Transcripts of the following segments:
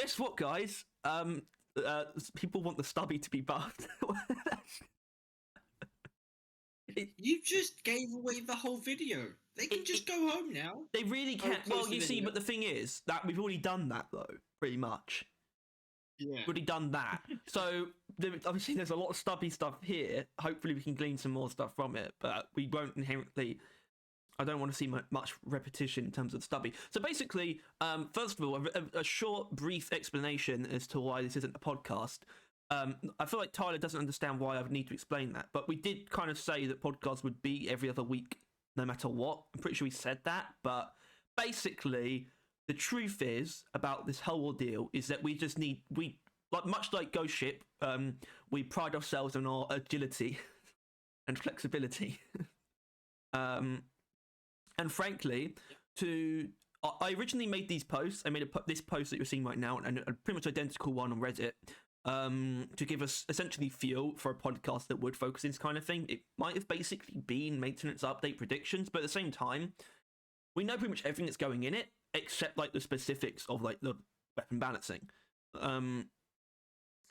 guess what, guys? People want the stubby to be buffed. You just gave away the whole video. They can just go home now. They really can't. close Well, the you see, video. but the thing is that we've already done that, though, pretty much. Yeah. We've already done that. So obviously, there's a lot of stubby stuff here. Hopefully, we can glean some more stuff from it, but we won't inherently. I don't want to see much repetition in terms of stubby. So basically, first of all, a short, brief explanation as to why this isn't a podcast. I feel like Tyler doesn't understand why I would need to explain that, but we did kind of say that podcasts would be every other week, no matter what. I'm pretty sure we said that, but basically, the truth is about this whole ordeal is that we just need much like Ghost Ship, we pride ourselves on our agility and flexibility. And frankly, I originally made these posts. I made this post that you're seeing right now, and a pretty much identical one on Reddit, to give us essentially fuel for a podcast that would focus on this kind of thing. It might have basically been maintenance update predictions, but at the same time, we know pretty much everything that's going in it, except like the specifics of like the weapon balancing. And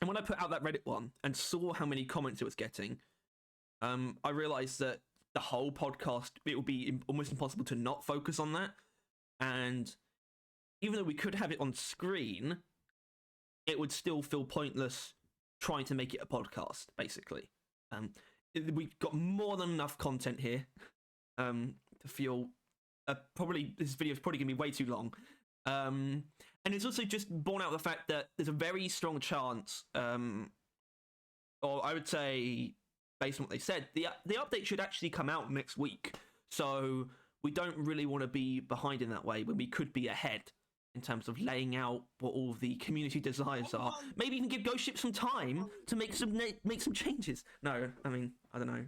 when I put out that Reddit one and saw how many comments it was getting, I realized that the whole podcast, it would be almost impossible to not focus on that. And even though we could have it on screen, it would still feel pointless trying to make it a podcast, basically. We've got more than enough content here to feel... probably this video is probably going to be way too long. And it's also just borne out of the fact that there's a very strong chance, or I would say, based on what they said, the update should actually come out next week. So we don't really want to be behind in that way when we could be ahead in terms of laying out what all of the community desires are. Maybe even give Ghost Ship some time to make some changes. No, I mean, I don't know.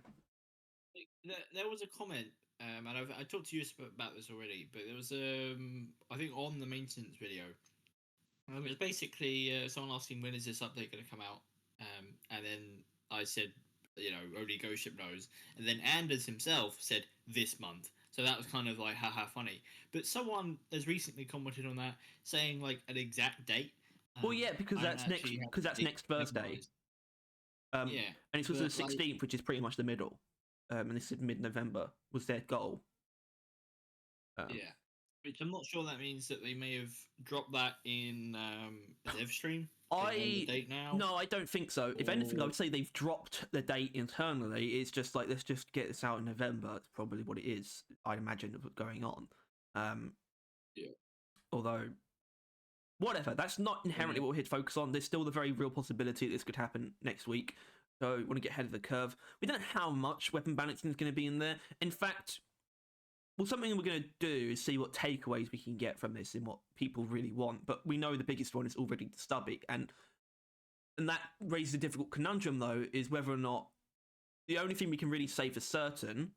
There was a comment, and I talked to you about this already, but there was I think on the maintenance video, it was basically someone asking when is this update going to come out, and then I said, only Ghost Ship knows, and then Anders himself said this month. So that was kind of like, haha, funny. But someone has recently commented on that, saying like an exact date. Well, yeah, because that's next Thursday. Yeah, and it's also the 16th, which is pretty much the middle. And this is mid-November was their goal. Yeah, which I'm not sure that means that they may have dropped that in the dev stream. The date now. No, I don't think so. If anything, I would say they've dropped the date internally. It's just like, let's just get this out in November. That's probably what it is, I'd imagine, what's going on. Yeah. Although, whatever, that's not inherently what we're here to focus on. There's still the very real possibility that this could happen next week. So we want to get ahead of the curve. We don't know how much weapon balancing is going to be in there. In fact, well, something we're going to do is see what takeaways we can get from this and what people really want. But we know the biggest one is already the stubby. And that raises a difficult conundrum, though, is whether or not the only thing we can really say for certain,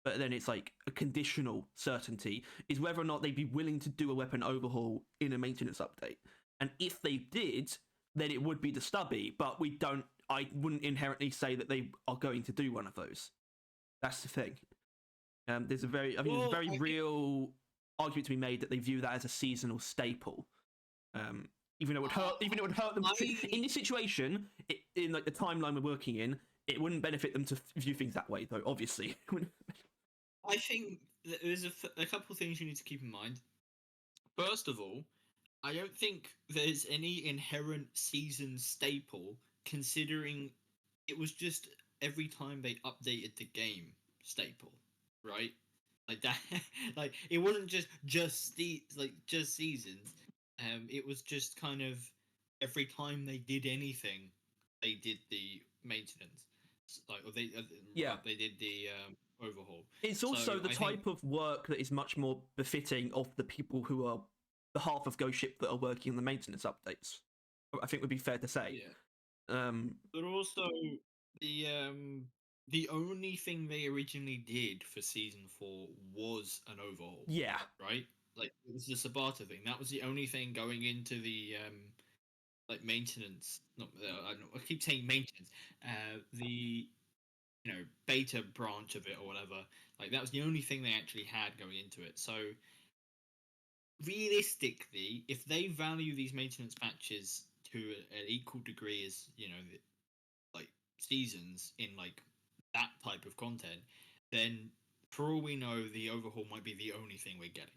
but then it's like a conditional certainty, is whether or not they'd be willing to do a weapon overhaul in a maintenance update. And if they did, then it would be the stubby. But I wouldn't inherently say that they are going to do one of those. That's the thing. There's a very real argument to be made that they view that as a seasonal staple. Even though it would hurt them in this situation, in like the timeline we're working in, it wouldn't benefit them to view things that way, though. Obviously, I think that there's a couple of things you need to keep in mind. First of all, I don't think there's any inherent season staple, considering it was just every time they updated the game staple. Right, like that. Like it wasn't just seasons. It was just kind of every time they did anything, they did the maintenance. Like or they did the overhaul. It's also the type of work that is much more befitting of the people who are the half of Ghost Ship that are working on the maintenance updates. I think would be fair to say. Yeah. But also the only thing they originally did for season 4 was an overhaul. Yeah. Right? Like it was the Sabata thing. That was the only thing going into the like maintenance. Not I keep saying maintenance. The beta branch of it or whatever. Like that was the only thing they actually had going into it. So realistically, if they value these maintenance patches to an equal degree as like seasons in like that type of content, then for all we know, the overhaul might be the only thing we're getting.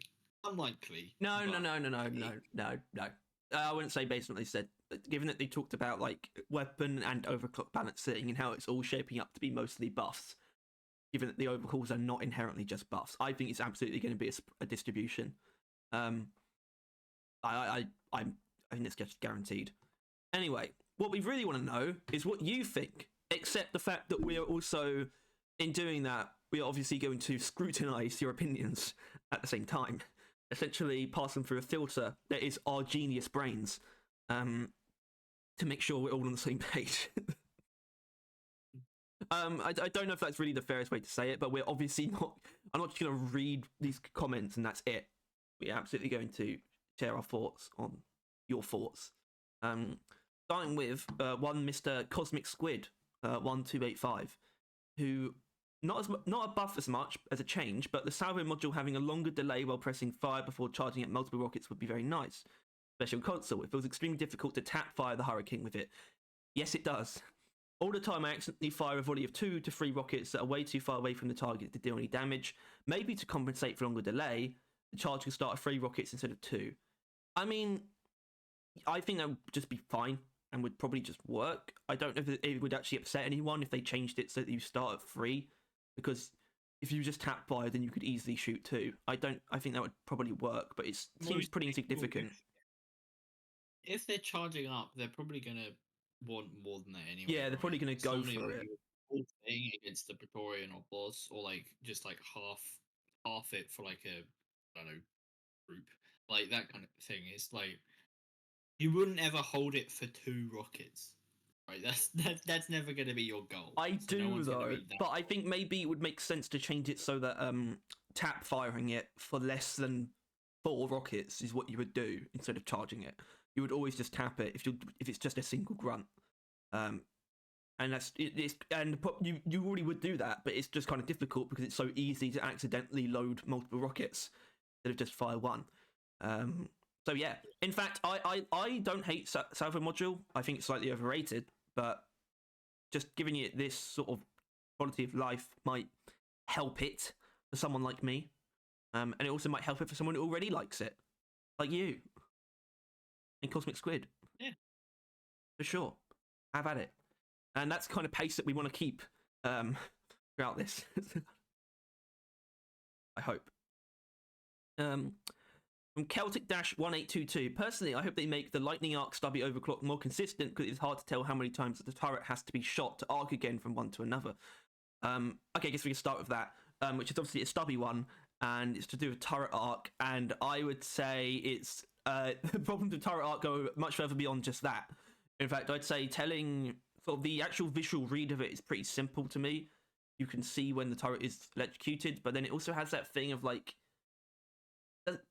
Unlikely. No, no, but no, no, no, no, no, no. I wouldn't say based on what they said, but given that they talked about like weapon and overclock balancing and how it's all shaping up to be mostly buffs, given that the overhauls are not inherently just buffs, I think it's absolutely going to be a distribution. Um, I think it's just guaranteed. Anyway, what we really want to know is what you think, except the fact that we are also, in doing that, we are obviously going to scrutinize your opinions at the same time. Essentially, pass them through a filter that is our genius brains to make sure we're all on the same page. I don't know if that's really the fairest way to say it, but we're obviously not. I'm not just going to read these comments and that's it. We're absolutely going to share our thoughts on your thoughts. Starting with one Mr. Cosmic Squid 1285, who not a buff as much as a change, but the salvo module having a longer delay while pressing fire before charging at multiple rockets would be very nice. Especially on console, it feels extremely difficult to tap fire the Hurricane with it. Yes, it does. All the time I accidentally fire a volley of 2 to 3 rockets that are way too far away from the target to deal any damage. Maybe to compensate for longer delay, the charge can start at 3 rockets instead of 2. I mean, I think that would just be fine and would probably just work. I don't know if it would actually upset anyone if they changed it so that you start at 3, because if you just tap fire, then you could easily shoot 2. I think that would probably work, but it seems pretty insignificant. If they're charging up, they're probably gonna want more than that anyway. Yeah, they're probably gonna go for it. Thing against the Praetorian or boss, or like just like half it for like a I don't know group, like that kind of thing. It's like you wouldn't ever hold it for 2 rockets, right? That's never going to be your goal. I do though, but I think maybe it would make sense to change it so that tap firing it for less than 4 rockets is what you would do instead of charging it. You would always just tap it if it's just a single grunt. And that's you already would do that, but it's just kind of difficult because it's so easy to accidentally load multiple rockets instead of just fire one. So yeah, in fact, I don't hate salvo module. I think it's slightly overrated, but just giving it this sort of quality of life might help it for someone like me, and it also might help it for someone who already likes it, like you and Cosmic Squid. Yeah, for sure. Have at it. And that's the kind of pace that we want to keep throughout this. I hope. From Celtic-1822, personally, I hope they make the lightning arc stubby overclock more consistent because it's hard to tell how many times the turret has to be shot to arc again from one to another. Okay, I guess we can start with that, which is obviously a stubby one, and it's to do with turret arc, and I would say it's the problems with turret arc go much further beyond just that. In fact, I'd say telling sort of the actual visual read of it is pretty simple to me. You can see when the turret is electrocuted, but then it also has that thing of like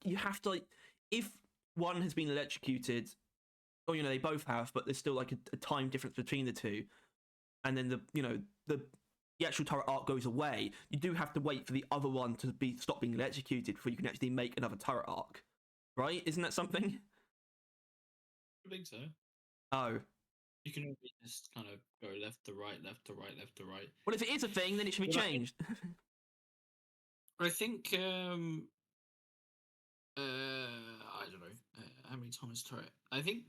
you have to, like, if one has been electrocuted, or they both have, but there's still like a time difference between the two, and then the actual turret arc goes away, you do have to wait for the other one to stop being electrocuted before you can actually make another turret arc, right? Isn't that something? I think so. Oh. You can only just kind of go left to right, left to right, left to right. Well, if it is a thing, then it should be changed. I think I don't know how many times turret. I think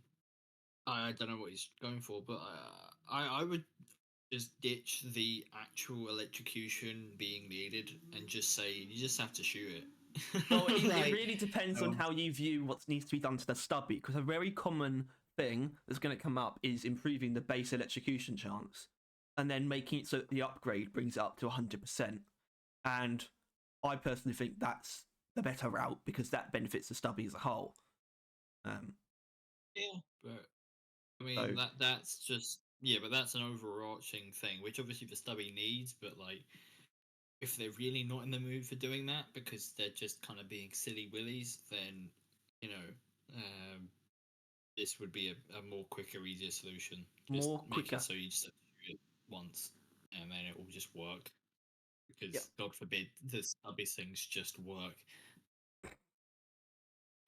I don't know what he's going for, but I would just ditch the actual electrocution being needed and just say you just have to shoot it. Well, it really depends on how you view what needs to be done to the stubby, because a very common thing that's going to come up is improving the base electrocution chance and then making it so that the upgrade brings it up to 100%. And I personally think that's the better route because that benefits the stubby as a whole. Yeah, but I mean that's just but that's an overarching thing, which obviously the stubby needs. But like, if they're really not in the mood for doing that because they're just kind of being silly willies, then this would be a more quicker, easier solution. Just quicker. So you just have to shoot it once, and then it will just work. Because God forbid the stubby things just work.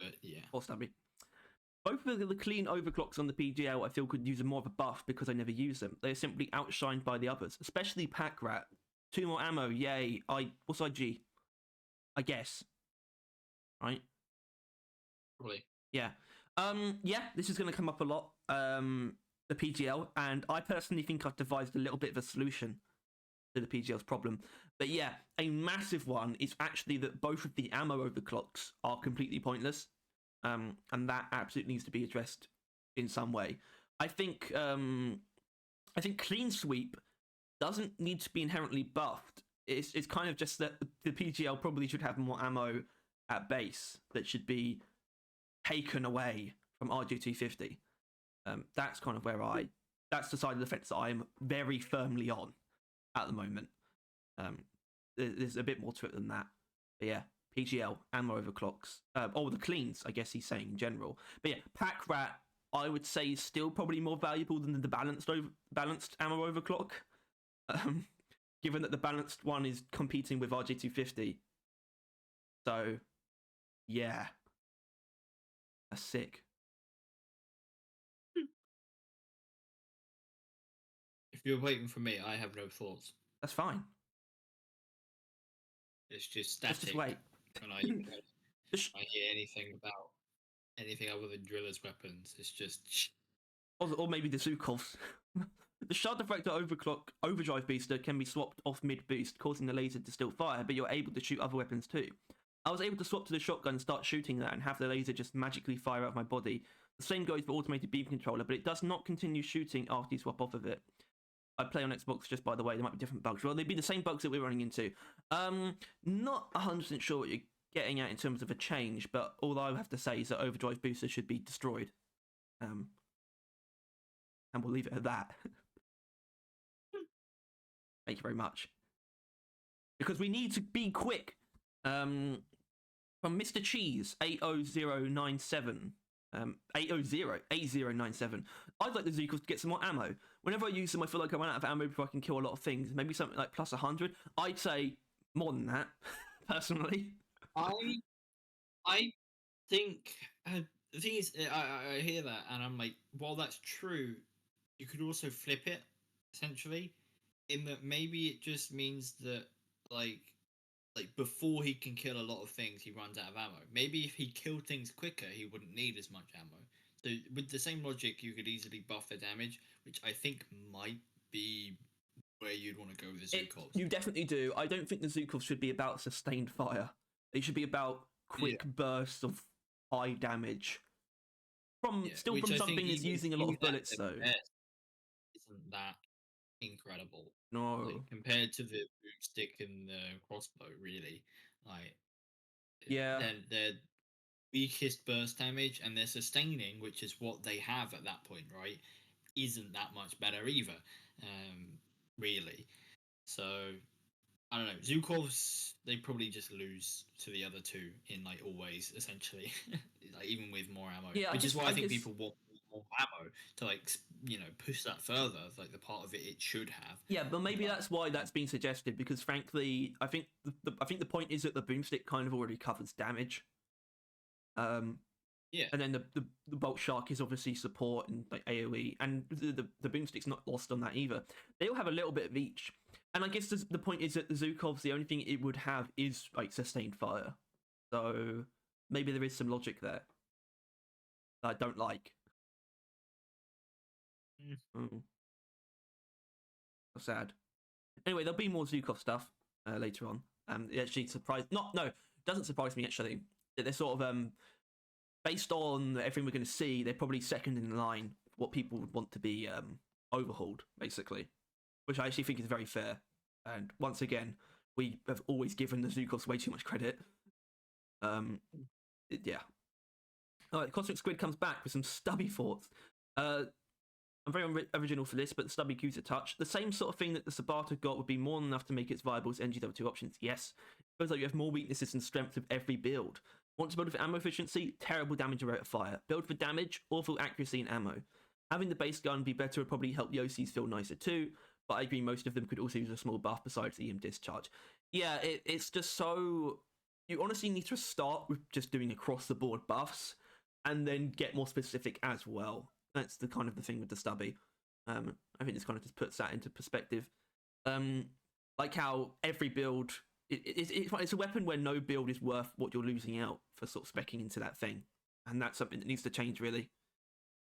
But yeah. Or Stubby. Both of the clean overclocks on the PGL I feel could use more of a buff because I never use them. They are simply outshined by the others, especially Pack Rat. 2 more ammo, yay. What's IG? I guess. Right? Probably. Yeah. Yeah, this is going to come up a lot. The PGL, and I personally think I've devised a little bit of a solution to the PGL's problem. But yeah, a massive one is actually that both of the ammo overclocks are completely pointless. And that absolutely needs to be addressed in some way. I think clean sweep doesn't need to be inherently buffed. It's kind of just that the PGL probably should have more ammo at base that should be taken away from RG250. That's kind of where that's the side of the fence that I'm very firmly on at the moment. There's a bit more to it than that. But yeah, PGL, ammo overclocks, or the cleans, I guess he's saying in general. But yeah, Pack Rat, I would say, is still probably more valuable than the balanced ammo overclock. Given that the balanced one is competing with RG250. So, yeah. That's sick. If you're waiting for me, I have no thoughts. That's fine. It's just static. Just wait. When I hear anything about anything other than drillers' weapons, it's just. Or maybe the Zukovs. The Shard Deflector Overclock Overdrive Booster can be swapped off mid-boost, causing the laser to still fire, but you're able to shoot other weapons too. I was able to swap to the shotgun and start shooting that and have the laser just magically fire out of my body. The same goes for automated beam controller, but it does not continue shooting after you swap off of it. I play on Xbox, just by the way, there might be different bugs. Well, they'd be the same bugs that we're running into. Not 100% sure what you're getting at in terms of a change, but all I have to say is that Overdrive Booster should be destroyed. And we'll leave it at that. Thank you very much. Because we need to be quick. From Mr. Cheese 80097. 8097. I'd like the Zukovs to get some more ammo. Whenever I use them, I feel like I run out of ammo before I can kill a lot of things. Maybe something like plus 100. I'd say more than that, personally. I think the thing is, I hear that, and I'm like, while that's true, you could also flip it, essentially, in that maybe it just means that like before he can kill a lot of things, he runs out of ammo. Maybe if he killed things quicker, he wouldn't need as much ammo. So with the same logic, you could easily buff the damage, which I think might be where you'd want to go with the Zukovs. You definitely do. I don't think the Zukovs should be about sustained fire. They should be about quick bursts of high damage. From something that's using a lot of bullets, though. Isn't that incredible? No. Like, compared to the boomstick and the crossbow, really. Like, yeah. They're weakest burst damage, and their sustaining, which is what they have at that point, right, isn't that much better either, really. So I don't know. Zukovs, they probably just lose to the other two in like all ways, essentially. Like even with more ammo, which is why I think people want more ammo to push that further. Like the part of it should have. Yeah, but maybe that's why that's been suggested, because frankly, I think the point is that the boomstick kind of already covers damage. Yeah. And then the Bolt Shark is obviously support and like AoE, and the boomstick's not lost on that either. They all have a little bit of each. And I guess the point is that the Zukovs, the only thing it would have is like sustained fire. So maybe there is some logic there that I don't like. Sad. Anyway, there'll be more Zukov stuff later on. It actually doesn't surprise me actually. They're sort of based on everything we're going to see, they're probably second in line what people would want to be overhauled, basically, which I actually think is very fair. And once again, we have always given the Zukovs way too much credit. Yeah. All right, Cosmic Squid comes back with some stubby thoughts. I'm very original for this, but the stubby Q's a touch. The same sort of thing that the Sabata got would be more than enough to make it viable as NGW2 options. Yes. It feels like you have more weaknesses and strength with every build. Want to build for ammo efficiency? Terrible damage rate of fire. Build for damage? Awful accuracy and ammo. Having the base gun be better would probably help Yossi's feel nicer too, but I agree most of them could also use a small buff besides the EM discharge. Yeah, it's just so... you honestly need to start with just doing across the board buffs, and then get more specific as well. That's the kind of the thing with the stubby. I think this kind of just puts that into perspective. Like how every build, it's a weapon where no build is worth what you're losing out for sort of speccing into that thing, and that's something that needs to change really.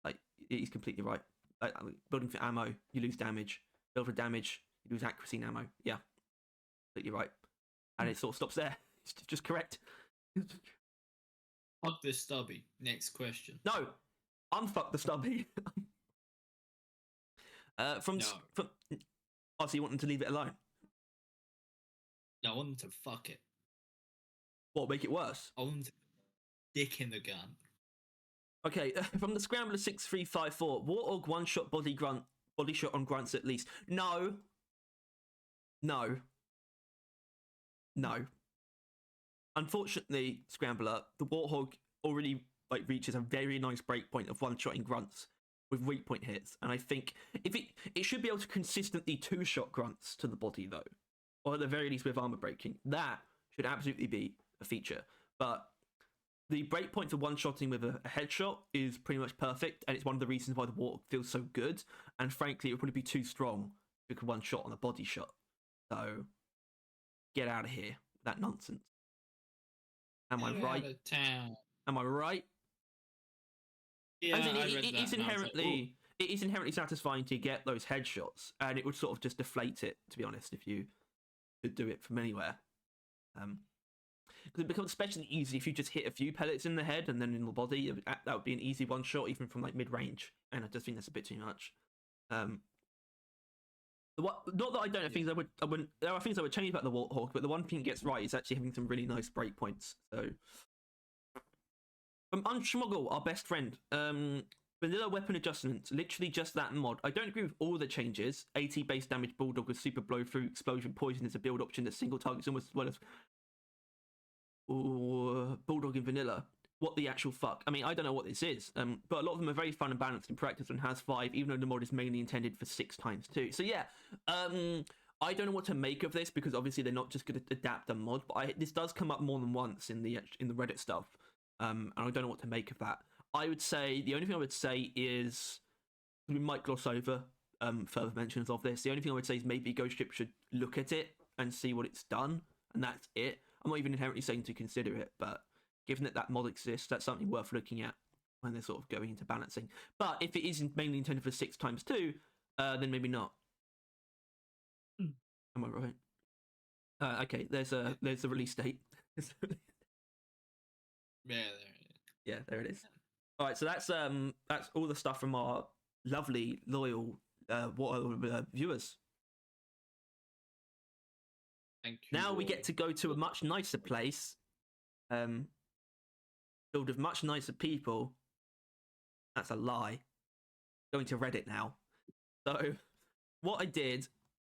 Like he's completely right. Like, building for ammo, you lose damage. Build for damage, you lose accuracy and ammo. Yeah, completely right. And it sort of stops there. It's just correct. Fuck this stubby. Next question. No, unfuck the stubby. Oh, so you want them to leave it alone? No, I want them to fuck it. What, make it worse? I want them to dick in the gun. Okay, from the Scrambler 6354, Warthog one-shot body shot on grunts at least. No. Unfortunately, Scrambler, the Warthog already reaches a very nice breakpoint of one-shotting grunts with weak point hits, and I think if it should be able to consistently two-shot grunts to the body though, or at the very least with armor breaking. That should absolutely be a feature, but the breakpoint for one-shotting with a headshot is pretty much perfect, and it's one of the reasons why the Warthog feels so good, and frankly it would probably be too strong if it could one shot on a body shot. So get out of here with that nonsense. Am I right? Out of town. Am I right? Yeah, it is inherently satisfying to get those headshots, and it would sort of just deflate it, to be honest, if you could do it from anywhere. Because it becomes especially easy if you just hit a few pellets in the head and then in the body. That would be an easy one shot, even from like mid range, and I just think that's a bit too much. Not that I don't have things I wouldn't. There are things I would change about the Warthog, but the one thing it gets right is actually having some really nice breakpoints. So, from Unschmuggle, our best friend, vanilla weapon adjustments, literally just that mod. I don't agree with all the changes. 80 base damage Bulldog with super blow through explosion poison is a build option that single targets almost as well as Bulldog in vanilla. What the actual fuck? I mean, I don't know what this is, but a lot of them are very fun and balanced in practice and has 5, even though the mod is mainly intended for 6 times 2. So yeah, I don't know what to make of this, because obviously they're not just going to adapt a mod, but this does come up more than once in the Reddit stuff, and I don't know what to make of that. I would say, the only thing I would say is, we might gloss over further mentions of this, the only thing I would say is maybe Ghost Ship should look at it and see what it's done, and that's it. I'm not even inherently saying to consider it, but given that mod exists, that's something worth looking at when they're sort of going into balancing. But if it isn't mainly intended for 6 times 2, then maybe not. Am I right? Okay, there's the release date. Yeah, there it is. All right, so that's all the stuff from our lovely, loyal viewers. Thank you. Now we get to go to a much nicer place, filled with much nicer people. That's a lie. Going to Reddit now. So what I did,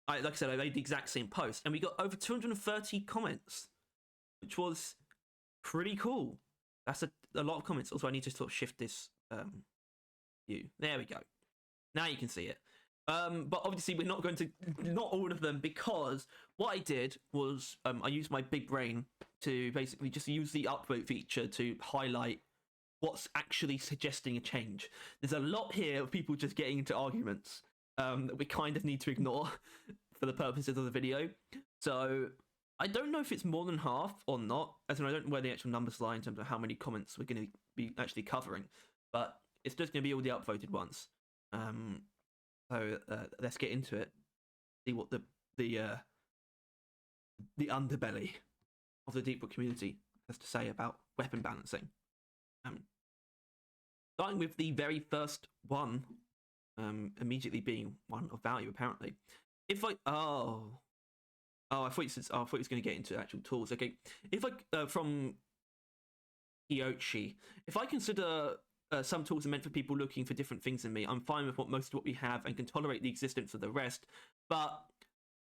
like I said, I made the exact same post, and we got over 230 comments, which was pretty cool. That's a lot of comments. Also, I need to sort of shift this view. There we go. Now you can see it. But obviously we're not going to, not all of them, because what I did was I used my big brain to basically just use the upvote feature to highlight what's actually suggesting a change. There's a lot here of people just getting into arguments that we kind of need to ignore for the purposes of the video. So I don't know if it's more than half or not, as in I don't know where the actual numbers lie in terms of how many comments we're going to be actually covering, but it's just going to be all the upvoted ones. So let's get into it. See what the underbelly of the Deep Book community has to say about weapon balancing. Starting with the very first one, immediately being one of value. Apparently, if I I thought he was going to get into actual tools. Okay, if I from Iochi, if I consider some tools are meant for people looking for different things in me, I'm fine with most of what we have and can tolerate the existence of the rest. But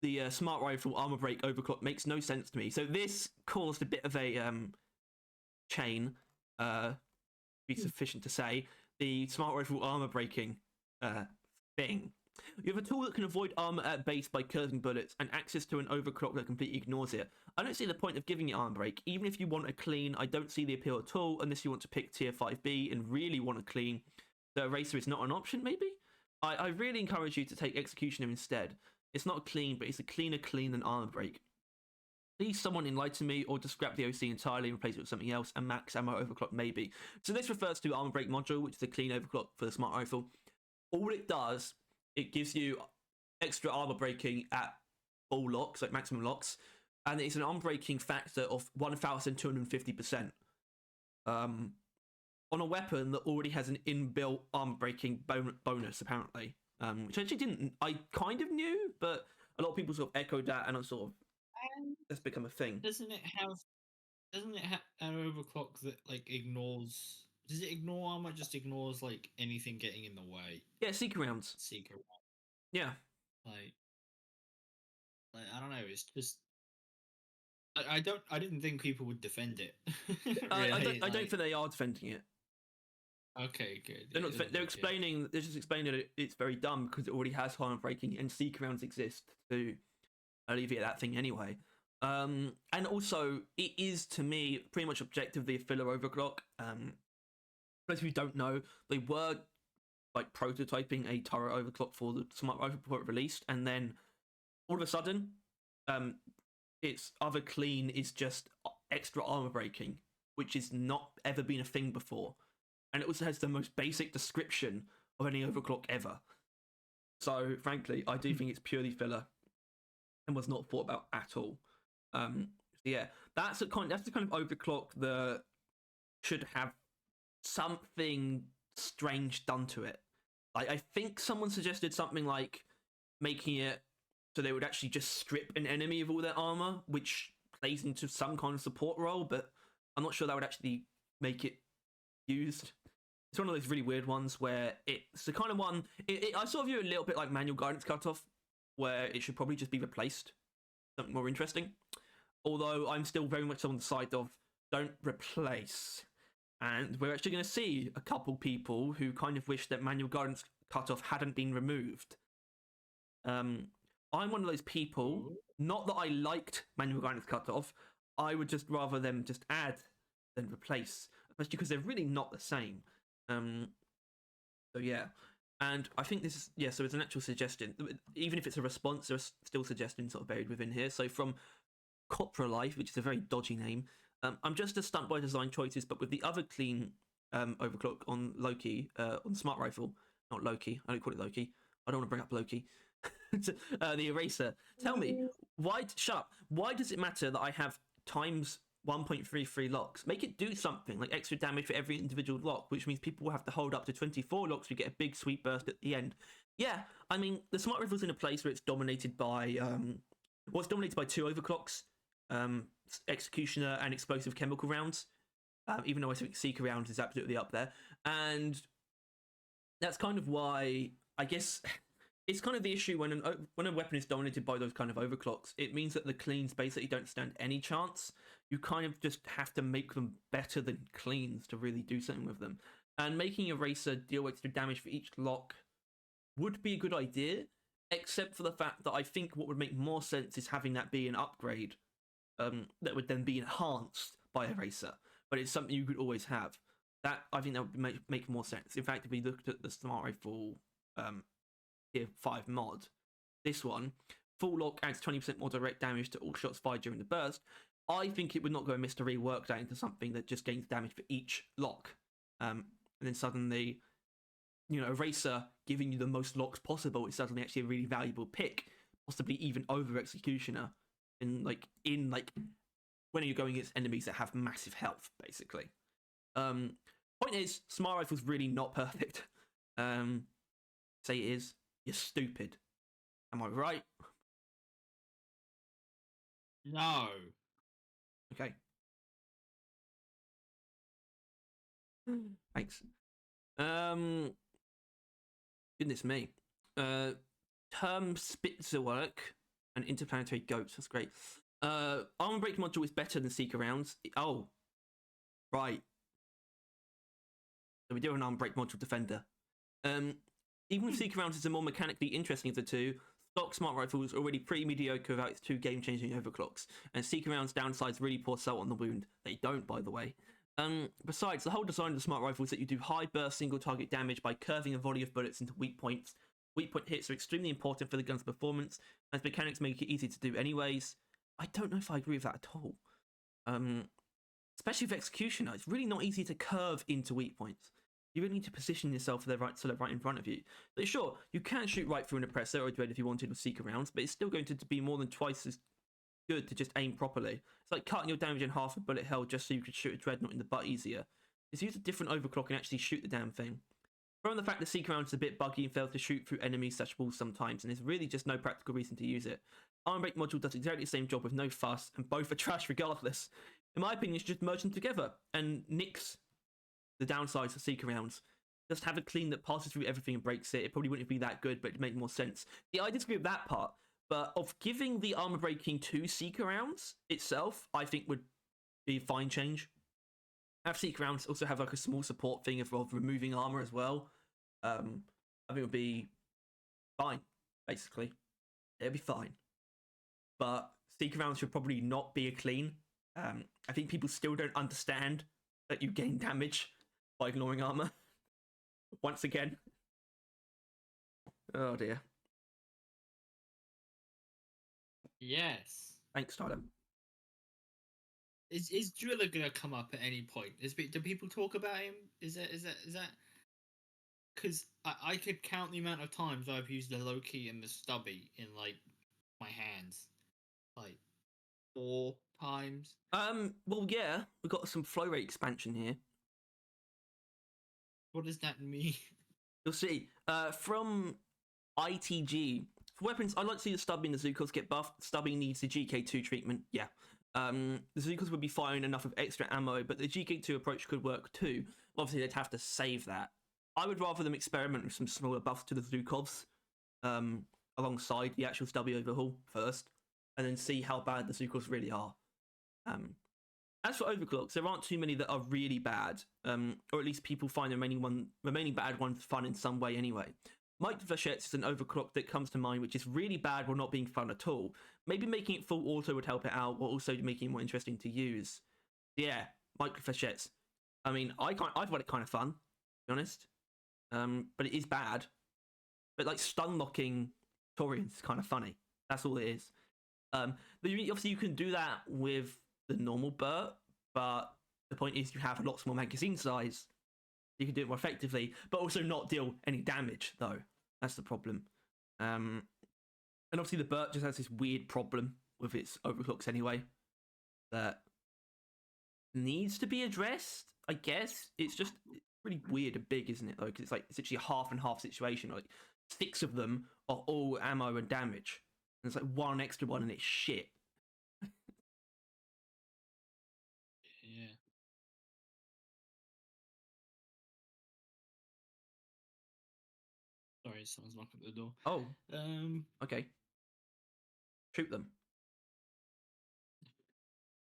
the smart rifle armor break overclock makes no sense to me. So this caused a bit of a chain. Be sufficient to say the smart rifle armor breaking thing You have a tool that can avoid armor at base by curving bullets, and access to an overclock that completely ignores it. I don't see the point of giving it armor break. Even if you want a clean, I don't see the appeal at all, unless you want to pick tier 5B and really want a clean. The Eraser is not an option, maybe? I really encourage you to take Executioner instead. It's not a clean, but it's a cleaner clean than armor break. Please someone enlighten me, or just scrap the OC entirely and replace it with something else, and max ammo overclock maybe. So this refers to armor break module, which is a clean overclock for the smart rifle. All it does, it gives you extra armor breaking at all locks, like maximum locks, and it's an armor breaking factor of 1,250%. On a weapon that already has an inbuilt armor breaking bonus, apparently. Which I actually didn't. I kind of knew, but a lot of people sort of echoed that, and I sort of that's become a thing. Doesn't it have an overclock that like ignores? Does it ignore armor? Just ignores like anything getting in the way. Yeah, seeker rounds. Yeah. Like I don't know. It's just I didn't think people would defend it. Really, I don't think they are defending it. Okay, good. They're not. They're explaining. They're just explaining that it's very dumb because it already has armor breaking, and seeker rounds exist to alleviate that thing anyway. And also, it is to me pretty much objectively a filler overclock. For those of you who don't know, they were like prototyping a turret overclock for the smart rifle before it released, and then all of a sudden, its other clean is just extra armor breaking, which has not ever been a thing before. And it also has the most basic description of any overclock ever. So, frankly, I do think it's purely filler and was not thought about at all. So yeah, that's the kind of overclock that should have something strange done to it. Like, I think someone suggested something like making it so they would actually just strip an enemy of all their armor, which plays into some kind of support role, but I'm not sure that would actually make it used. It's one of those really weird ones where it's the kind of one I sort of view a little bit like manual guidance cutoff, where it should probably just be replaced something more interesting. Although I'm still very much on the side of don't replace, and we're actually going to see a couple people who kind of wish that manual guidance cutoff hadn't been removed. I'm one of those people. Not that I liked manual guidance cutoff. I would just rather them just add than replace, especially because they're really not the same. So yeah, and I think this is so it's an actual suggestion. Even if it's a response, there's still suggestions sort of buried within here. So from Copra Life, which is a very dodgy name, I'm just as stunned by design choices, but with the other clean overclock on Loki, on Smart Rifle, not Loki. I don't call it Loki. I don't want to bring up Loki. The Eraser. Tell me, why does it matter that I have times 1.33 locks? Make it do something, like extra damage for every individual lock, which means people will have to hold up to 24 locks to get a big sweet burst at the end. Yeah, I mean, the Smart Rifle's in a place where it's dominated by it's dominated by two overclocks, Executioner and Explosive Chemical rounds, even though I think Seeker rounds is absolutely up there. And that's kind of why, I guess, it's kind of the issue when a weapon is dominated by those kind of overclocks. It means that the cleans basically don't stand any chance. You kind of just have to make them better than cleans to really do something with them. And making Eraser deal extra damage for each lock would be a good idea, except for the fact that I think what would make more sense is having that be an upgrade that would then be enhanced by Eraser. But it's something you could always have. That I think that would make more sense. In fact, if we looked at the Smart Rifle Tier 5 mod, this one, full lock adds 20% more direct damage to all shots fired during the burst. I think it would not go amiss to rework that into something that just gains damage for each lock. And then suddenly, Eraser giving you the most locks possible is suddenly actually a really valuable pick, possibly even over Executioner. In when you're going against enemies that have massive health, basically. Point is, Smart Rifle's really not perfect. Say it is, you're stupid. Am I right? No. Okay. Thanks. Goodness me. Term Spitzerwerk and Interplanetary Goats. That's great. Armor Break module is better than Seeker rounds. Oh. Right. So we do an Armor Break module defender. Even if Seeker rounds is the more mechanically interesting of the two, stock smart rifle is already pretty mediocre without its two game-changing overclocks, and Seeker rounds downsides really poor salt on the wound. They don't, by the way. Besides, the whole design of the smart rifle is that you do high burst single target damage by curving a volley of bullets into weak points. Weak point hits are extremely important for the gun's performance, as mechanics make it easy to do anyways. I don't know if I agree with that at all. Especially with Executioner, it's really not easy to curve into weak points. You really need to position yourself for the right solid right in front of you. But sure, you can shoot right through an oppressor or a dread if you wanted with Seeker rounds, but it's still going to be more than twice as good to just aim properly. It's like cutting your damage in half a bullet hell just so you could shoot a dreadnought in the butt easier. Just use a different overclock and actually shoot the damn thing. From the fact that Seeker rounds is a bit buggy and fails to shoot through enemies such walls sometimes, and there's really just no practical reason to use it. Arm Break module does exactly the same job with no fuss, and both are trash regardless. In my opinion, you should just merge them together and nix the downsides of Seeker rounds. Just have a clean that passes through everything and breaks it. It probably wouldn't be that good, but it'd make more sense. Yeah, I disagree with that part, but of giving the armor breaking to Seeker rounds itself, I think would be a fine change. Have Seeker rounds also have like a small support thing of removing armor as well. I think it would be fine, basically. It'd be fine. But Seeker rounds should probably not be a clean. I think people still don't understand that you gain damage by ignoring armor. Once again. Oh dear. Yes. Thanks, Tyler. Is Driller gonna come up at any point? Do people talk about him? Is that? Because I could count the amount of times I've used the Loki and the Stubby in like my hands, like 4 times. Well, yeah, we've got some flow rate expansion here. What does that mean? You'll see. From ITG, for weapons, I'd like to see the Stubby and the Zukos get buffed. Stubby needs the GK2 treatment, yeah. The Zukos would be fine enough of extra ammo, but the GK2 approach could work too. Obviously, they'd have to save that. I would rather them experiment with some smaller buffs to the Zukovs alongside the actual Stubby overhaul first, and then see how bad the Zukovs really are. As for overclocks, there aren't too many that are really bad, or at least people find the remaining bad ones fun in some way anyway. Mike Vachette is an overclock that comes to mind, which is really bad while not being fun at all. Maybe making it full auto would help it out, while also making it more interesting to use. Yeah, Mike Vachette. I mean, I've got it kind of fun, to be honest. But it is bad. But like stun locking Taurians is kind of funny. That's all it is. Obviously, you can do that with the normal Burt, but the point is you have a lot more magazine size. You can do it more effectively, but also not deal any damage, though. That's the problem. And obviously the Burt just has this weird problem with its overclocks anyway that needs to be addressed, I guess. It's really weird and big, isn't it, though? Because it's actually a half and half situation. Like 6 of them are all ammo and damage. And it's like one extra one and it's shit. Yeah. Sorry, someone's knocking at the door. Oh. Okay. Shoot them.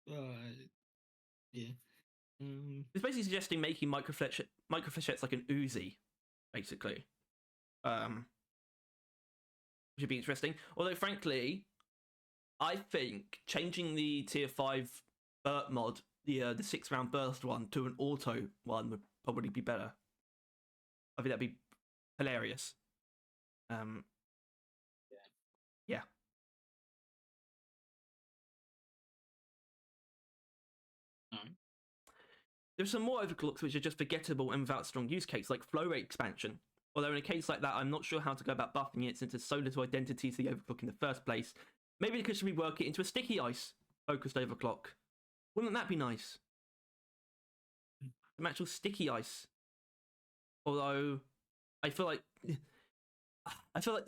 Yeah. It's basically suggesting making microflechettes like an Uzi, basically. Which would be interesting. Although, frankly, I think changing the tier 5 Burt mod, the 6-round burst one, to an auto one would probably be better. I think that'd be hilarious. Yeah. Alright. There's some more overclocks which are just forgettable and without strong use case, like flow rate expansion. Although in a case like that, I'm not sure how to go about buffing it since there's so little identity to the overclock in the first place. Maybe they could rework it into a sticky ice focused overclock. Wouldn't that be nice? Some actual sticky ice. Although I feel like you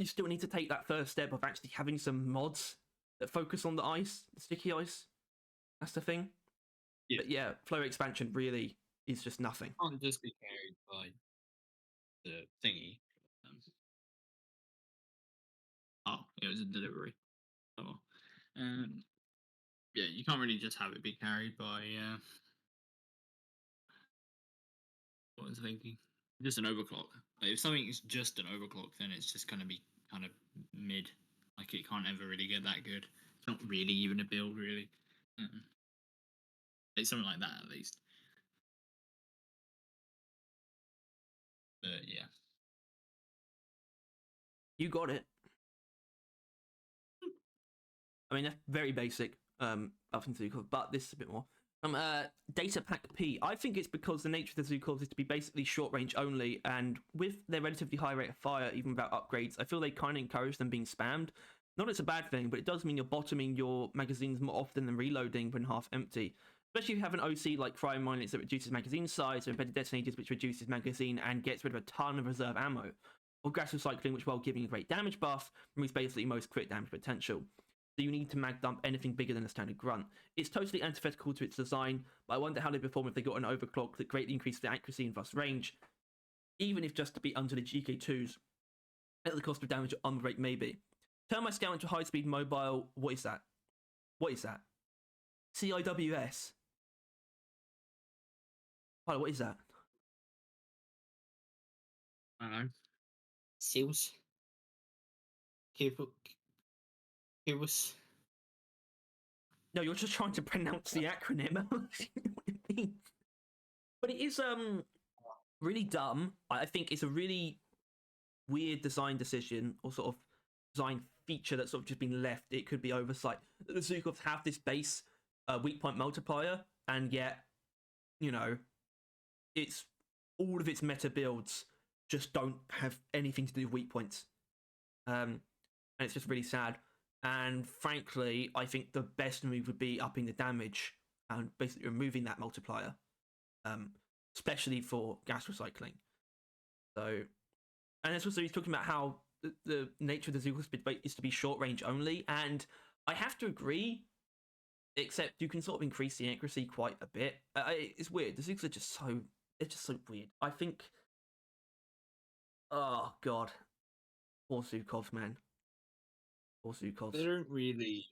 still need to take that first step of actually having some mods that focus on the ice, the sticky ice. That's the thing. Yeah. But yeah, flow expansion really is just nothing. Can't just be carried by the thingy. Oh, it was a delivery. Oh, yeah, you can't really just have it be carried by. What was I thinking? just an overclock. Like, if something is just an overclock, then it's just going to be kind of mid. Like it can't ever really get that good. It's not really even a build, really. It's something like that at least. But yeah, You got it. I mean, that's very basic. Nothing to do, but this is a bit more. Data Pack P. I think it's because the nature of the Zukov is to be basically short range only, and with their relatively high rate of fire, even without upgrades, I feel they kind of encourage them being spammed. Not it's a bad thing, but it does mean you're bottoming your magazines more often than reloading when half empty. Especially if you have an OC like Cryo Miners that reduces magazine size, or Embedded Detonators which reduces magazine and gets rid of a ton of reserve ammo. Or Gas Recycling, which while giving a great damage buff, removes basically most crit damage potential. So you need to mag dump anything bigger than a standard grunt. It's totally antithetical to its design, but I wonder how they perform if they got an overclock that greatly increases the accuracy and thus range, even if just to be under the GK2s at the cost of damage or armor rate maybe. Turn my scout into high speed mobile. What is that? What is that? CIWS. Oh, what is that? I don't know. Seals. Kills. No, you're just trying to pronounce the acronym. What it means. But it is really dumb. I think it's a really weird design decision or sort of design feature that's sort of just been left. It could be oversight. The Zukovs have this base weak point multiplier, and yet, you know, it's all of its meta builds just don't have anything to do with weak points. And it's just really sad. And frankly, I think the best move would be upping the damage and basically removing that multiplier, especially for gas recycling. So, and it's also he's talking about how the nature of the Zoogle speed is to be short range only, and I have to agree. Except you can sort of increase the accuracy quite a bit. It's weird. The Zoogles are just so weird. I think. Oh god, poor Zukovs, man. Poor Zukovs. They don't really.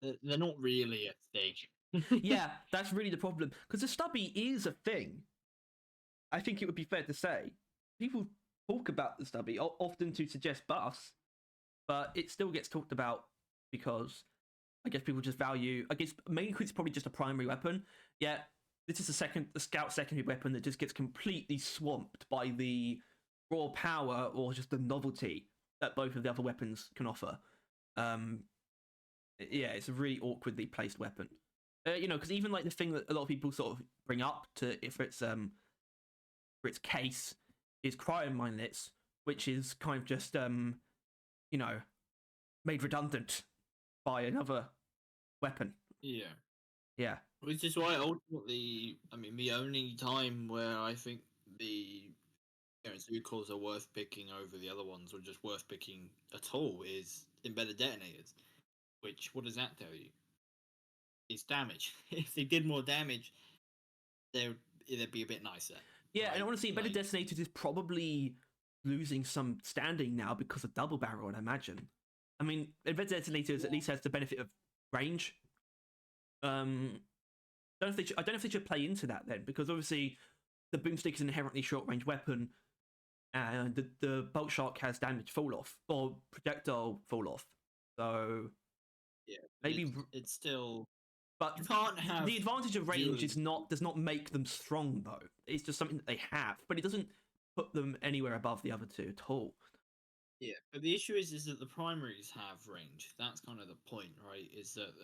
They're not really a thing. Yeah, that's really the problem. Because the stubby is a thing. I think it would be fair to say. People talk about the stubby often to suggest buffs, but it still gets talked about because I guess people just value. I guess mainly because it's probably just a primary weapon. Yeah, this is the scout secondary weapon that just gets completely swamped by the raw power or just the novelty that both of the other weapons can offer. Yeah, it's a really awkwardly placed weapon. Because even like the thing that a lot of people sort of bring up for its case is cryo minelets, which is kind of just made redundant by another weapon. Yeah. Which is why ultimately, I mean, the only time where I think the Zukols are worth picking over the other ones, or just worth picking at all, is embedded detonators. Which, what does that tell you? It's damage. If they did more damage, they'd be a bit nicer. Yeah, right? And honestly, embedded detonators is probably losing some standing now because of double barrel, I'd imagine. I mean, embedded detonators at least has the benefit of range. I don't know if they should play into that then, because obviously the boomstick is an inherently short range weapon, and the bolt shark has damage fall off or projectile fall off. So yeah, maybe it's still. But you can't have the advantage of range does not make them strong though. It's just something that they have, but it doesn't put them anywhere above the other two at all. Yeah, but the issue is that the primaries have range. That's kind of the point, right? Is that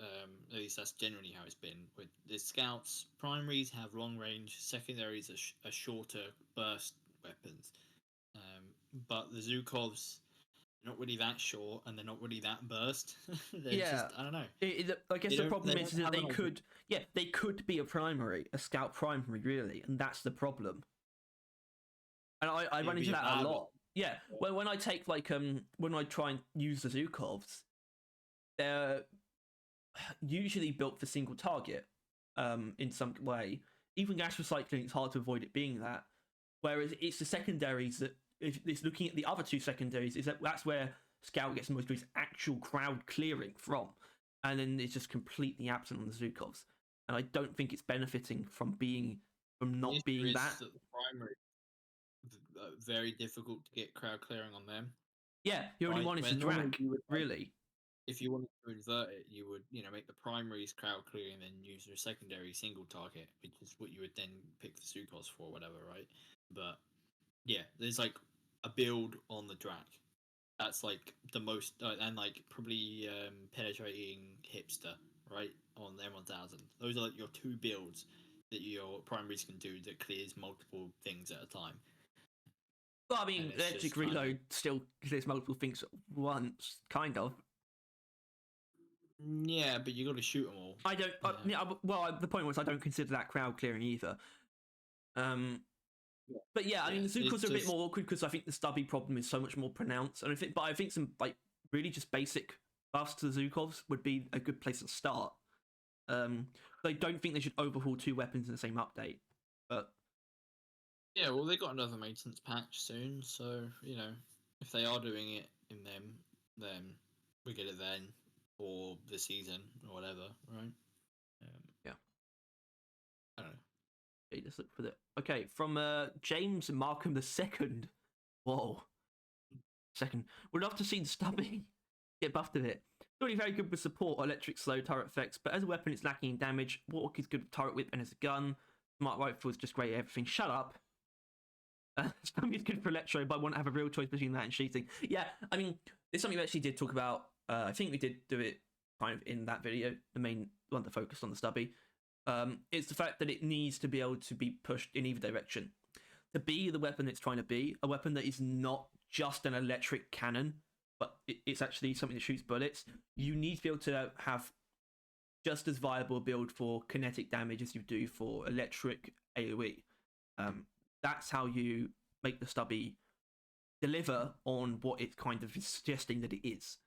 at least that's generally how it's been with the scouts. Primaries have long range. Secondaries are shorter burst weapons. But the Zukovs, not really that short, and they're not really that burst. Just, I don't know. I guess the problem is that they could be a scout primary, really, and that's the problem. And I run into that a lot. Yeah, when I take when I try and use the Zukovs, they're usually built for single target, in some way. Even gas recycling, it's hard to avoid it being that. Whereas it's the secondaries that, if it's looking at the other two secondaries, that's where Scout gets the most of his actual crowd clearing from, and then it's just completely absent on the Zukovs. And I don't think it's benefiting from not being that. The primaries very difficult to get crowd clearing on them. Yeah, your only Right, one is where the normally drag, you would, like, really. if you wanted to invert it, you would, make the primaries crowd clear and then use your secondary single target, which is what you would then pick the Sukos for, whatever, right? But yeah, there's like a build on the drag. That's like the most, and like probably penetrating hipster, right, on the M1000. Those are like your two builds that your primaries can do that clears multiple things at a time. Well, I mean, And it's electric just kind of- reload still clears multiple things at once, kind of. Yeah, but you got to shoot them all. I don't. Well, the point was I don't consider that crowd clearing either. But yeah, I mean, the Zukos are a bit more awkward because I think the stubby problem is so much more pronounced, and I think some like really just basic buffs to the Zukos would be a good place to start. I don't think they should overhaul two weapons in the same update, but yeah, well, they got another maintenance patch soon, so if they are doing it in them, then we get it then, or the season, or whatever, right? Yeah. I don't know. Okay, let's look for the. Okay, from James Markham II. Whoa. Second. Would love to see the stubby get buffed a bit. Already very good with support or electric slow turret effects, but as a weapon it's lacking in damage. Warhawk is good with turret whip and as a gun. Smart rifle is just great at everything. Shut up. Stubby is good for electro, but I want to have a real choice between that and shooting. Yeah, I mean, it's something we actually did talk about. I think we did do it kind of in that video, the main one that focused on the stubby. It's the fact that it needs to be able to be pushed in either direction. To be the weapon it's trying to be, a weapon that is not just an electric cannon, but it's actually something that shoots bullets, you need to be able to have just as viable a build for kinetic damage as you do for electric AoE. That's how you make the stubby deliver on what it kind of is suggesting that it is,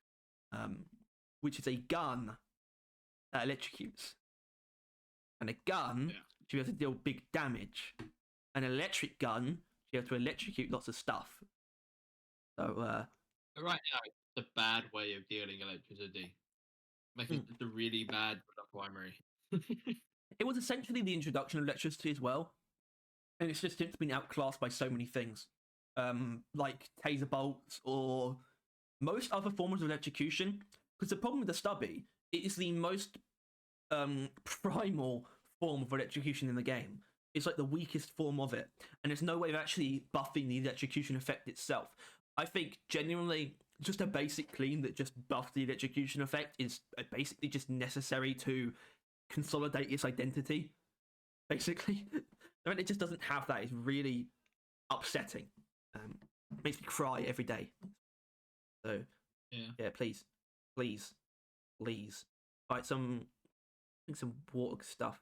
which is a gun that electrocutes. And a gun should be able to deal big damage. An electric gun should be able to electrocute lots of stuff. So, But right now, it's the bad way of dealing electricity. Like, it's a really bad primary. It was essentially the introduction of electricity as well. And it's just been outclassed by so many things. Like taser bolts or most other forms of electrocution. Because the problem with the stubby, it is the most primal form of electrocution in the game. It's like the weakest form of it, and there's no way of actually buffing the electrocution effect itself. I think genuinely just a basic clean that just buffs the electrocution effect is basically just necessary to consolidate its identity. Basically, I mean, it just doesn't have that. It's really upsetting. Makes me cry every day. So yeah, please. Right, some Warthog stuff.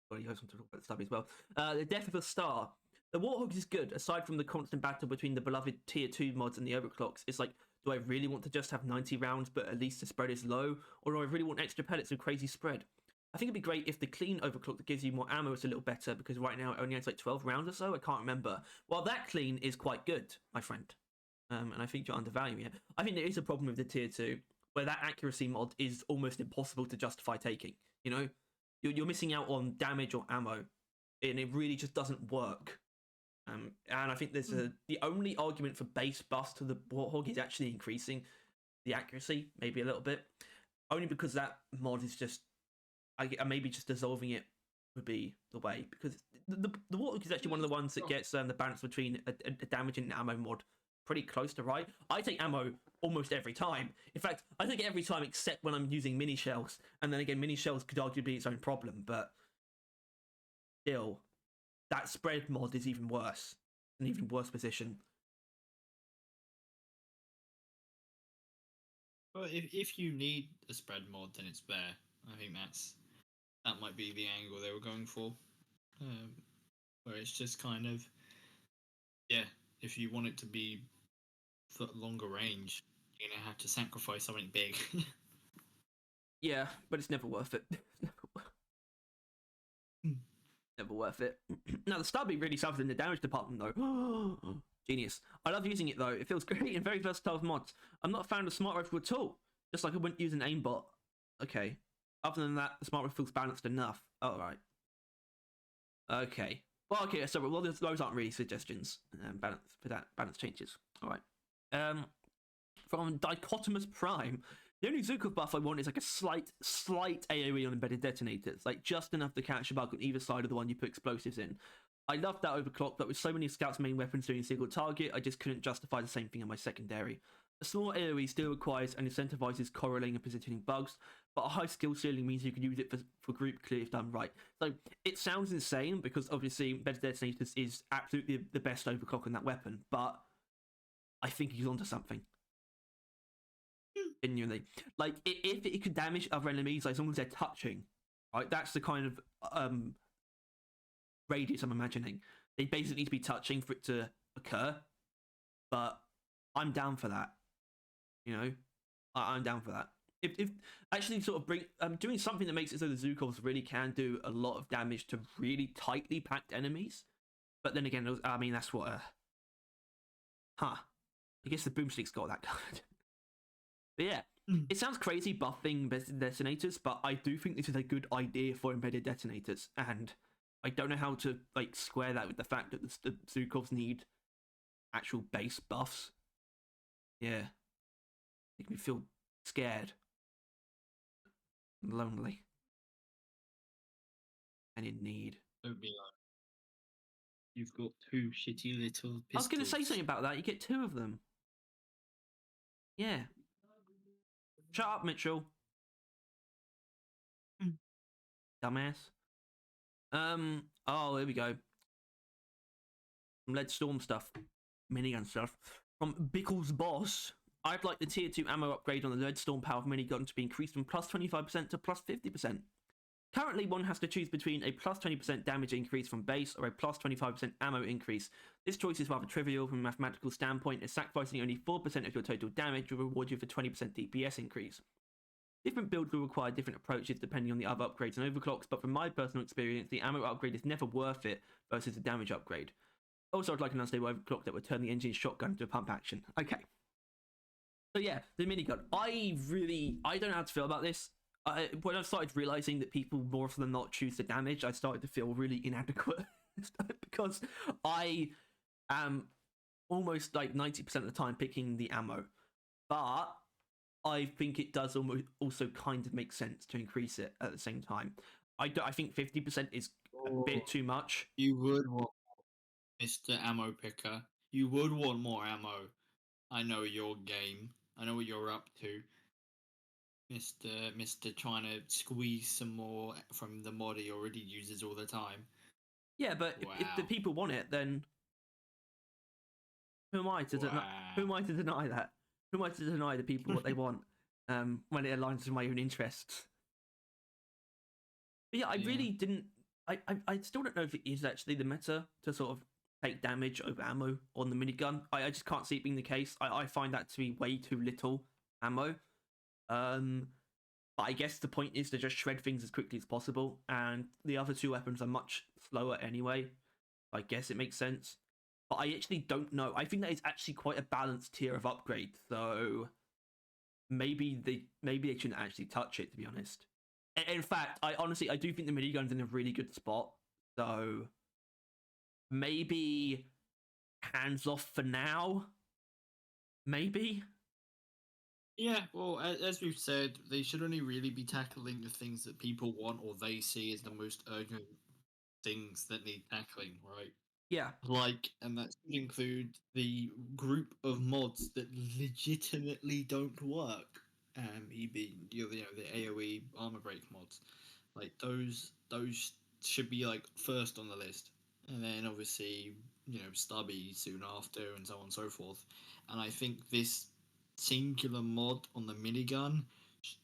Well, you guys want to talk about the stubby as well. The Death of a Star. The Warthog is good, aside from the constant battle between the beloved Tier 2 mods and the overclocks. It's like, do I really want to just have 90 rounds, but at least the spread is low? Or do I really want extra pellets and crazy spread? I think it'd be great if the clean overclock that gives you more ammo is a little better, because right now it only has like 12 rounds or so. I can't remember. Well, that clean is quite good, my friend. And I think you're undervaluing it. I think there is a problem with the Tier 2, where that accuracy mod is almost impossible to justify taking. You know? You're missing out on damage or ammo, and it really just doesn't work. And I think there's the only argument for base buffs to the Warthog is actually increasing the accuracy, maybe a little bit, only because that mod is just, maybe just dissolving it would be the way, because the Warthog is actually one of the ones that gets the balance between a damage and ammo mod pretty close to right. I take ammo almost every time. In fact, I take it every time except when I'm using mini shells. And then again, mini shells could arguably be its own problem, but still, that spread mod is even worse. An even worse position. Well, if you need a spread mod, then it's there. I think that might be the angle they were going for. Where it's just kind of, if you want it to be for longer range, you're gonna have to sacrifice something big. Yeah, but it's never worth it. Never worth it. Now the stubby really suffers in the damage department though. Genius. I love using it though. It feels great and very versatile with mods. I'm not a fan of smart rifle at all. Just like I wouldn't use an aimbot. Okay. Other than that, the smart rifle feels balanced enough. Alright. Okay. Well, okay, so those aren't really suggestions. Balance changes. All right. From Dichotomous Prime, the only Zukov buff I want is like a slight AoE on embedded detonators, like just enough to catch a bug on either side of the one you put explosives in. I love that overclock, but with so many scouts' main weapons doing a single target, I just couldn't justify the same thing on my secondary. A small AoE still requires and incentivizes correlating and positioning bugs, but a high skill ceiling means you can use it for group clear if done right. So it sounds insane because obviously embedded detonators is absolutely the best overclock on that weapon, but I think he's onto something. Genuinely, like if it could damage other enemies, like as long as they're touching, right? That's the kind of radius I'm imagining. They basically need to be touching for it to occur, but I'm down for that. You know, I'm down for that. If actually sort of doing something that makes it so the Zukovs really can do a lot of damage to really tightly packed enemies, but then again, I mean that's what. I guess the boomstick's got that covered. But yeah, it sounds crazy buffing embedded detonators, but I do think this is a good idea for embedded detonators, and I don't know how to like square that with the fact that the Zukovs need actual base buffs. Yeah, make me feel scared, and lonely, and in need. Don't be like, you've got two shitty little pistols. I was going to say something about that. You get two of them. Yeah. Shut up, Mitchell. Dumbass. Oh, there we go. Some Lead Storm stuff. Minigun stuff. From Bickle's Boss. I'd like the tier 2 ammo upgrade on the Lead Storm power of minigun to be increased from plus 25% to plus 50%. Currently, one has to choose between a plus 20% damage increase from base or a plus 25% ammo increase. This choice is rather trivial from a mathematical standpoint, as sacrificing only 4% of your total damage will reward you for 20% DPS increase. Different builds will require different approaches depending on the other upgrades and overclocks, but from my personal experience, the ammo upgrade is never worth it versus the damage upgrade. Also, I'd like an unstable overclock that would turn the engine shotgun into a pump action. Okay. So yeah, the minigun. I don't know how to feel about this. When I started realizing that people more often than not choose the damage, I started to feel really inadequate because I am almost like 90% of the time picking the ammo, but I think it does also kind of make sense to increase it at the same time. I think 50% is a bit too much. You would want Mr. Ammo Picker. You would want more ammo. I know your game. I know what you're up to. Mr. trying to squeeze some more from the mod he already uses all the time. Yeah, but if the people want it, then who am I to deny that? Who am I to deny the people what they want when it aligns with my own interests? But yeah, I really didn't. I still don't know if it is actually the meta to sort of take damage over ammo on the minigun. I just can't see it being the case. I find that to be way too little ammo. But I guess the point is to just shred things as quickly as possible, and the other two weapons are much slower anyway. I guess it makes sense. But I actually don't know. I think that is actually quite a balanced tier of upgrade, so maybe they shouldn't actually touch it, to be honest. In fact, I do think the minigun's in a really good spot, so maybe hands off for now. Maybe. Yeah, well, as we've said, they should only really be tackling the things that people want or they see as the most urgent things that need tackling, right? Yeah. Like, and that should include the group of mods that legitimately don't work. The AOE armor break mods, like those should be like first on the list, and then obviously Stubby soon after, and so on and so forth. And I think this singular mod on the minigun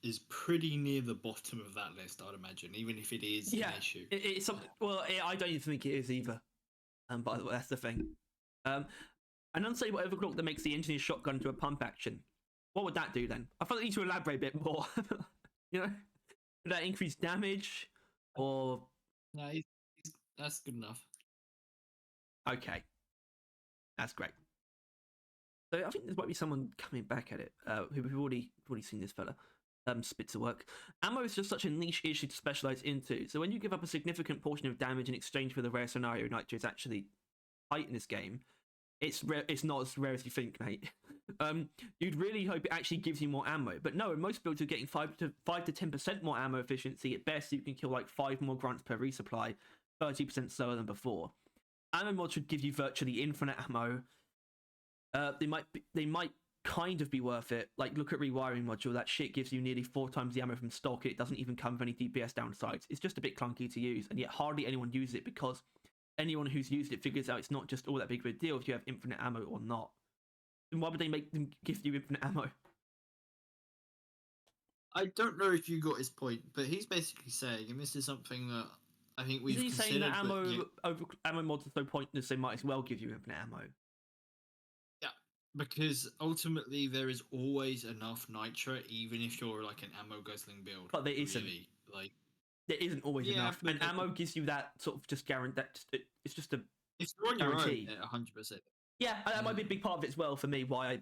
is pretty near the bottom of that list, I'd imagine, even if it is an issue. It's something. Well, I don't even think it is either. By the way, that's the thing. An unstable overclock that makes the engineer's shotgun to a pump action. What would that do then? I thought I need to elaborate a bit more. Would that increase damage, or? No, that's good enough. Okay, that's great. So I think there might be someone coming back at it. Who've already seen this fella. spits of work. Ammo is just such a niche issue to specialize into. So when you give up a significant portion of damage in exchange for the rare scenario Nitro is actually tight in this game, it's not as rare as you think, mate. You'd really hope it actually gives you more ammo, but no. In most builds, you're getting 5 to 10% more ammo efficiency. At best, you can kill like 5 more grunts per resupply, 30% slower than before. Ammo mods should give you virtually infinite ammo. They might kind of be worth it. Like, look at rewiring module. That shit gives you nearly 4 times the ammo from stock. It doesn't even come with any DPS downsides. It's just a bit clunky to use, and yet hardly anyone uses it because anyone who's used it figures out it's not just all that big of a deal if you have infinite ammo or not. Then why would they make them give you infinite ammo? I don't know if you got his point, but he's basically saying, and this is something that I think we've Is he considered. saying that ammo mods are so pointless they might as well give you infinite ammo? Yeah, because ultimately there is always enough nitro, even if you're like an ammo guzzling build. But there isn't. Really. Like, there isn't always enough, and ammo gives you that sort of just guarantee. It's just a. If you're on your own, guarantee. 100%. Yeah, and that might be a big part of it as well for me. Why I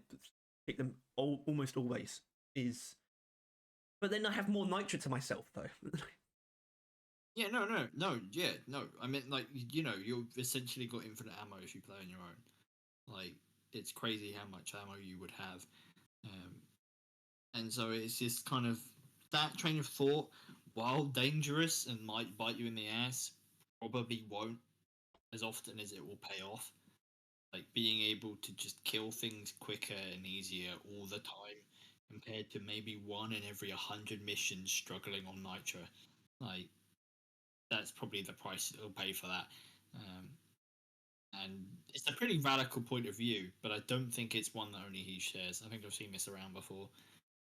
pick them almost always is. But then I have more nitro to myself though. Yeah, no. I mean, like, you've essentially got infinite ammo if you play on your own. Like, it's crazy how much ammo you would have, and so it's just kind of that train of thought, while dangerous and might bite you in the ass, probably won't as often as it will pay off. Like, being able to just kill things quicker and easier all the time, compared to maybe 1 in every 100 missions struggling on nitro. Like, that's probably the price it'll pay for that. And it's a pretty radical point of view, but I don't think it's one that only he shares. I think I've seen this around before.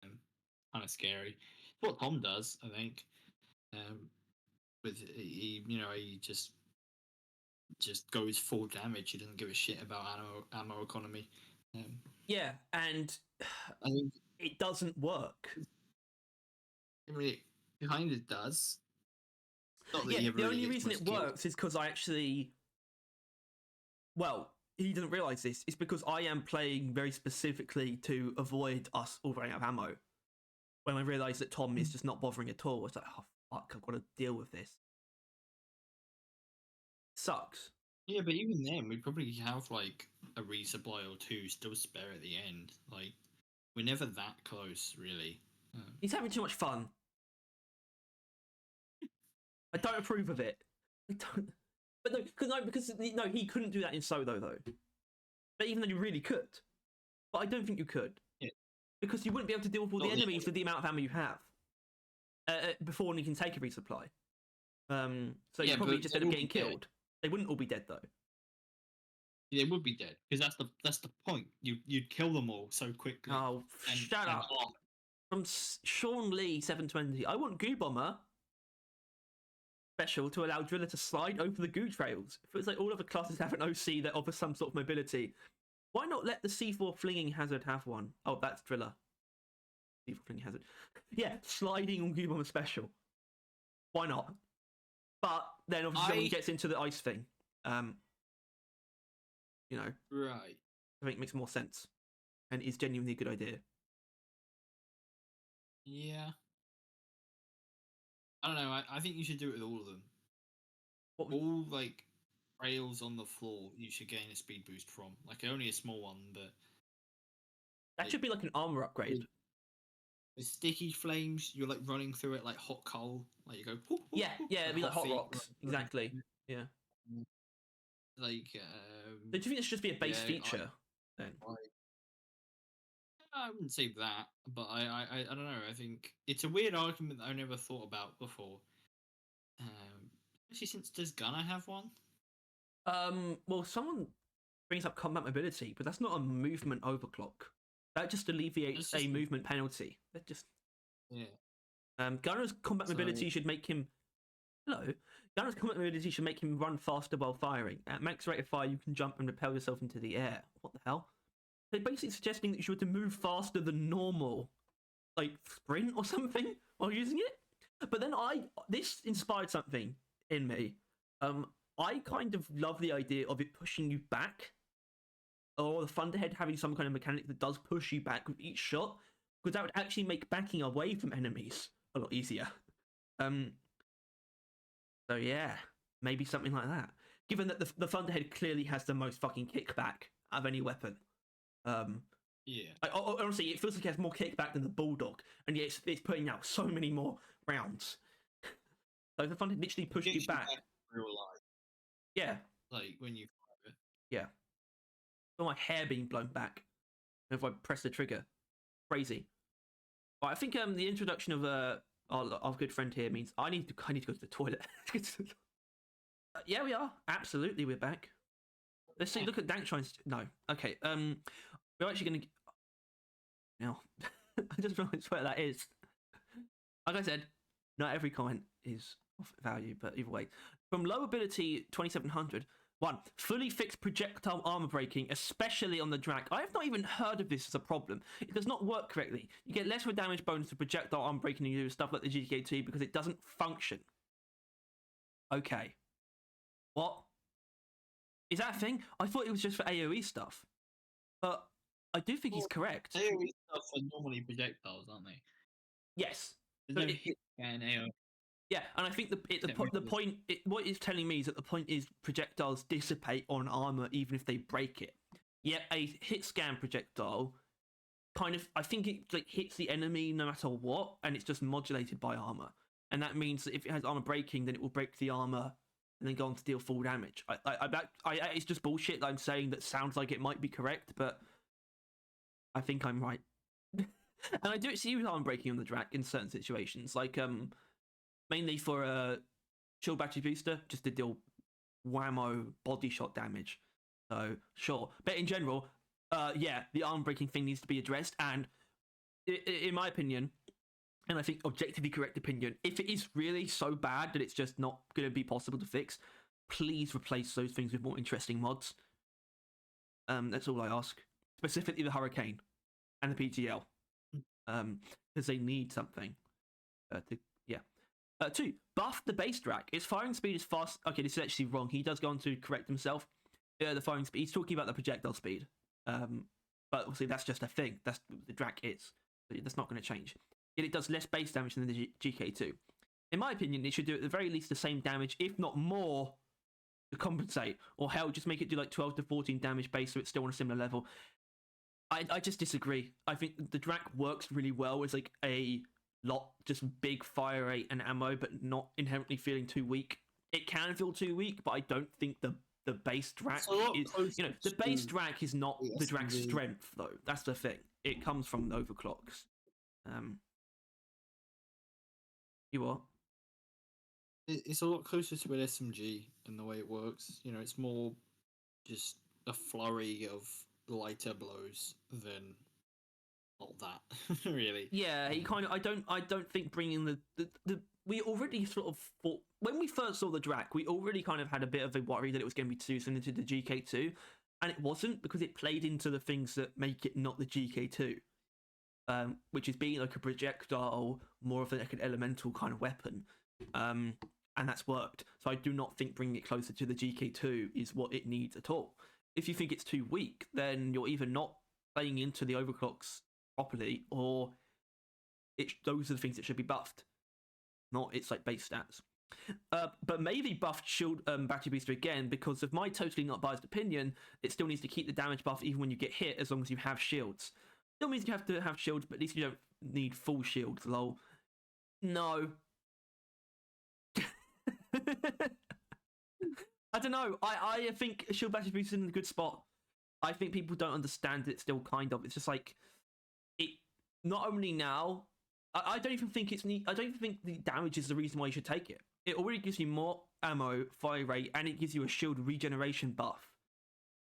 Kind of scary. It's what Tom does, I think. With he just goes full damage. He doesn't give a shit about ammo economy. Yeah, and I think it doesn't work. I mean, it kind of does. Yeah, the only reason it works is because I actually. Well, he doesn't realise this. It's because I am playing very specifically to avoid us all running out of ammo. When I realise that Tom is just not bothering at all, it's like, oh fuck, I've got to deal with this. Sucks. Yeah, but even then, we'd probably have like a resupply or 2 still spare at the end. Like, we're never that close, really. He's having too much fun. I don't approve of it. I don't. But because he couldn't do that in solo though. But even though you really could, but I don't think you could. Yeah. Because you wouldn't be able to deal with all the enemies with the amount of ammo you have before you can take a resupply. So you probably just end up getting killed. They wouldn't all be dead though. They would be dead because that's the point. You'd kill them all so quickly. Oh, shut up! From Sean Lee 720, I want Goo Bomber special to allow Driller to slide over the goo trails. If it's like all other classes have an OC that offers some sort of mobility, why not let the C4 flinging hazard have one? Oh, that's Driller. C4 flinging hazard. Yeah, sliding on Goo Bomber special. Why not? But then obviously someone gets into the ice thing. Right. I think it makes more sense and is genuinely a good idea. Yeah. I don't know. I think you should do it with all of them. All like rails on the floor, you should gain a speed boost from. Like, only a small one, but that should be like an armor upgrade. With sticky flames, you're like running through it like hot coal. Like, you go. Poof, poof, yeah, poof, it'd be like hot rocks. Exactly. Yeah. Like. Do you think this should just be a base feature? Then. I wouldn't say that, but I don't know. I think it's a weird argument that I never thought about before. Especially since, does Gunner have one? Well, someone brings up combat mobility, but that's not a movement overclock. That just alleviates a movement penalty. That just Gunner's combat mobility should make him. Gunner's combat mobility should make him run faster while firing. At max rate of fire, you can jump and propel yourself into the air. What the hell? They're basically suggesting that you should to move faster than normal, like sprint or something, while using it. But then this inspired something in me. I kind of love the idea of it pushing you back, or the Thunderhead having some kind of mechanic that does push you back with each shot. because that would actually make backing away from enemies a lot easier. So yeah, maybe something like that. Given that the Thunderhead clearly has the most fucking kickback of any weapon. Yeah. Honestly, it feels like it has more kickback than the Bulldog, and yet it's putting out so many more rounds. Like the Thunderhead literally pushed you back. In real life. Yeah. Like when you fire it. Yeah. Feel my hair being blown back if I press the trigger. Crazy. But I think the introduction of our good friend here means I need to go to the toilet. Yeah, we are. Absolutely, we're back. Let's see. Look at Dankshines. No. Okay. We're actually going to. Now, I just realised where that is. Like I said, not every comment is of value, but either way. From low ability 2700, 1. Fully fixed projectile armor breaking, especially on the Drac. I have not even heard of this as a problem. It does not work correctly. You get less of a damage bonus to projectile armor breaking than you do stuff like the GK2 because it doesn't function. Okay. What? Is that a thing? I thought it was just for AoE stuff. But I do think he's correct. AoE stuff are normally projectiles, aren't they? Yes. There's no hit scan AoE. Yeah, and I think the point, what it's telling me is that the point is projectiles dissipate on armor even if they break it. Yet a hit scan projectile kind of, I think it like hits the enemy no matter what, and it's just modulated by armor. And that means that if it has armor breaking, then it will break the armor and then go on to deal full damage. It's just bullshit that I'm saying that sounds like it might be correct, but I think I'm right. And I do see armor breaking on the Drac in certain situations, like mainly for a shield battery booster, just to deal whammo body shot damage. So sure, but in general, yeah, the arm breaking thing needs to be addressed. And in my opinion, and I think objectively correct opinion, if it is really so bad that it's just not going to be possible to fix, please replace those things with more interesting mods. That's all I ask. Specifically the Hurricane and the PGL, because they need something. 2. Buff the base Drac. Its firing speed is fast. Okay, this is actually wrong. He does go on to correct himself. The firing speed. He's talking about the projectile speed. But obviously that's just a thing. That's what the Drac is. That's not going to change. Yet it does less base damage than the GK2. In my opinion, it should do at the very least the same damage, if not more, to compensate. Or hell, just make it do like 12 to 14 damage base so it's still on a similar level. I just disagree. I think the Drac works really well as like a lot, just big fire rate and ammo, but not inherently feeling too weak. It can feel too weak, but I don't think the base Drac is, the base Drac is not the Drac's strength though. That's the thing. It comes from overclocks. You what? It's a lot closer to an SMG in the way it works. It's more just a flurry of lighter blows than not that. Really. Yeah, he kind of. I don't think bringing the we already sort of thought when we first saw the Drac, we already kind of had a bit of a worry that it was going to be too similar to the GK2, and it wasn't because it played into the things that make it not the GK2, which is being like a projectile, more of like an elemental kind of weapon, and that's worked. So I do not think bringing it closer to the GK2 is what it needs at all. If you think it's too weak, then you're either not playing into the overclocks properly, or those are the things that should be buffed, not its like base stats. But maybe buffed shield battery booster again, because of my totally not biased opinion, it still needs to keep the damage buff even when you get hit, as long as you have shields. Still means you have to have shields, but at least you don't need full shields. Lol. No. I don't know. I think shield battery booster is in a good spot. I think people don't understand it still, kind of. It's just like it. Not only now, I don't even think it's neat. I don't even think the damage is the reason why you should take it. It already gives you more ammo, fire rate, and it gives you a shield regeneration buff.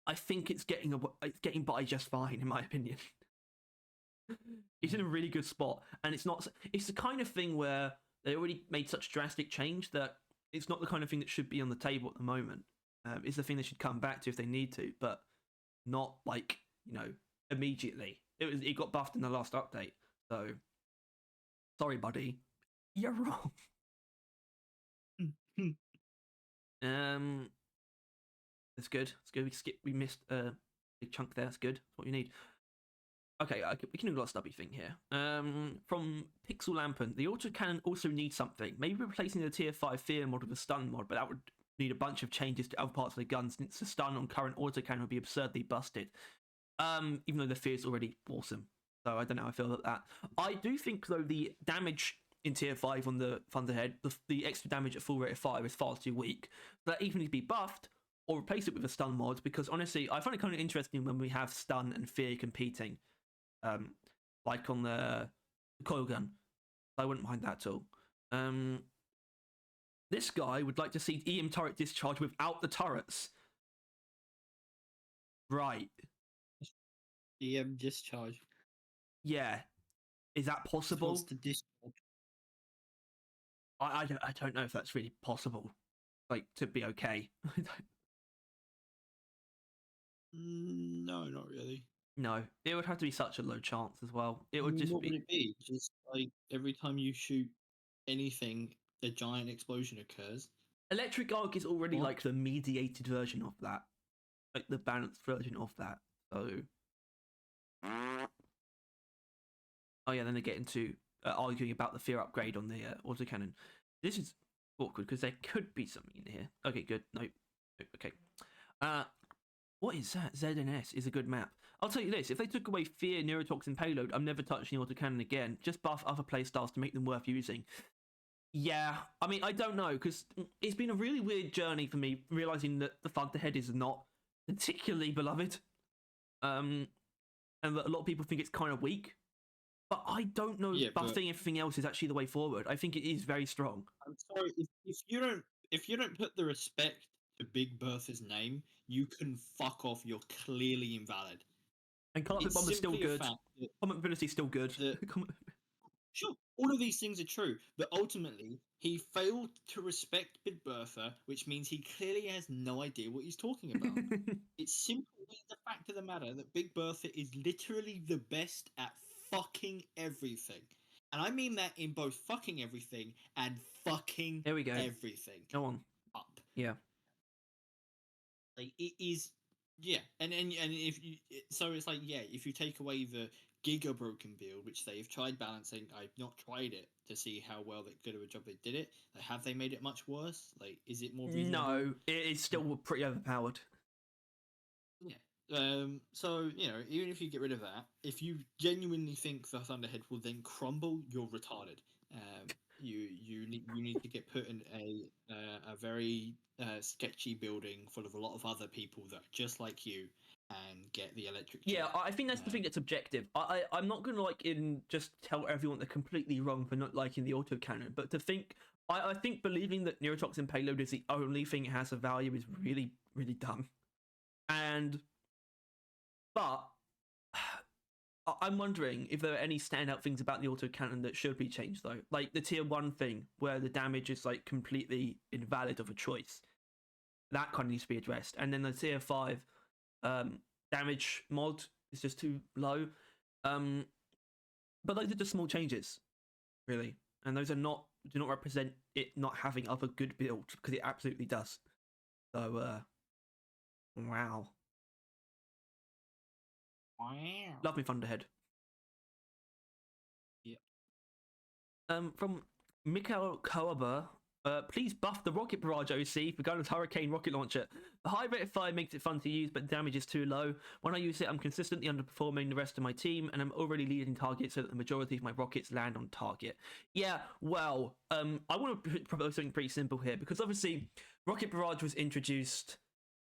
I think it's getting by just fine, in my opinion. It's in a really good spot, and it's not. It's the kind of thing where they already made such drastic change that it's not the kind of thing that should be on the table at the moment. It's the thing they should come back to if they need to, but not like immediately. It got buffed in the last update, so sorry, buddy, you're wrong. That's good. It's good. We missed a big chunk there. That's good. That's what you need. Okay, we can do a lot of stubby thing here. From Pixel Lampin, the autocannon also needs something. Maybe replacing the tier 5 fear mod with a stun mod, but that would need a bunch of changes to other parts of the gun, since the stun on current autocannon would be absurdly busted. Even though the fear is already awesome. So I don't know how I feel about that. I do think, though, the damage in tier 5 on the Thunderhead, the extra damage at full rate of 5 is far too weak. So that even needs to be buffed or replace it with a stun mod, because honestly, I find it kind of interesting when we have stun and fear competing. Like on the coil gun. I wouldn't mind that at all. This guy would like to see EM turret discharge without the turrets. Right. EM discharge. Yeah. Is that possible? What's the discharge? I don't know if that's really possible. Like, to be okay. No, not really. No, it would have to be such a low chance as well. It would just What be. would it be? Just like every time you shoot anything, a giant explosion occurs. Electric Arc is already What? like the mediated version of that, like the balanced version of that. So, oh yeah, then they get into arguing about the fear upgrade on the autocannon. This is awkward because there could be something in here. Okay, good. Nope. Okay. What is that? ZNS is a good map. I'll tell you this, if they took away fear, neurotoxin, payload, I'm never touching the autocannon again. Just buff other playstyles to make them worth using. Yeah, I mean, I don't know, because it's been a really weird journey for me, realising that the Thunderhead is not particularly beloved. And that a lot of people think it's kind of weak. But I don't know if buffing everything else is actually the way forward. I think it is very strong. I'm sorry, if you don't put the respect to Big Bertha's name, you can fuck off. You're clearly invalid. And Carpet Bomb is still good. Comment ability is still good. Sure, all of these things are true, but ultimately he failed to respect Big Bertha, which means he clearly has no idea what he's talking about. It's simply the fact of the matter that Big Bertha is literally the best at fucking everything. And I mean that in both fucking everything and fucking there we go. Everything. Go on. Up. Yeah. Like, it is, yeah. And if you, so it's like, yeah, if you take away the Giga Broken build, which they've tried balancing, I've not tried it to see how well that good of a job they did it. Like, have they made it much worse? Like, is it more reasonable? No, it is still pretty overpowered. Yeah. So, you know, even if you get rid of that, if you genuinely think the Thunderhead will then crumble, you're retarded. You need to get put in a very sketchy building full of a lot of other people that are just like you, and get the electric. Yeah, I think that's the thing that's objective. I'm not going to just tell everyone they're completely wrong for not liking the autocannon, but to think, I think believing that neurotoxin payload is the only thing it has of value is really, really dumb. But I'm wondering if there are any standout things about the autocannon that should be changed, though. Like the tier 1 thing, where the damage is like completely invalid of a choice. That kind of needs to be addressed. And then the tier 5 damage mod is just too low. But those are just small changes, really. And those do not represent it not having other good builds, because it absolutely does. So, wow. Wow. Love me Thunderhead. Yeah. From Mikhail Koaba, please buff the rocket barrage OC for Gunner's Hurricane rocket launcher. The high rate of fire makes it fun to use, but damage is too low. When I use it, I'm consistently underperforming the rest of my team, and I'm already leading targets so that the majority of my rockets land on target. Yeah, well, I want to propose something pretty simple here, because obviously rocket barrage was introduced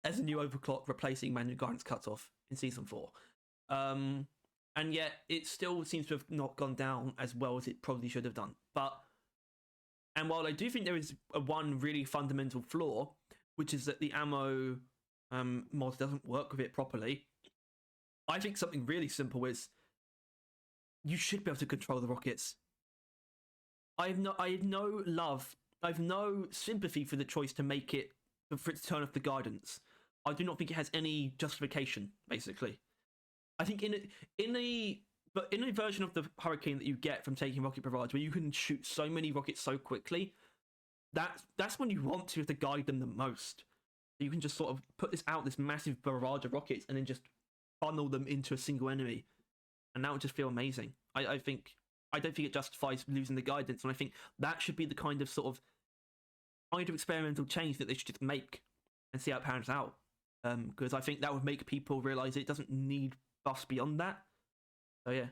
as a new overclock, replacing Manual Guidance Cutoff in Season 4. And yet it still seems to have not gone down as well as it probably should have done. And while I do think there is one really fundamental flaw, which is that the ammo mod doesn't work with it properly, I think something really simple is you should be able to control the rockets. I have no sympathy for the choice to make it, for it to turn off the guidance. I do not think it has any justification, basically. I think in a version of the Hurricane that you get from taking rocket barrage, where you can shoot so many rockets so quickly, that's when you want to have to guide them the most. You can just sort of put this massive barrage of rockets and then just funnel them into a single enemy. and that would just feel amazing. I think I don't think it justifies losing the guidance, and I think that should be the kind of experimental change that they should just make and see how it pans out. Because I think that would make people realize it doesn't need buffs beyond that. So yeah,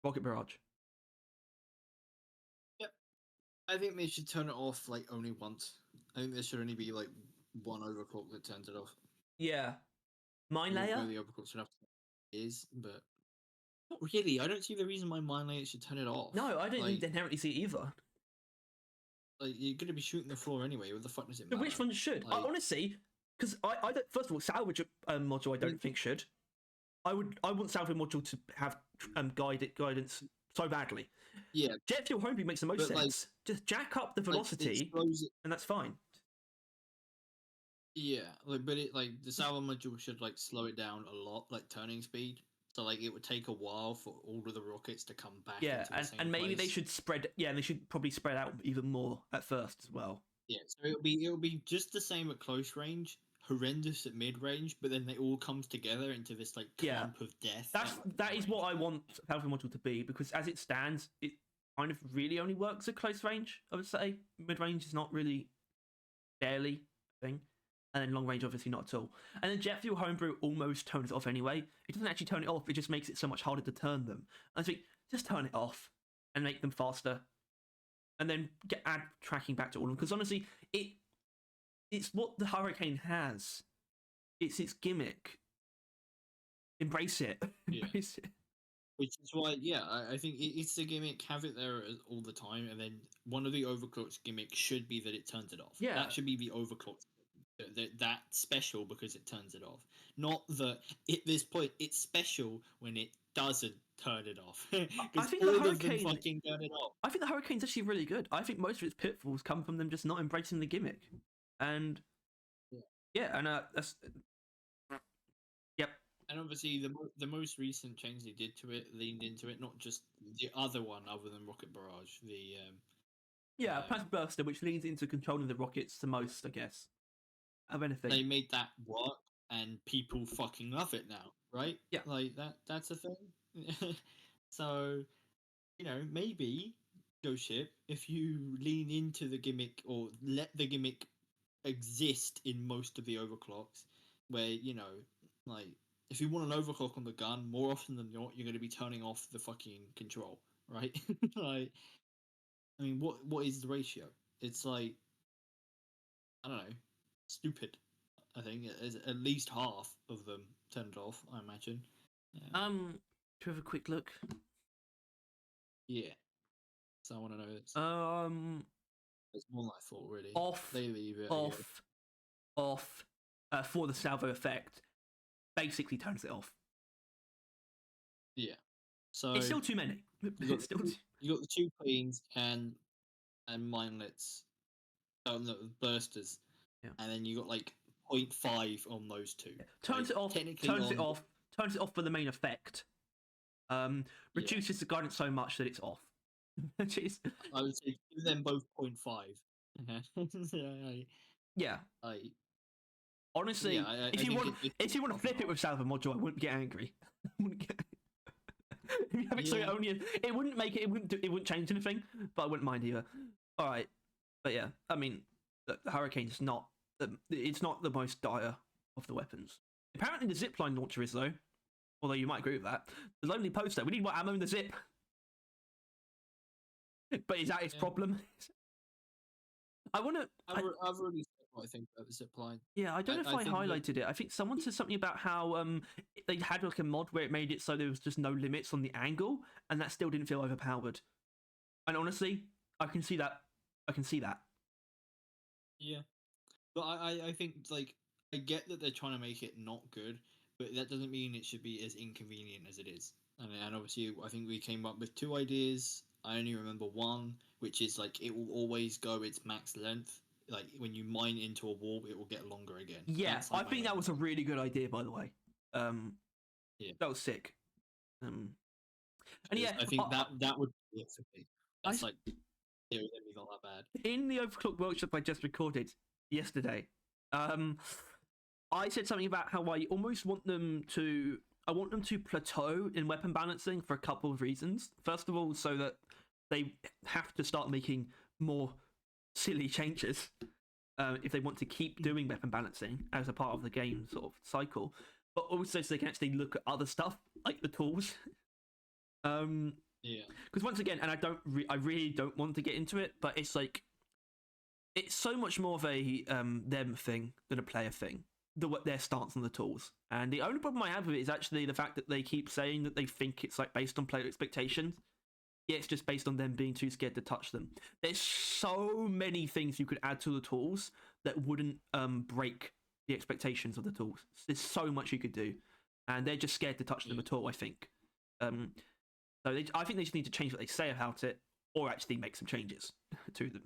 Rocket Barrage. I think they should turn it off like only once. I think there should only be like one overclock that turns it off. Yeah, Mine Where Layer. the overclock should have to is, but not really. I don't see the reason why Mine Layer should turn it off. No, I don't like, inherently see it either. Like you're gonna be shooting the floor anyway. What the fuck does it matter? Which one should? Like, honestly, because I don't. First of all, salvage module I don't think should. I want salvage module to have guidance so badly. Yeah, Jet fuel homebrew makes the most sense. Like, just jack up the velocity, and that's fine. Yeah, but the salvo module should slow it down a lot, turning speed. So it would take a while for all of the rockets to come back. Yeah, into the same and maybe place. they should spread. Yeah, they should probably spread out even more at first as well. Yeah, so it'll be just the same at close range, horrendous at mid range, but then they all comes together into this clump of death. That is what I want salvo module to be, because as it stands, it kind of really only works at close range. I would say mid range is not really barely a thing. And then long range, obviously not at all. And then jet fuel homebrew almost turns it off anyway. It doesn't actually turn it off, it just makes it so much harder to turn them. I think just turn it off and make them faster. And then add tracking back to all of them. Because honestly, it's what the Hurricane has. It's its gimmick. Embrace it. Yeah. Embrace it. Which is why, I think it's the gimmick. Have it there all the time, and then one of the overclocks gimmick should be that it turns it off. Yeah, that should be the overclock. That's special because it turns it off. Not that at this point it's special when it doesn't turn it off. I think all the of Hurricane them fucking turn it off. I think the Hurricane's actually really good. I think most of its pitfalls come from them just not embracing the gimmick. And that's yep. And obviously the most recent change they did to it leaned into it, not just the other one other than Rocket Barrage. Plasma Burster, which leans into controlling the rockets the most, I guess. Of anything. They made that work, and people fucking love it now, right? Yeah. That's a thing. So, maybe Ghost Ship, if you lean into the gimmick or let the gimmick exist in most of the overclocks, where if you want an overclock on the gun, more often than not, you're going to be turning off the fucking control, right? I mean, what is the ratio? It's I don't know, stupid. I think is at least half of them turned off. I imagine. To have a quick look. Yeah. So I want to know this. It's more than I thought, really. Off. They leave it. Off. For the salvo effect, basically turns it off. Yeah. So it's still too many. You got the two cleans and minelets, the bursters, and then you got 0.5 on those two. Yeah. Turns it off. Turns it off for the main effect. Reduces the guidance so much that it's off. Jeez. I would say give them both 0.5. Yeah. Honestly, if you want to flip it with salvo module, I wouldn't get angry. If you have it so it wouldn't make it. It wouldn't change anything, but I wouldn't mind either. All right, but yeah, I mean, the Hurricane's not. It's not the most dire of the weapons. Apparently, the zipline launcher is though. Although you might agree with that. The lonely poster. We need more ammo in the zip. But is that its problem? I've already said what I think about the zipline. Yeah, I don't know if I highlighted it. I think someone said something about how they had a mod where it made it so there was just no limits on the angle, and that still didn't feel overpowered. And honestly, I can see that. Yeah, but I think I get that they're trying to make it not good, but that doesn't mean it should be as inconvenient as it is. And obviously, I think we came up with two ideas. I only remember one, which is it will always go its max length. When you mine into a wall, it will get longer again. Yeah, I think that was a really good idea, by the way. That was sick. And yeah, I think that would be it for me. That's theory not that bad. In the Overclock workshop I just recorded yesterday, I said something about how I almost want them to I want them to plateau in weapon balancing for a couple of reasons. First of all, so that they have to start making more silly changes if they want to keep doing weapon balancing as a part of the game sort of cycle, but also so they can actually look at other stuff like the tools. Yeah. Because once again, and I really don't want to get into it, but it's like it's so much more of a them thing than a player thing. Their stance on the tools, and the only problem I have with it is actually the fact that they keep saying that they think it's like based on player expectations. Yeah, it's just based on them being too scared to touch them. There's so many things you could add to the tools that wouldn't break the expectations of the tools. There's so much you could do, and they're just scared to touch them at all. I think. I think they just need to change what they say about it, or actually make some changes to them.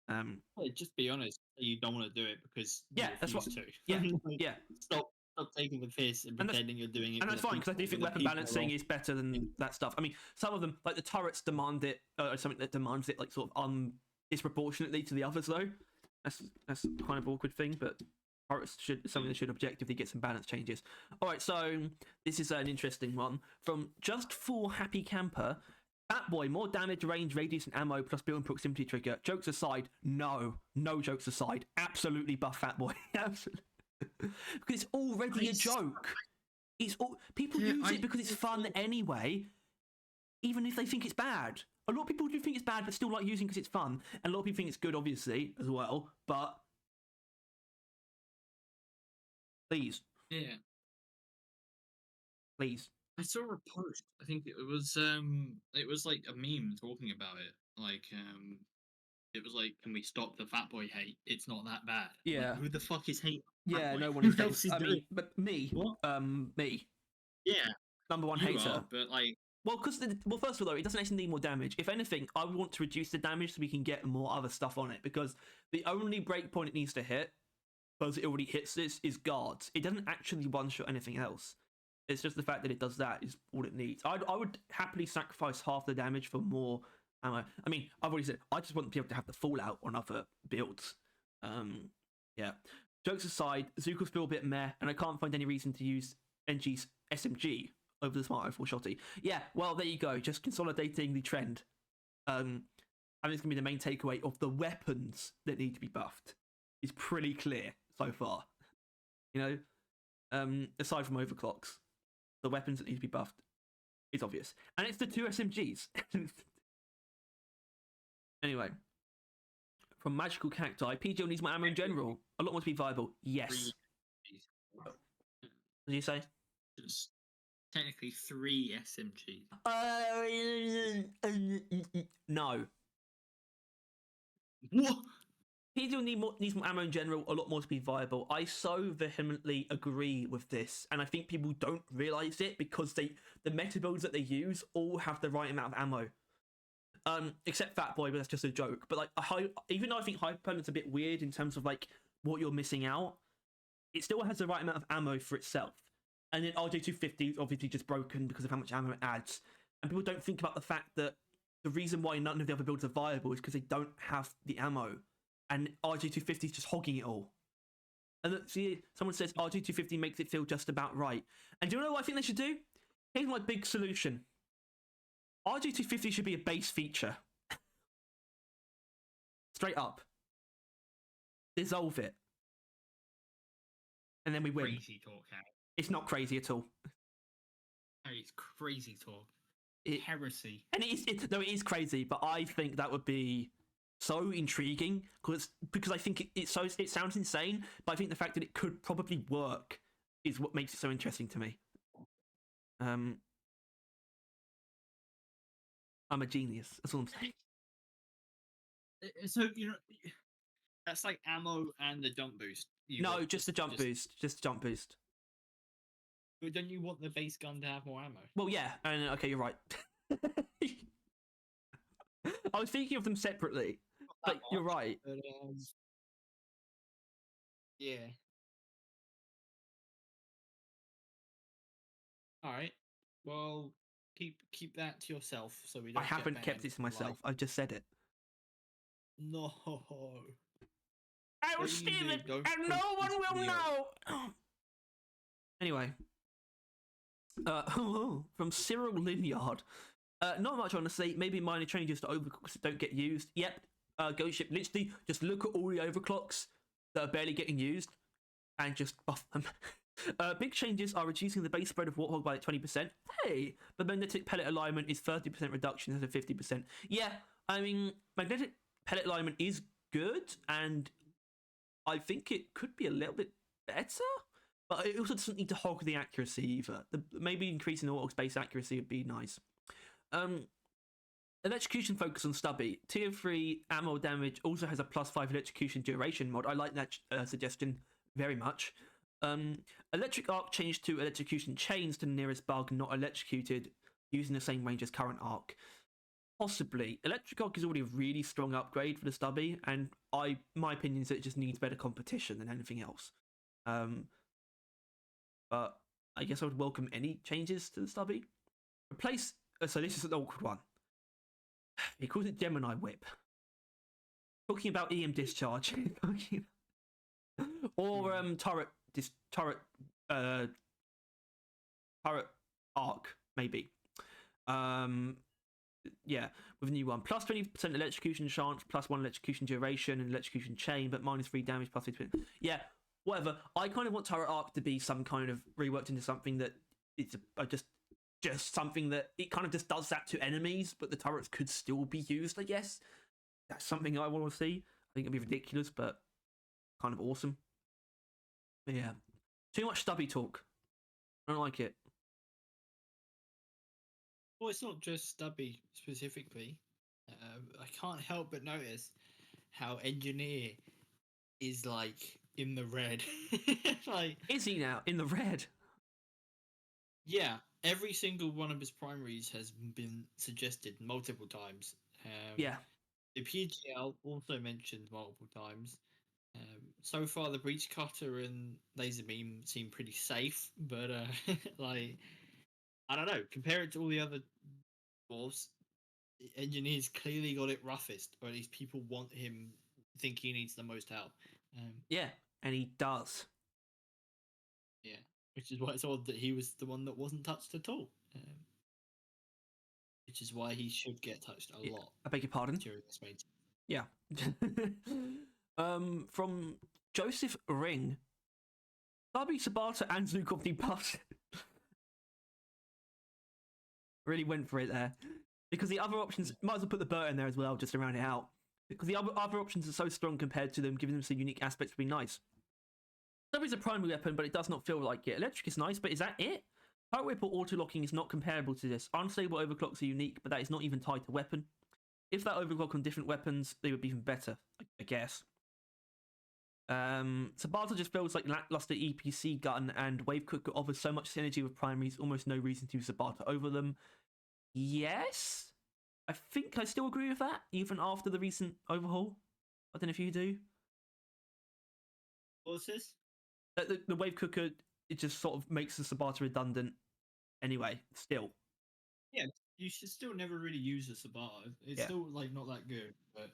Well, just be honest. You don't want to do it because Yeah, you that's what. refuse to. Yeah, Like, yeah. Stop taking the piss and pretending you're doing it. And that's fine because I do think weapon balancing is better than that stuff. I mean, some of them, like the turrets, demand it, something that demands it, like sort of disproportionately to the others, though. That's kind of awkward thing, but turrets something that should objectively get some balance changes. All right, so this is an interesting one from Just for Happy Camper. Fat Boy, more damage, range, radius, and ammo plus build and proximity trigger. Jokes aside, no jokes aside. Absolutely buff Fat Boy. Absolutely. Because it's already a joke. People use it because it's fun anyway, even if they think it's bad. A lot of people do think it's bad, but still like using because it's fun. And a lot of people think it's good, obviously, as well. But please, Yeah. please. I saw a post. I think it was like a meme talking about it. Like it was like, can we stop the Fat Boy hate? It's not that bad. Yeah. Like, who the fuck is hate? Yeah, no one Who else is I doing? mean, but me. What? Me. Yeah. Number one You hater. are, but like. Well, first of all, though, it doesn't actually need more damage. If anything, I would want to reduce the damage so we can get more other stuff on it. Because the only breakpoint it needs to hit, because it already hits this, is guards. It doesn't actually one-shot anything else. It's just the fact that it does that is all it needs. I would happily sacrifice half the damage for more ammo. I mean, I've already said, I just want to be able to have the fallout on other builds. Yeah. Jokes aside, Zuko's feel a bit meh, and I can't find any reason to use NG's SMG over the Smart Rifle Shotty. Yeah, well, there you go. Just consolidating the trend. I think it's going to be the main takeaway of the weapons that need to be buffed. It's pretty clear so far. You know? Aside from overclocks, the weapons that need to be buffed is obvious. And it's the two SMGs. Anyway. From Magical Cacti, PGL needs more ammo in general. A lot more to be viable. Yes. What did you say? Just technically 3 SMGs. No. What? PGL needs more ammo in general, a lot more to be viable. I so vehemently agree with this, and I think people don't realise it because the meta builds that they use all have the right amount of ammo. Except Fat Boy, but that's just a joke. But like, even though I think Hyperpollen's a bit weird in terms of like what you're missing out, it still has the right amount of ammo for itself. And then RJ250 is obviously just broken because of how much ammo it adds. And people don't think about the fact that the reason why none of the other builds are viable is because they don't have the ammo. And RJ250 is just hogging it all. And see, someone says RJ250 makes it feel just about right. And do you know what I think they should do? Here's my big solution. RG250 should be a base feature. Straight up. Dissolve it. And then we win. Crazy talk, Harry. It's not crazy at all. Harry, it's crazy talk. Heresy. And it is crazy, but I think that would be so intriguing because I think it sounds insane, but I think the fact that it could probably work is what makes it so interesting to me. I'm a genius. That's all I'm saying. So, that's like ammo and the jump boost. No, just the jump boost. Just the jump boost. But don't you want the base gun to have more ammo? Well, yeah. And okay, you're right. I was thinking of them separately, but you're right. But, yeah. All right. Well, keep that to yourself, so we don't. I haven't kept it to myself. I just said it. No. I will steal it, and no one will know. Anyway, From Cyril Linyard. Not much, honestly. Maybe minor changes to overclocks that don't get used. Yep. Ghost Ship, literally, just look at all the overclocks that are barely getting used and just buff them. Big changes are reducing the base spread of Warthog by 20%. Hey! But magnetic pellet alignment is 30% reduction instead of 50%. Yeah, I mean, magnetic pellet alignment is good, and I think it could be a little bit better, but it also doesn't need to hog the accuracy either. Maybe increasing the Warthog's base accuracy would be nice. Electrocution focus on Stubby. Tier 3 ammo damage also has a +5 electrocution duration mod. I like that suggestion very much. Electric arc changed to electrocution chains to the nearest bug not electrocuted, using the same range as current arc. Possibly. Electric arc is already a really strong upgrade for the Stubby, and my opinion is that it just needs better competition than anything else. But I guess I would welcome any changes to the Stubby. Replace. So this is an awkward one. He calls it Gemini Whip. Talking about EM discharge. Or turret arc, maybe. Yeah, with a new one. Plus 20% electrocution chance, plus 1 electrocution duration and electrocution chain, but -3 damage, plus 50%. Yeah, whatever. I kind of want turret arc to be some kind of reworked into something that it's just something that it kind of just does that to enemies, but the turrets could still be used, I guess. That's something I want to see. I think it'd be ridiculous, but kind of awesome. But yeah. Too much Stubby talk. I don't like it. Well, it's not just Stubby specifically. I can't help but notice how Engineer is like in the red. Like, is he now in the red? Yeah, every single one of his primaries has been suggested multiple times. Yeah. The PGL also mentioned multiple times. So far, the Breach Cutter and Laser Beam seem pretty safe, but like, I don't know. Compare it to all the other dwarves, Engineer's clearly got it roughest, or at least people want him, think he needs the most help. Yeah, and he does. Yeah, which is why it's odd that he was the one that wasn't touched at all. Which is why he should get touched a lot. I beg your pardon? During this meeting. Yeah. From Joseph Ring. Darby, Sabata, and Zukov debuffed. Really went for it there. Because the other options, might as well put the Burt in there as well, just to round it out. Because the other options are so strong compared to them, giving them some unique aspects would be nice. Darby's a primary weapon, but it does not feel like it. Electric is nice, but is that it? Power Whip or auto-locking is not comparable to this. Unstable overclocks are unique, but that is not even tied to weapon. If that overclock on different weapons, they would be even better, I guess. Sabata just feels like lackluster EPC gun, and Wave Cooker offers so much synergy with primaries, almost no reason to use Sabata over them. Yes? I think I still agree with that, even after the recent overhaul. I don't know if you do. What was this? The Wave Cooker, it just sort of makes the Sabata redundant anyway, still. Yeah, you should still never really use a Sabata. It's still like not that good, but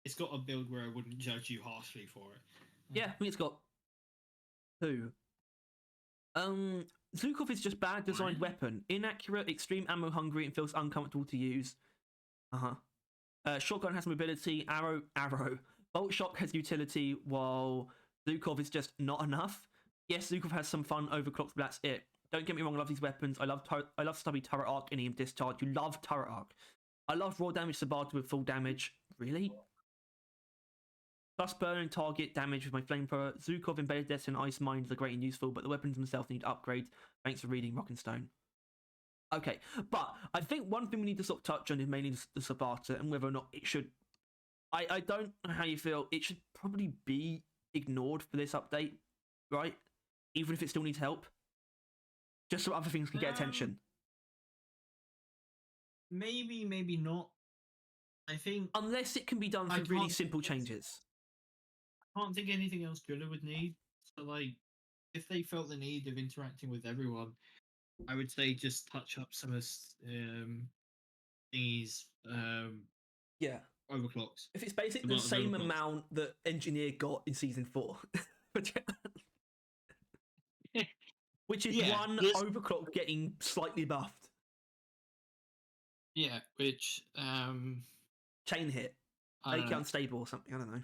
it's got a build where I wouldn't judge you harshly for it. Yeah, I mean, it's got 2. Zukov is just bad designed weapon. Inaccurate, extreme ammo hungry, and feels uncomfortable to use. Shotgun has mobility, arrow. Bolt shock has utility, while Zukov is just not enough. Yes, Zukov has some fun overclocks, but that's it. Don't get me wrong, I love these weapons. I love Stubby turret arc and EM discharge. You love turret arc. I love raw damage Sabata with full damage. Really? Plus burning target damage with my flamethrower. Zukov, Embedded Death, and Ice Mines are great and useful, but the weapons themselves need upgrades. Thanks for reading Rock and Stone. Okay, but I think one thing we need to sort of touch on is mainly the Sabata and whether or not it should. I don't know how you feel. It should probably be ignored for this update, right? Even if it still needs help. Just so other things can get attention. Maybe, maybe not. I think unless it can be done through really simple changes. I can't think anything else Driller would need. So, like, if they felt the need of interacting with everyone, I would say just touch up some of these overclocks. If it's basically the same amount that Engineer got in season 4. which is Yeah, one this- overclock getting slightly buffed. Yeah, which Chain hit, I make don't it know. unstable or something. I don't know.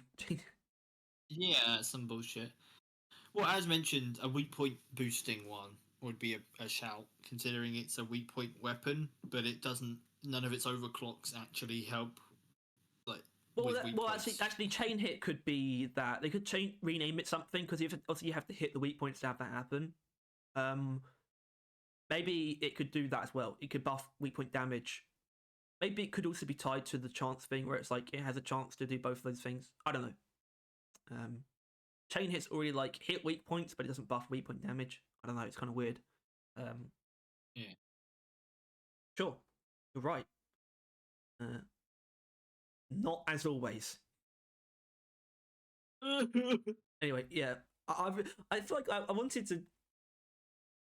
Yeah, some bullshit. Well, as mentioned, a weak point boosting one would be a shout, considering it's a weak point weapon, but it doesn't. None of its overclocks actually help. Like with weak points. Actually, chain hit could be that they could rename it something because obviously you have to hit the weak points to have that happen. Maybe it could do that as well. It could buff weak point damage. Maybe it could also be tied to the chance thing where it's like it has a chance to do both of those things. I don't know. Chain hit's already like hit weak points, but it doesn't buff weak point damage. I don't know. It's kind of weird. Yeah. Sure, you're right. Not as always. Anyway, yeah. I feel like I wanted to.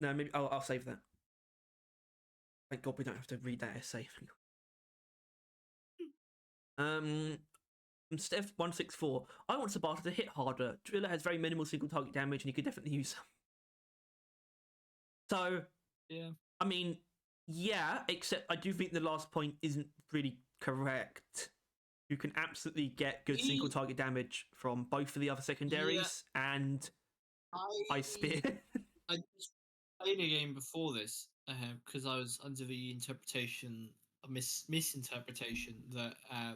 No, maybe I'll save that. Thank God we don't have to read that essay. From Steph164, I want Sabata to hit harder. Driller has very minimal single target damage, and you could definitely use some. So, Yeah. I mean, yeah, except I do think the last point isn't really correct. You can absolutely get good single target damage from both of the other secondaries and Ice Spear. I just played a game before this because I was under the interpretation, misinterpretation that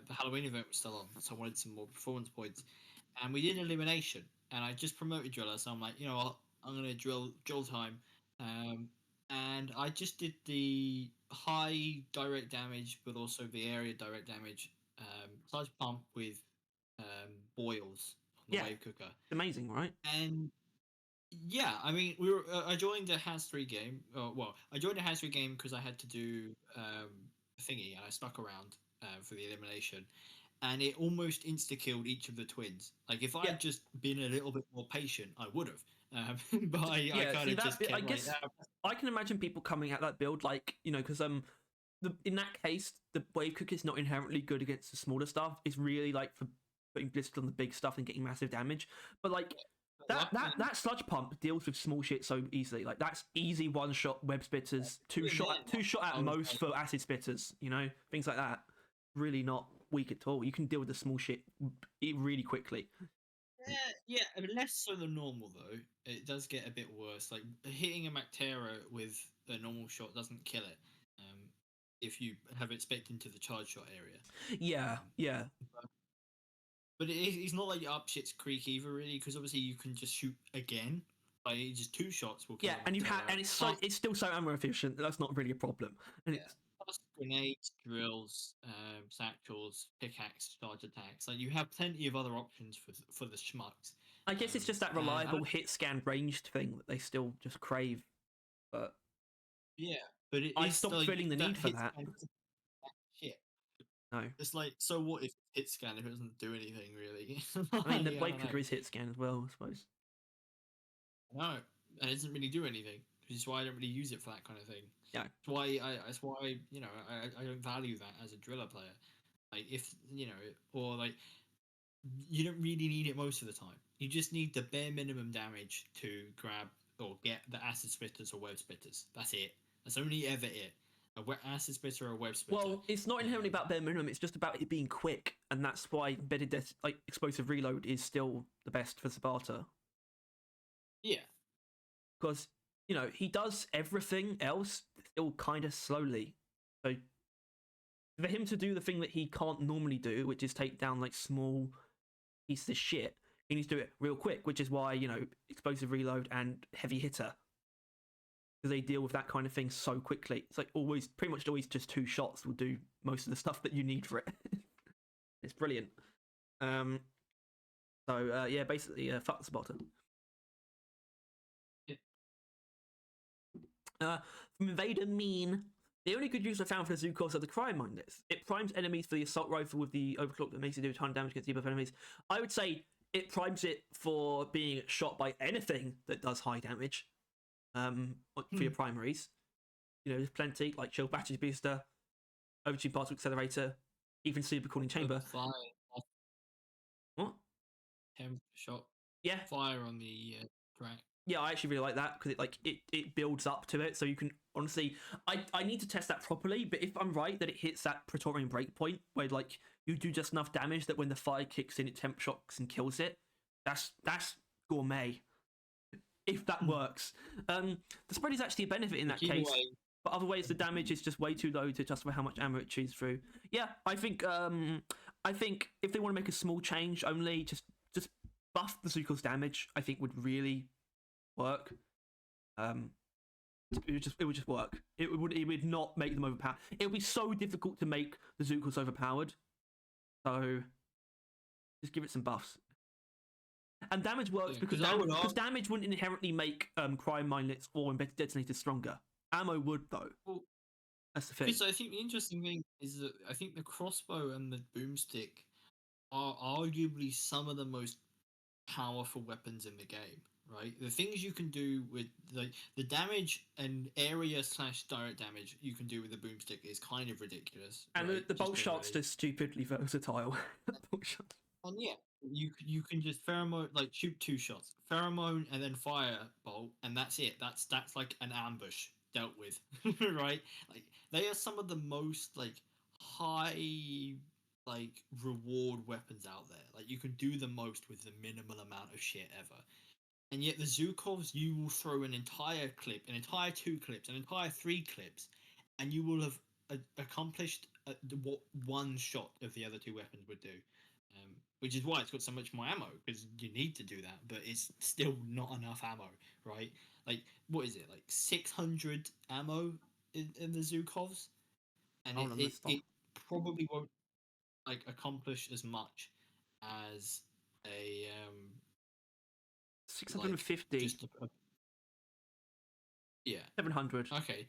the Halloween event was still on, so I wanted some more performance points, and we did an elimination, and I just promoted Driller, so I'm like, you know what, I'm gonna drill time, and I just did the high direct damage, but also the area direct damage, size pump with boils on the Yeah. wave cooker. Amazing, right? And yeah, I mean, we were. I joined the Has 3 game. Well, I joined the Has 3 game because I had to do a thingy, and I stuck around for the elimination, and it almost insta killed each of the twins. Like if I had just been a little bit more patient, I would have. But I kind of just kept I guess I can imagine people coming at that build like because in that case the wave cook is not inherently good against the smaller stuff. It's really like for putting blisters on the big stuff and getting massive damage. But like. That sludge pump deals with small shit so easily. Like that's easy one shot web spitters, two shot at most for acid spitters. Things like that. Really not weak at all. You can deal with the small shit really quickly. Yeah, I mean, less so than normal though. It does get a bit worse. Like hitting a Mactera with a normal shot doesn't kill it. If you have it spec'd into the charge shot area. Yeah. But it's not like up shit's creek either, really, because obviously you can just shoot again. Like just 2 shots will kill. Yeah, and it's still so ammo efficient. That's not really a problem. And yeah. Plus grenades, drills, satchels, pickaxe, charge attacks. Like you have plenty of other options for the schmucks. I guess it's just that reliable hit scan ranged thing that they still just crave. But yeah, but I stopped feeling the need for that. Shit. No. It's like, so what if hit scan if it doesn't do anything really? I mean, the wave cooker is hit scan as well, I suppose. No, and it doesn't really do anything, which is why I don't really use it for that kind of thing. Yeah. That's why I don't value that as a driller player. Like if or like you don't really need it most of the time. You just need the bare minimum damage to grab or get the acid spitters or web spitters. That's it. That's only ever it. Acid spitter or a web spitter. Well, it's not inherently about bare minimum. It's just about it being quick, and that's why embedded explosive reload is still the best for Sabata. Yeah, because he does everything else still kind of slowly. So for him to do the thing that he can't normally do, which is take down like small pieces of shit, he needs to do it real quick. Which is why explosive reload and heavy hitter. Because they deal with that kind of thing so quickly. It's like pretty much always just 2 shots will do most of the stuff that you need for it. It's brilliant. Yeah, basically, fuck the spotter. Yeah. From Invader Mean, the only good use I found for the Zukos are the crime minders. It primes enemies for the assault rifle with the overclock that makes it do a ton of damage against debuff enemies. I would say it primes it for being shot by anything that does high damage. For your primaries, there's plenty like shield battery booster, overtune particle accelerator, even super cooling chamber. What? Shot. Yeah. Fire on the track. Yeah, I actually really like that because it builds up to it. So you can honestly, I need to test that properly. But if I'm right that it hits that Praetorian breakpoint where like you do just enough damage that when the fire kicks in, it temp shocks and kills it. That's gourmet. If that works, the spread is actually a benefit in that Either case. way, But other ways, the damage is just way too low to justify how much ammo it chews through. Yeah, I think if they want to make a small change, only just buff the Zuko's damage, I think would really work. Um, it would just work. It would not make them overpowered. It would be so difficult to make the Zuko's overpowered. So just give it some buffs. And damage works Yeah, because 'cause I would because argue- damage wouldn't inherently make crime minelets or embedded detonators stronger. Ammo would though. Well, That's the thing. because I think the interesting thing is that I think the crossbow and the boomstick are arguably some of the most powerful weapons in the game. Right, the things you can do with the damage and area / direct damage you can do with the boomstick is kind of ridiculous. And right? the bolt Just shot's generally. just stupidly versatile. Bolt shot. And yeah, you can just pheromone like shoot 2 shots, pheromone and then fire bolt, and that's it. That's like an ambush dealt with, right? Like they are some of the most like high like reward weapons out there. Like you can do the most with the minimal amount of shit ever. And yet the Zukovs, you will throw an entire clip, an entire 2 clips, an entire 3 clips, and you will have accomplished what one shot of the other 2 weapons would do. Which is why it's got so much more ammo, because you need to do that, but it's still not enough ammo, right? Like, what is it, like 600 ammo in the Zukovs? And Hold on, let's stop. it probably won't like accomplish as much as a 650. just yeah. 700. Okay.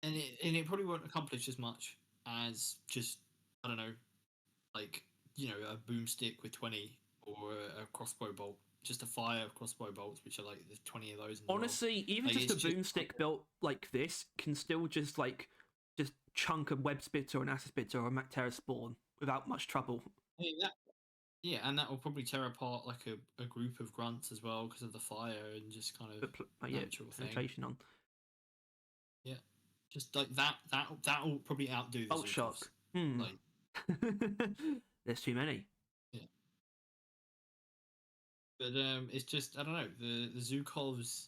And it probably won't accomplish as much as just I don't know, like a boomstick with 20 or a crossbow bolt. Just a fire crossbow bolts, which are like there's 20 of those. In the world. Honestly, even Like, just a it's just- boomstick built like this can still just chunk a web spitter or an acid spitter or a Mactera spawn without much trouble. I mean, yeah, and that will probably tear apart like a group of grunts as well because of the fire and just kind of natural thing. Penetration on. Yeah, just like that will probably outdo the Bolt Zukovs. shock. Like, There's too many. yeah. But it's just I don't know the Zukovs.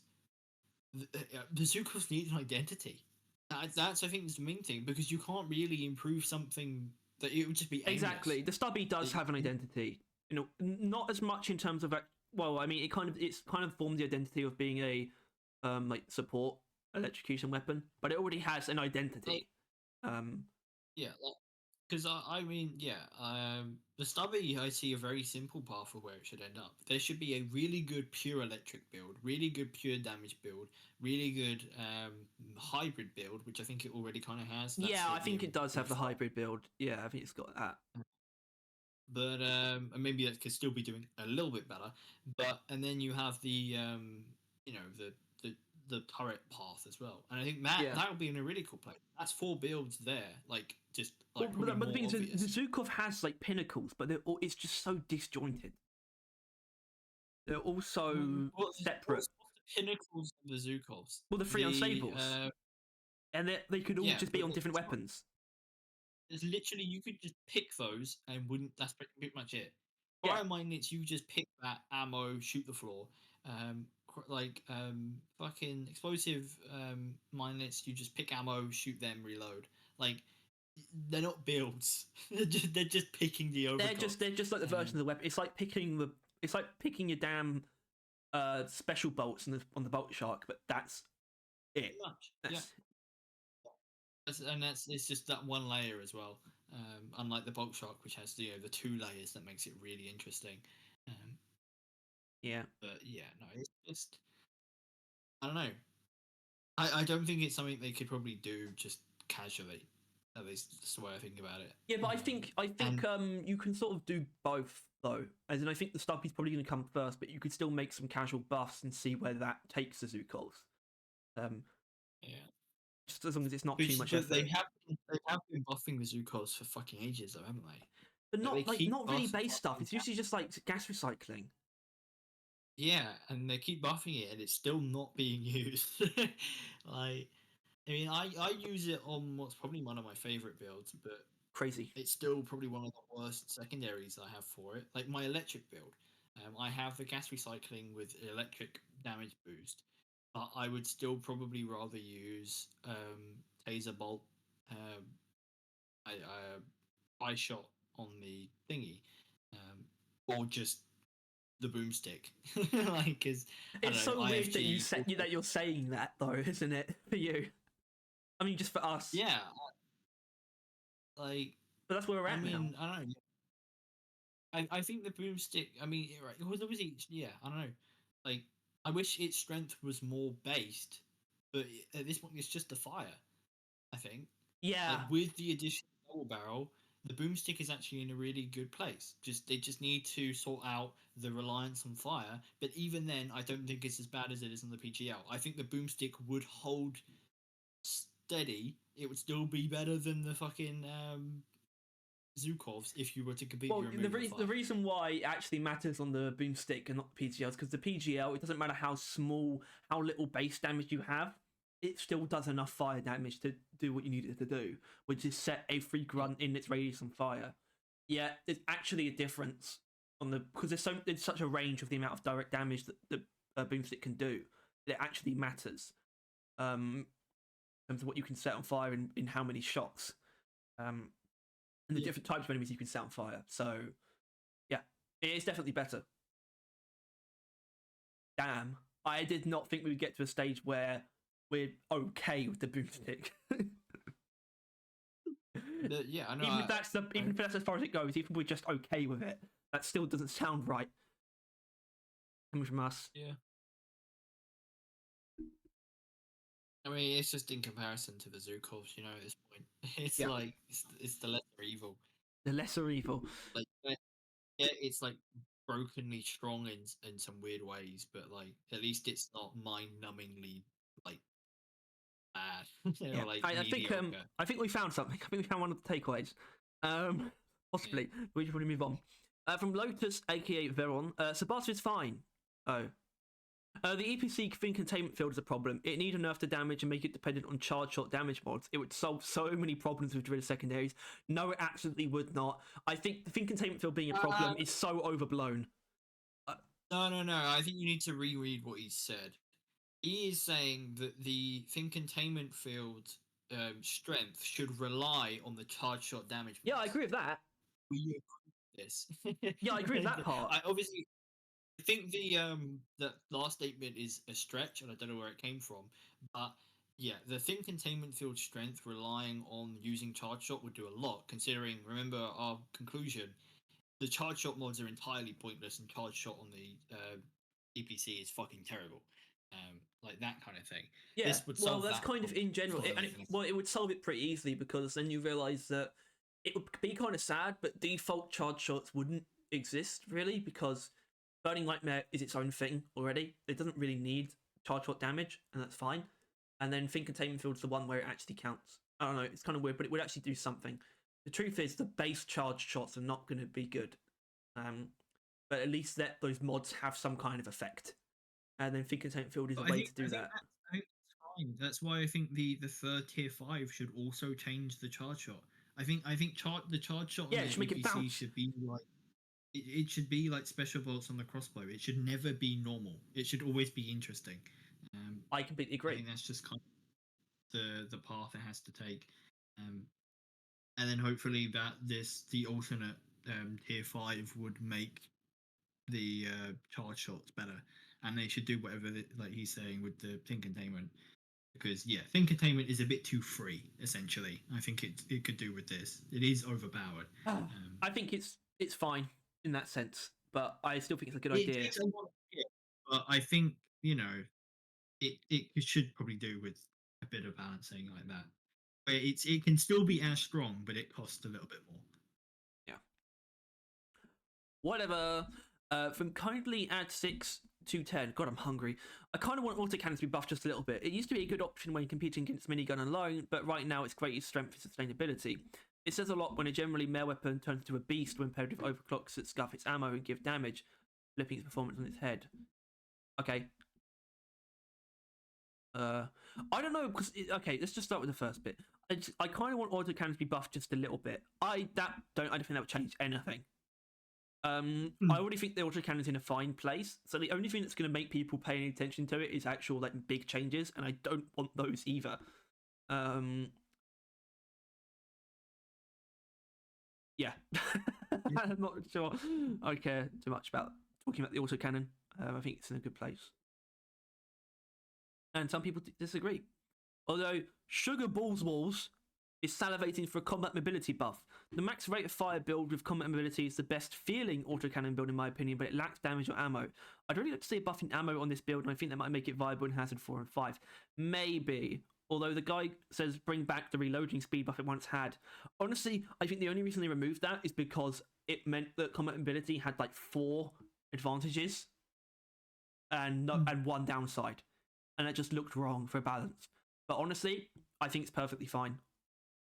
The Zukovs need an identity. That's I think is the main thing because you can't really improve something that it would just be aimless. Exactly. The stubby does have an identity. Not as much in terms of well, I mean, it's kind of formed the identity of being a support electrocution weapon, but it already has an identity. Yeah, because I mean, yeah, the stubby I see a very simple path for where it should end up. There should be a really good pure electric build, really good pure damage build, really good hybrid build, which I think it already kind of has. Yeah, I think it does have the hybrid build. Yeah, I think it's got that. But and maybe that could still be doing a little bit better. But and then you have the the turret path as well, and I think that would be in a really cool place. That's 4 builds there, like just like but the thing is, obvious. the Zukov has like pinnacles, but it's just so disjointed. They're also separate. What's the pinnacles of the Zukovs? Well, the 3 unstables, and they could all just be on different weapons. It's literally you could just pick those and wouldn't. That's pretty much it. Yeah. Fire minelets, you just pick that ammo, shoot the floor. Fucking explosive minelets, you just pick ammo, shoot them, reload. Like they're not builds. they're just picking the overclock. They're just like the version of the weapon. It's like picking your damn special bolts on the bolt shark, but that's it. It's just that one layer as well. Unlike the bolt shark, which has the 2 layers, that makes it really interesting. Yeah. But yeah, no, it's just I don't know. I don't think it's something they could probably do just casually. At least that's the way I think about it. Yeah, but I think you can sort of do both though. As in, I think the stubby's probably going to come first, but you could still make some casual buffs and see where that takes the Zukovs. Yeah. Just as long as it's not too much effort. They have been buffing the Zukovs for fucking ages, though, haven't they? But not they keep not really base buffing stuff. It's usually just like gas recycling. Yeah, and they keep buffing it, and it's still not being used. Like, I mean, I use it on what's probably one of my favorite builds, but Crazy. it's still probably one of the worst secondaries I have for it. Like my electric build, I have the gas recycling with electric damage boost, but I would still probably rather use taser bolt, um, I shot on the thingy, or just the boomstick. Like, because I It's don't know, so weird that IFG. that you're saying that though, isn't it? For you, I mean, just for us, Yeah, like but that's where we're I at now. mean, I don't know. I think the boomstick. I mean, right, it was obviously, yeah. I don't know. Like, I wish its strength was more based, but at this point, it's just the fire. I think, like, Yeah. with the addition of double barrel, the boomstick is actually in a really good place. Just they just need to sort out the reliance on fire. But even then, I don't think it's as bad as it is on the PGL. I think the boomstick would hold steady. It would still be better than the fucking Zukovs if you were to completely Well, remove the the fire. reason why it actually matters on the boomstick and not the PGL is because the PGL, it doesn't matter how small, how little base damage you have, it still does enough fire damage to do what you need it to do, which is set a free Yeah. grunt in its radius on fire. Yeah, there's actually a difference on the because there's such a range of the amount of direct damage that the boomstick can do. It actually matters in terms of what you can set on fire in how many shots. Um, and the Yeah. different types of enemies you can set on fire. So yeah, it is definitely better. Damn, I did not think we would get to a stage where we're okay with the boomstick. Yeah, I know. Even if that's as far as it goes, even if we're just okay with it, that still doesn't sound right. Coming from us. Yeah. I mean, it's just in comparison to the Zukovs, at this point. It's Yeah, like, it's the lesser evil. the lesser evil. Like, yeah, it's like brokenly strong in some weird ways, but like, at least it's not mind numbingly, like, bad, Yeah, or like mediocre. I think we found something. I think we found one of the takeaways. Yeah. Possibly. We should probably move on. From Lotus, aka Veron, Sebastian is fine. Oh. The EPC fin containment field is a problem. It needs enough to damage and make it dependent on charge shot damage mods. It would solve so many problems with driller secondaries. No, it absolutely would not. I think the fin containment field being a problem is so overblown. No. I think you need to reread what he said. He is saying that the thin containment field strength should rely on the charge shot damage Yeah, I mods. agree with that. We agree with this. Yeah, I agree with that part. I obviously I think the last statement is a stretch, and I don't know where it came from, but yeah, the thin containment field strength relying on using charge shot would do a lot. Considering, remember our conclusion, the charge shot mods are entirely pointless, and charge shot on the EPC is fucking terrible. Like that kind of thing. Yeah, This would well, solve that's that kind of problem. in general, for it would solve it pretty easily because then you realize that it would be kind of sad, but default charge shots wouldn't exist really because Burning Nightmare is its own thing already. It doesn't really need charge shot damage, and that's fine. And then Fin Containment Field's the one where it actually counts. I don't know, it's kind of weird, but it would actually do something. The truth is, the base charge shots are not going to be good, but at least that those mods have some kind of effect. And then Fin Containment Field is a But I way think to do that. I think that's fine. That's why I think the third tier 5 should also change the charge shot. The charge shot on Yeah, the it should make it EPC bounce. should be like it should be like special bolts on the crossbow. It should never be normal. It should always be interesting. I completely I agree. think that's just kind of the path it has to take. Um, and then hopefully the alternate tier 5 would make the charge shots better, and they should do whatever like he's saying with the thin containment, because yeah, thin containment is a bit too free. Essentially, I think it could do with this. It is overpowered. I think it's fine in that sense, but I still think it's a good It idea. is a lot of shit, but I think it should probably do with a bit of balancing like that. But it can still be as strong, but it costs a little bit more. Yeah. Whatever. From kindly add 6 to 10. God, I'm hungry. I kind of want autocannons to be buffed just a little bit. It used to be a good option when competing against minigun alone, but right now its greatest strength is sustainability. It says a lot when a generally male weapon turns into a beast when paired with overclocks that scuff its ammo and give damage, flipping its performance on its head. Okay. I don't know because okay, let's just start with the first bit. I kind of want autocannon to be buffed just a little bit. I don't think that would change anything. I already think the autocannon's in a fine place. So the only thing that's going to make people pay any attention to it is actual like big changes, and I don't want those either. Yeah, I'm not sure I care too much about talking about the autocannon. I think it's in a good place, and some people disagree. Although Sugar Balls Walls is salivating for a combat mobility buff. The max rate of fire build with combat mobility is the best feeling autocannon build in my opinion, but it lacks damage or ammo. I'd really like to see a buff in ammo on this build, and I think that might make it viable in Hazard 4 and 5. Maybe. Although the guy says bring back the reloading speed buff it once had. Honestly, I think the only reason they removed that is because it meant that combat mobility had like 4 advantages and and 1 downside. And it just looked wrong for balance. But honestly, I think it's perfectly fine.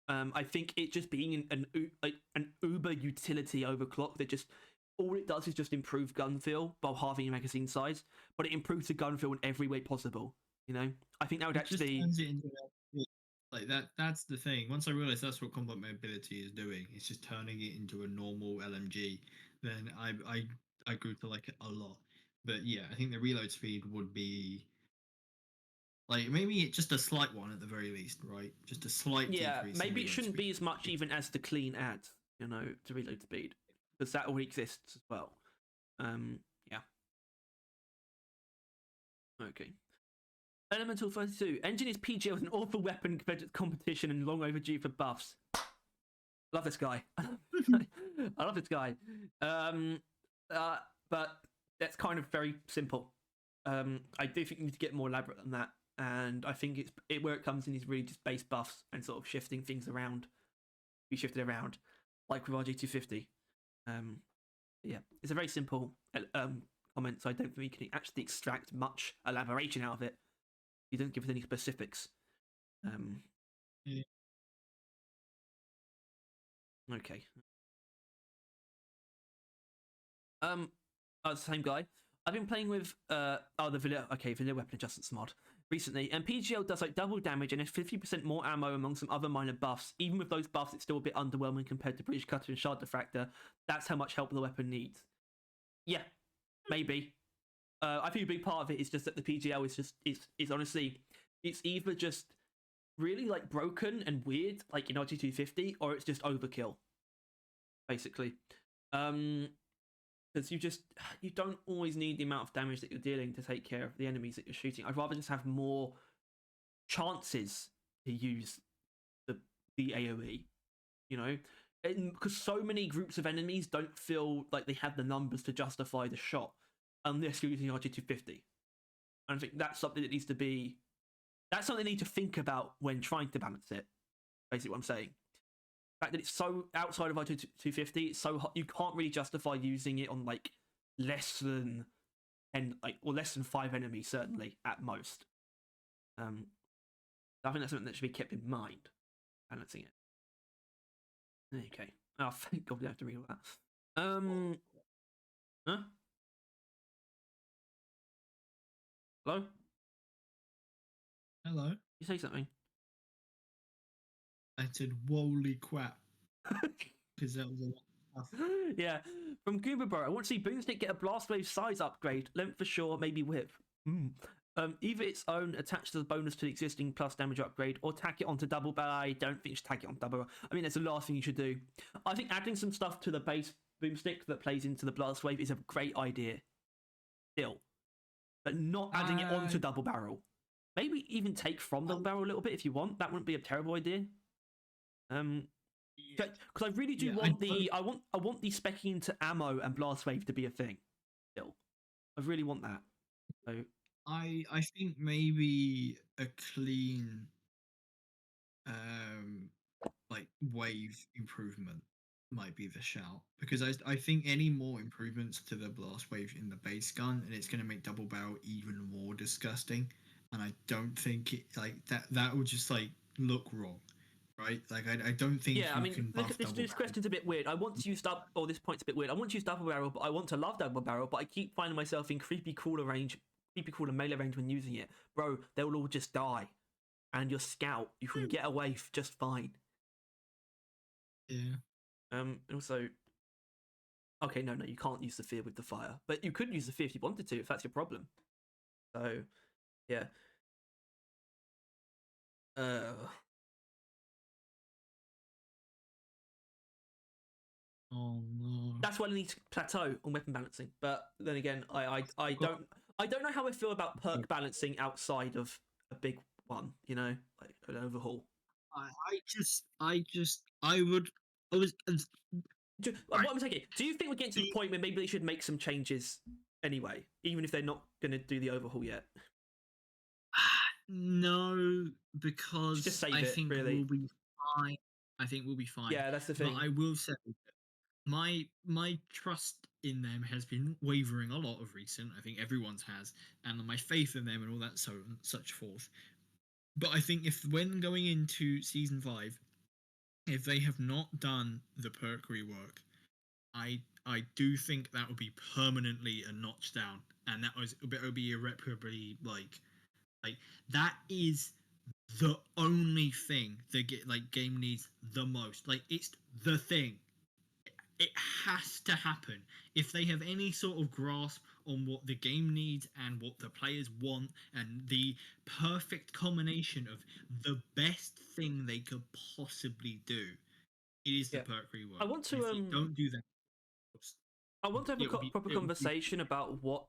I think it just being an uber utility overclock that just all it does is just improve gun feel while halving your magazine size, but it improves the gun feel in every way possible. You know, I think that would actually turns it into like that. That's the thing. Once I realized that's what combat mobility is doing, it's just turning it into a normal LMG. Then I grew to like it a lot. But yeah, I think the reload speed would be like maybe just a slight one at the very least, right? Just a slight decrease. Maybe it shouldn't be as much even as the clean add, you know, to reload speed, because that already exists as well. Yeah. Okay. Elemental 32. Engine is PGL with an awful weapon compared to competition and long overdue for buffs. Love this guy. I love this guy. But that's kind of very simple. I do think you need to get more elaborate than that. And I think where it comes in is really just base buffs and sort of shifting things around. Be shifted around, like with RG250. Yeah, it's a very simple comment, so I don't think we can actually extract much elaboration out of it. You don't give us any specifics. Yeah. Okay. Same guy. I've been playing with the vanilla weapon adjustments mod recently, and PGL does like double damage and has 50% more ammo among some other minor buffs. Even with those buffs, it's still a bit underwhelming compared to British Cutter and Shard Diffractor. That's how much help the weapon needs. Yeah, maybe. I think a big part of it is just that the PGL is just is honestly it's either just really like broken and weird, like in RG250, or it's just overkill, basically. Because you don't always need the amount of damage that you're dealing to take care of the enemies that you're shooting. I'd rather just have more chances to use the AoE, you know, because so many groups of enemies don't feel like they have the numbers to justify the shot unless you're using RG250. And I think that's something that needs to be. That's something they need to think about when trying to balance it. Basically, what I'm saying. The fact that it's so outside of RG250, it's so hot, you can't really justify using it on like less than 10, or less than 5 enemies, certainly at most. I think that's something that should be kept in mind. Balancing it. Okay. Oh, thank God we don't have to read all that. Huh? Hello? Hello. You say something? I said, "Holy crap!" Because that was a lot of stuff. Yeah. From Gooberborough, I want to see Boomstick get a blast wave size upgrade, length for sure, maybe width. Either its own attached as a bonus to the existing plus damage upgrade, or tack it onto double barrel. I don't think you should tack it on double barrel. I mean, that's the last thing you should do. I think adding some stuff to the base Boomstick that plays into the blast wave is a great idea. Still. But not adding it onto double barrel. Maybe even take from double barrel a little bit if you want. That wouldn't be a terrible idea. Because I really do want I want the specking into ammo and blast wave to be a thing. Still, I really want that. So I think maybe a clean like wave improvement might be the shout, because I think any more improvements to the blast wave in the base gun, and it's going to make double barrel even more disgusting, and I don't think it like that would just like look wrong. Right, like I don't think. Yeah, I mean, this question's a bit weird. I want to use this point's a bit weird. I want to use double barrel, but I want to love double barrel, but I keep finding myself in creepy crawler range people call a melee range when using it, bro, they'll all just die. And your scout, you can get away just fine. Yeah. Also, okay, no, you can't use the fear with the fire, but you could use the fear if you wanted to, if that's your problem. So, yeah. Oh no. That's why I need to plateau on weapon balancing. But then again, I don't know how I feel about perk balancing outside of a big one. You know, like an overhaul. I would. I was. What I'm saying, do you think we're getting to the point where maybe they should make some changes anyway, even if they're not going to do the overhaul yet? No, because Just save I it, think really. we'll be fine. I think we'll be fine. Yeah, that's the thing. But I will say, my trust in them has been wavering a lot of recent. I think everyone's has, and my faith in them and all that such forth. But I think if when going into season 5, if they have not done the perk rework, I do think that would be permanently a notch down, and that would be irreparably like that is the only thing the game needs the most. Like it's the thing. It has to happen. If they have any sort of grasp on what the game needs and what the players want and the perfect combination of the best thing they could possibly do, it is the perk rework. I want to if they don't do that. I want to have a proper conversation about what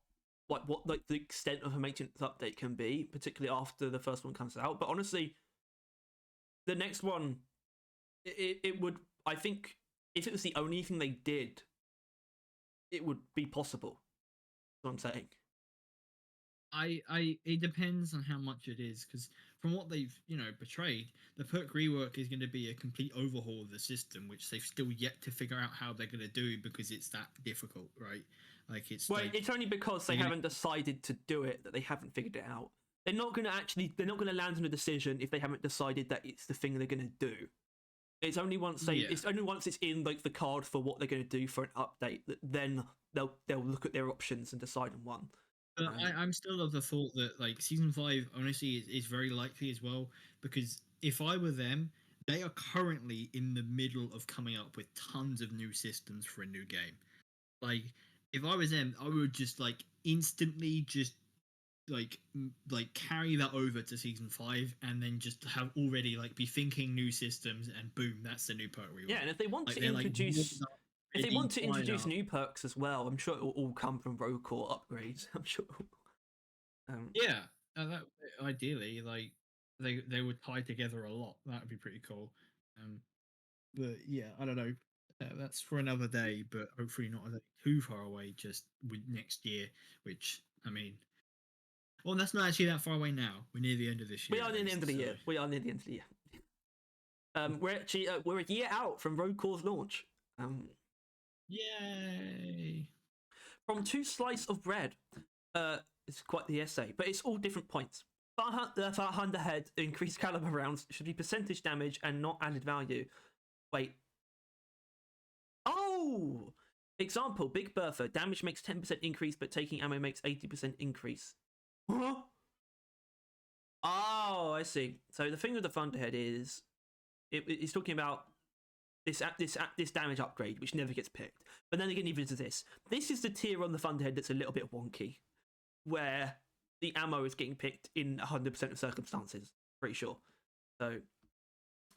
like the extent of a maintenance update can be, particularly after the first one comes out. But honestly, the next one, it would, I think, if it was the only thing they did, it would be possible. That's what I'm saying. It depends on how much it is, because from what they've portrayed, the perk rework is going to be a complete overhaul of the system, which they've still yet to figure out how they're going to do because it's that difficult, right? Like it's it's only because they haven't decided to do it that they haven't figured it out. They're not going to land on a decision if they haven't decided that it's the thing they're going to do. It's only once it's in like the card for what they're going to do for an update that then they'll look at their options and decide on one. But I'm still of the thought that like season 5 honestly is very likely as well, because if I were them, they are currently in the middle of coming up with tons of new systems for a new game. Like if I was them, I would just like instantly just like carry that over to season 5 and then just have already like be thinking new systems and boom, that's the new perk rework. Yeah, and if they want to introduce new perks as well, I'm sure it will all come from rogue core upgrades. I'm sure. Ideally, like they would tie together a lot. That would be pretty cool. But yeah, I don't know. That's for another day, but hopefully not too far away. Just with next year, which I mean, well, that's not actually that far away now. We're near the end of this year. We are near the end of the year. We are near the end of the year. We're actually we're a year out from Rogue Core's launch. Yay! From 2 slices of bread. It's quite the essay, but it's all different points. Far Hunter Head increased caliber rounds should be percentage damage and not added value. Wait. Oh! Example, Big Bertha. Damage makes 10% increase, but taking ammo makes 80% increase. Huh? Oh, I see. So the thing with the Thunderhead is, it's talking about this damage upgrade, which never gets picked. But then again, even to this is the tier on the Thunderhead that's a little bit wonky, where the ammo is getting picked in 100% of circumstances. Pretty sure. So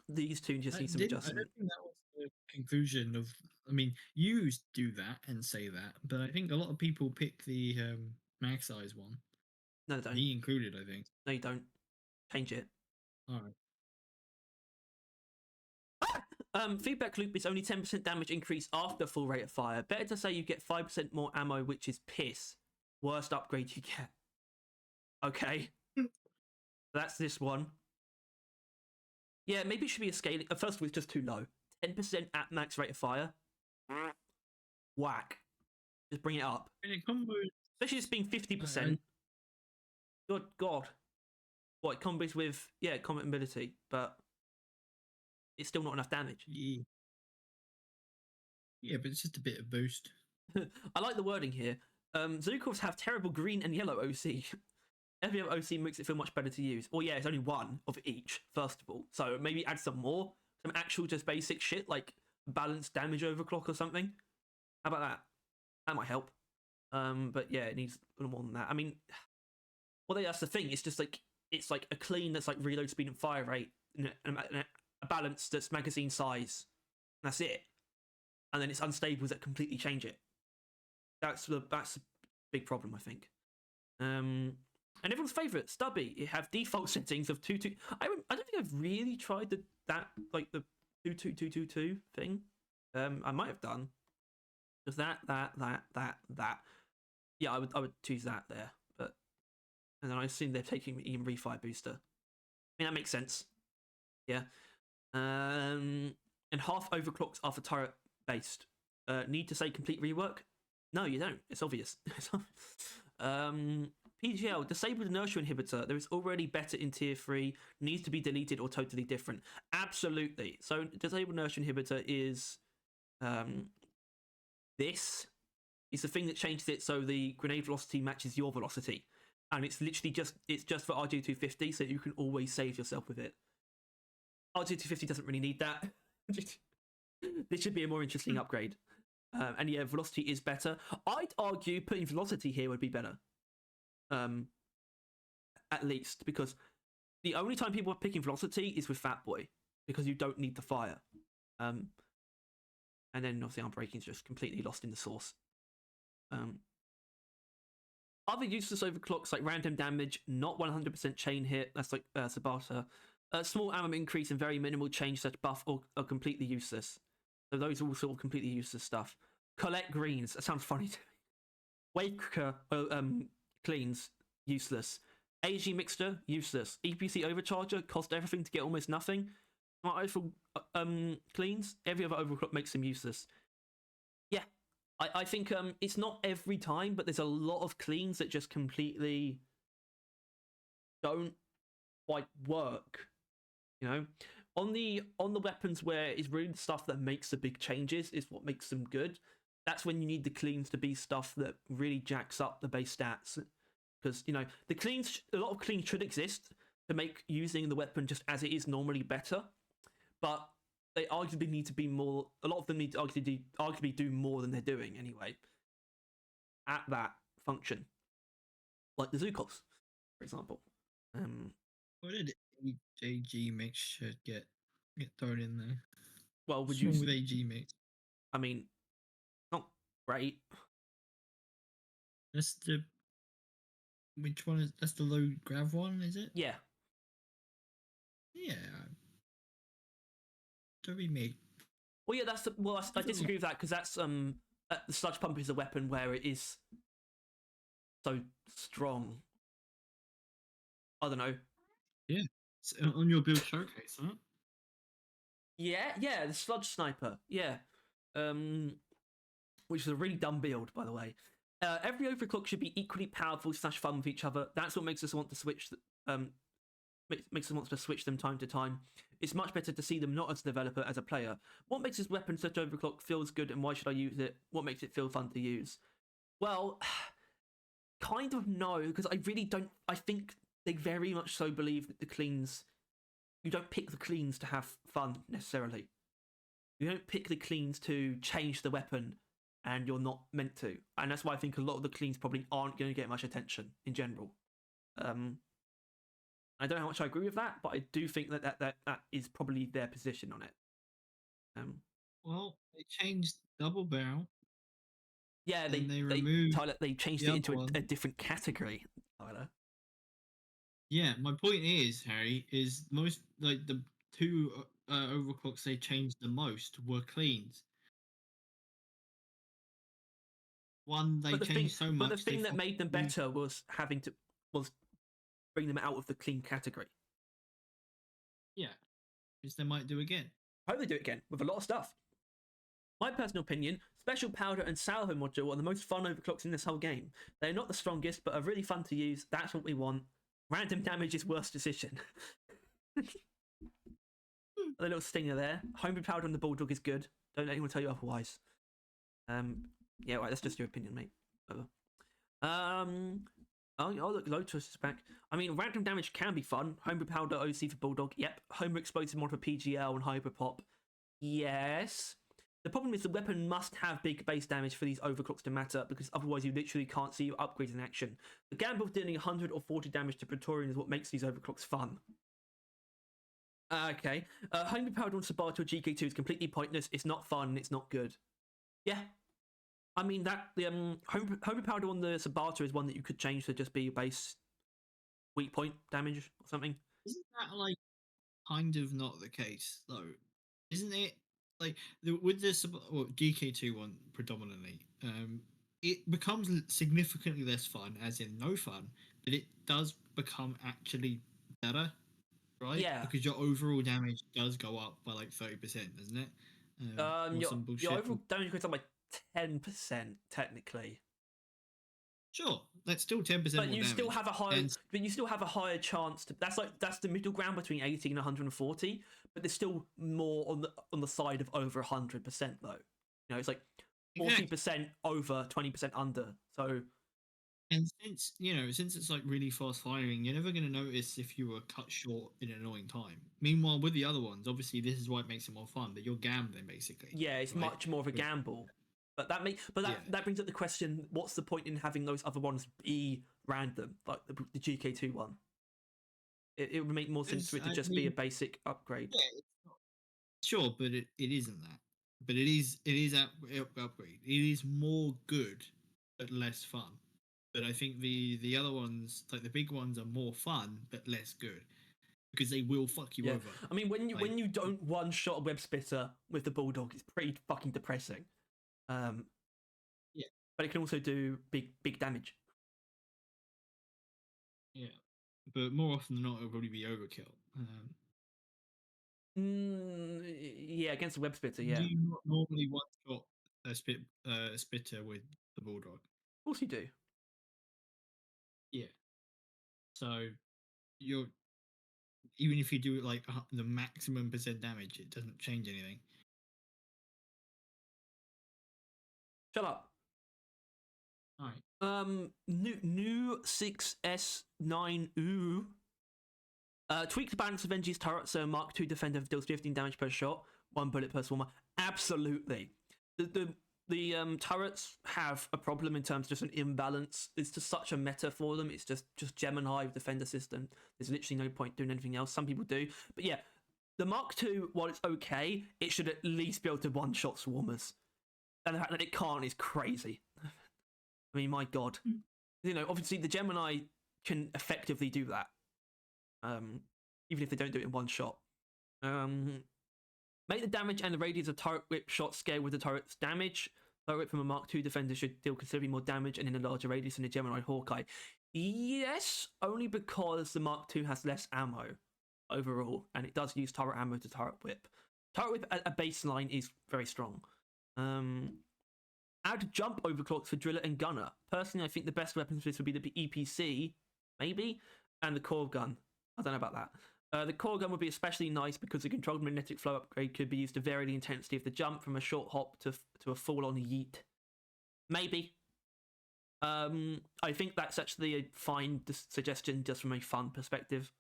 these two just need some adjustment. I don't think that was the conclusion of. I mean, you do that and say that, but I think a lot of people pick the max size one. No, they don't. Me included, I think. No, you don't. Change it. All right. Feedback loop is only 10% damage increase after full rate of fire. Better to say you get 5% more ammo, which is piss. Worst upgrade you get. Okay. That's this one. Yeah, maybe it should be a scaling. First of all, it's just too low. 10% at max rate of fire. Whack. Just bring it up. Especially just being 50%. Good God. What, it combos with, combat ability, but it's still not enough damage. Yeah, but it's just a bit of boost. I like the wording here. Zukovs have terrible green and yellow OC. Every other OC makes it feel much better to use. Or yeah, it's only one of each, first of all. So maybe add some more. Some actual just basic shit like balanced damage overclock or something. How about that? That might help. But yeah, it needs a little more than that. I mean, well, that's the thing. It's like a clean that's like reload speed and fire rate, and a balance that's magazine size. And that's it. And then it's unstables that completely change it. That's a big problem, I think. And everyone's favorite, Stubby. You have default settings of 2 2. I don't think I've really tried the 2 2 2 2 2 thing. I might have done. Just that. Yeah, I would choose that there. But and then I assume they're taking even refire booster. I mean that makes sense. Yeah. And half overclocks are for turret based. Need to say complete rework? No, you don't. It's obvious. PGL, disabled inertia inhibitor. There is already better in tier 3. Needs to be deleted or totally different. Absolutely. So disabled inertia inhibitor is this. It's the thing that changes it so the grenade velocity matches your velocity. And it's literally just for RG250, so you can always save yourself with it. RG250 doesn't really need that. This should be a more interesting upgrade. And yeah, velocity is better. I'd argue putting velocity here would be better. At least, because the only time people are picking velocity is with Fat Boy, because you don't need the fire. And then obviously Unbreaking is just completely lost in the sauce. Other useless overclocks like random damage, not 100% chain hit, that's like Sabata. Small ammo increase and very minimal change such buff are completely useless. So those are all sort of completely useless stuff. Collect greens, that sounds funny to me. Waker cleans, useless. AG mixture, useless. EPC overcharger, cost everything to get almost nothing. Smart rifle cleans, every other overclock makes them useless. Yeah, I think it's not every time, but there's a lot of cleans that just completely don't quite work. You know, on the weapons where it's really the stuff that makes the big changes is what makes them good. That's when you need the cleans to be stuff that really jacks up the base stats. Because, you know, a lot of cleans should exist to make using the weapon just as it is normally better. But they arguably need to be more, a lot of them need to arguably do more than they're doing anyway. At that function. Like the Zukovs, for example. What did AG mixture get thrown in there? Well, would What's you... wrong with AG mix? I mean, not great. That's the... Which one is... That's the low grav one, is it? Yeah. Yeah. Don't be me. Well, yeah, that's the... Well, I disagree with that, because that's... the sludge pump is a weapon where it is so strong. I don't know. Yeah. It's on your build showcase, huh? Yeah, the sludge sniper. Yeah. Which is a really dumb build, by the way. Every overclock should be equally powerful / fun with each other. That's what makes us want to switch. Makes us want to switch them time to time. It's much better to see them not as a developer, as a player. What makes this weapon such overclock feels good, and why should I use it? What makes it feel fun to use? Well, kind of no, because I really don't. I think they very much so believe that the cleans. You don't pick the cleans to have fun necessarily. You don't pick the cleans to change the weapon, and you're not meant to. And that's why I think a lot of the cleans probably aren't going to get much attention in general. I don't know how much I agree with that, but I do think that is probably their position on it. Well, they changed double barrel. Yeah, they removed Tyler, they changed the it into other a different category, Tyler. Yeah, my point is, Harry, is most like the two overclocks they changed the most were cleans. One they changed so much. But the thing that made them better was bring them out of the clean category. Yeah, which they might do again. I hope they do it again with a lot of stuff. My personal opinion, Special Powder and Salvo module are the most fun overclocks in this whole game. They're not the strongest, but are really fun to use. That's what we want. Random damage is worst decision. A little stinger there. Homebrew Powder on the Bulldog is good. Don't let anyone tell you otherwise. Yeah, right, that's just your opinion, mate. Oh, look, Lotus is back. I mean, random damage can be fun. Homebrew Powder OC for Bulldog. Yep. Homebrew Explosive Mod for PGL and Hyper Pop. Yes. The problem is the weapon must have big base damage for these overclocks to matter, because otherwise you literally can't see your upgrades in action. The gamble of dealing 100 or 40 damage to Praetorian is what makes these overclocks fun. Okay. Homebrew Powder on Sabato GK2 is completely pointless. It's not fun. It's not good. Yeah. I mean, that the homebrew powder on the Sabata is one that you could change to just be base weak point damage or something. Isn't that like kind of not the case though? Isn't it like with this GK2 one predominantly? It becomes significantly less fun, as in no fun, but it does become actually better, right? Yeah. Because your overall damage does go up by like 30%, doesn't it? Or some bullshit. Your overall damage goes up by 10% technically. Sure, that's still 10% But more you damage. still have a higher, And but you still have a higher chance to. That's the middle ground between 80 and 140. But there's still more on the side of over 100% though. You know, it's like 40% over, 20% under. So. And since it's like really fast firing, you're never going to notice if you were cut short in an annoying time. Meanwhile, with the other ones, obviously this is why it makes it more fun. But you're gambling basically. Yeah, it's right? much more of a gamble. But that brings up the question: what's the point in having those other ones be random, like the GK2 one? It would make more sense for it to just be a basic upgrade. Yeah, sure, but it isn't that. But it is upgrade. It is more good but less fun. But I think the other ones, like the big ones, are more fun but less good because they will fuck you over. I mean, when you don't one shot a web splitter with the Bulldog, it's pretty fucking depressing. Yeah, but it can also do big damage. Yeah, but more often than not, it'll probably be overkill. Yeah, against a web splitter, yeah. Do you not normally one shot a spitter with the Bulldog? Of course you do. Yeah. So you're even if you do like the maximum percent damage, it doesn't change anything. Shut up. All right. New 6S9U. Tweak the balance of NG's turret so Mark II defender deals 15 damage per shot, 1 bullet per swarmer. Absolutely. The turrets have a problem in terms of just an imbalance. It's just such a meta for them. It's just Gemini with defender system. There's literally no point doing anything else. Some people do. But yeah, the Mark II, while it's okay, it should at least be able to one-shot swarmers. And the fact that it can't is crazy. I mean, my God. You know, obviously the Gemini can effectively do that. Even if they don't do it in one shot. Make the damage and the radius of turret whip shot scale with the turret's damage. Turret whip from a Mark II defender should deal considerably more damage and in a larger radius than a Gemini Hawkeye. Yes, only because the Mark II has less ammo overall, and it does use turret ammo to turret whip. Turret whip at a baseline is very strong. Add jump overclocks for driller and gunner. Personally, I think the best weapons for this would be the EPC, maybe, and the core gun. I don't know about that. The core gun would be especially nice because the controlled magnetic flow upgrade could be used to vary the intensity of the jump from a short hop to a full-on yeet. Maybe. I think that's actually a fine suggestion just from a fun perspective.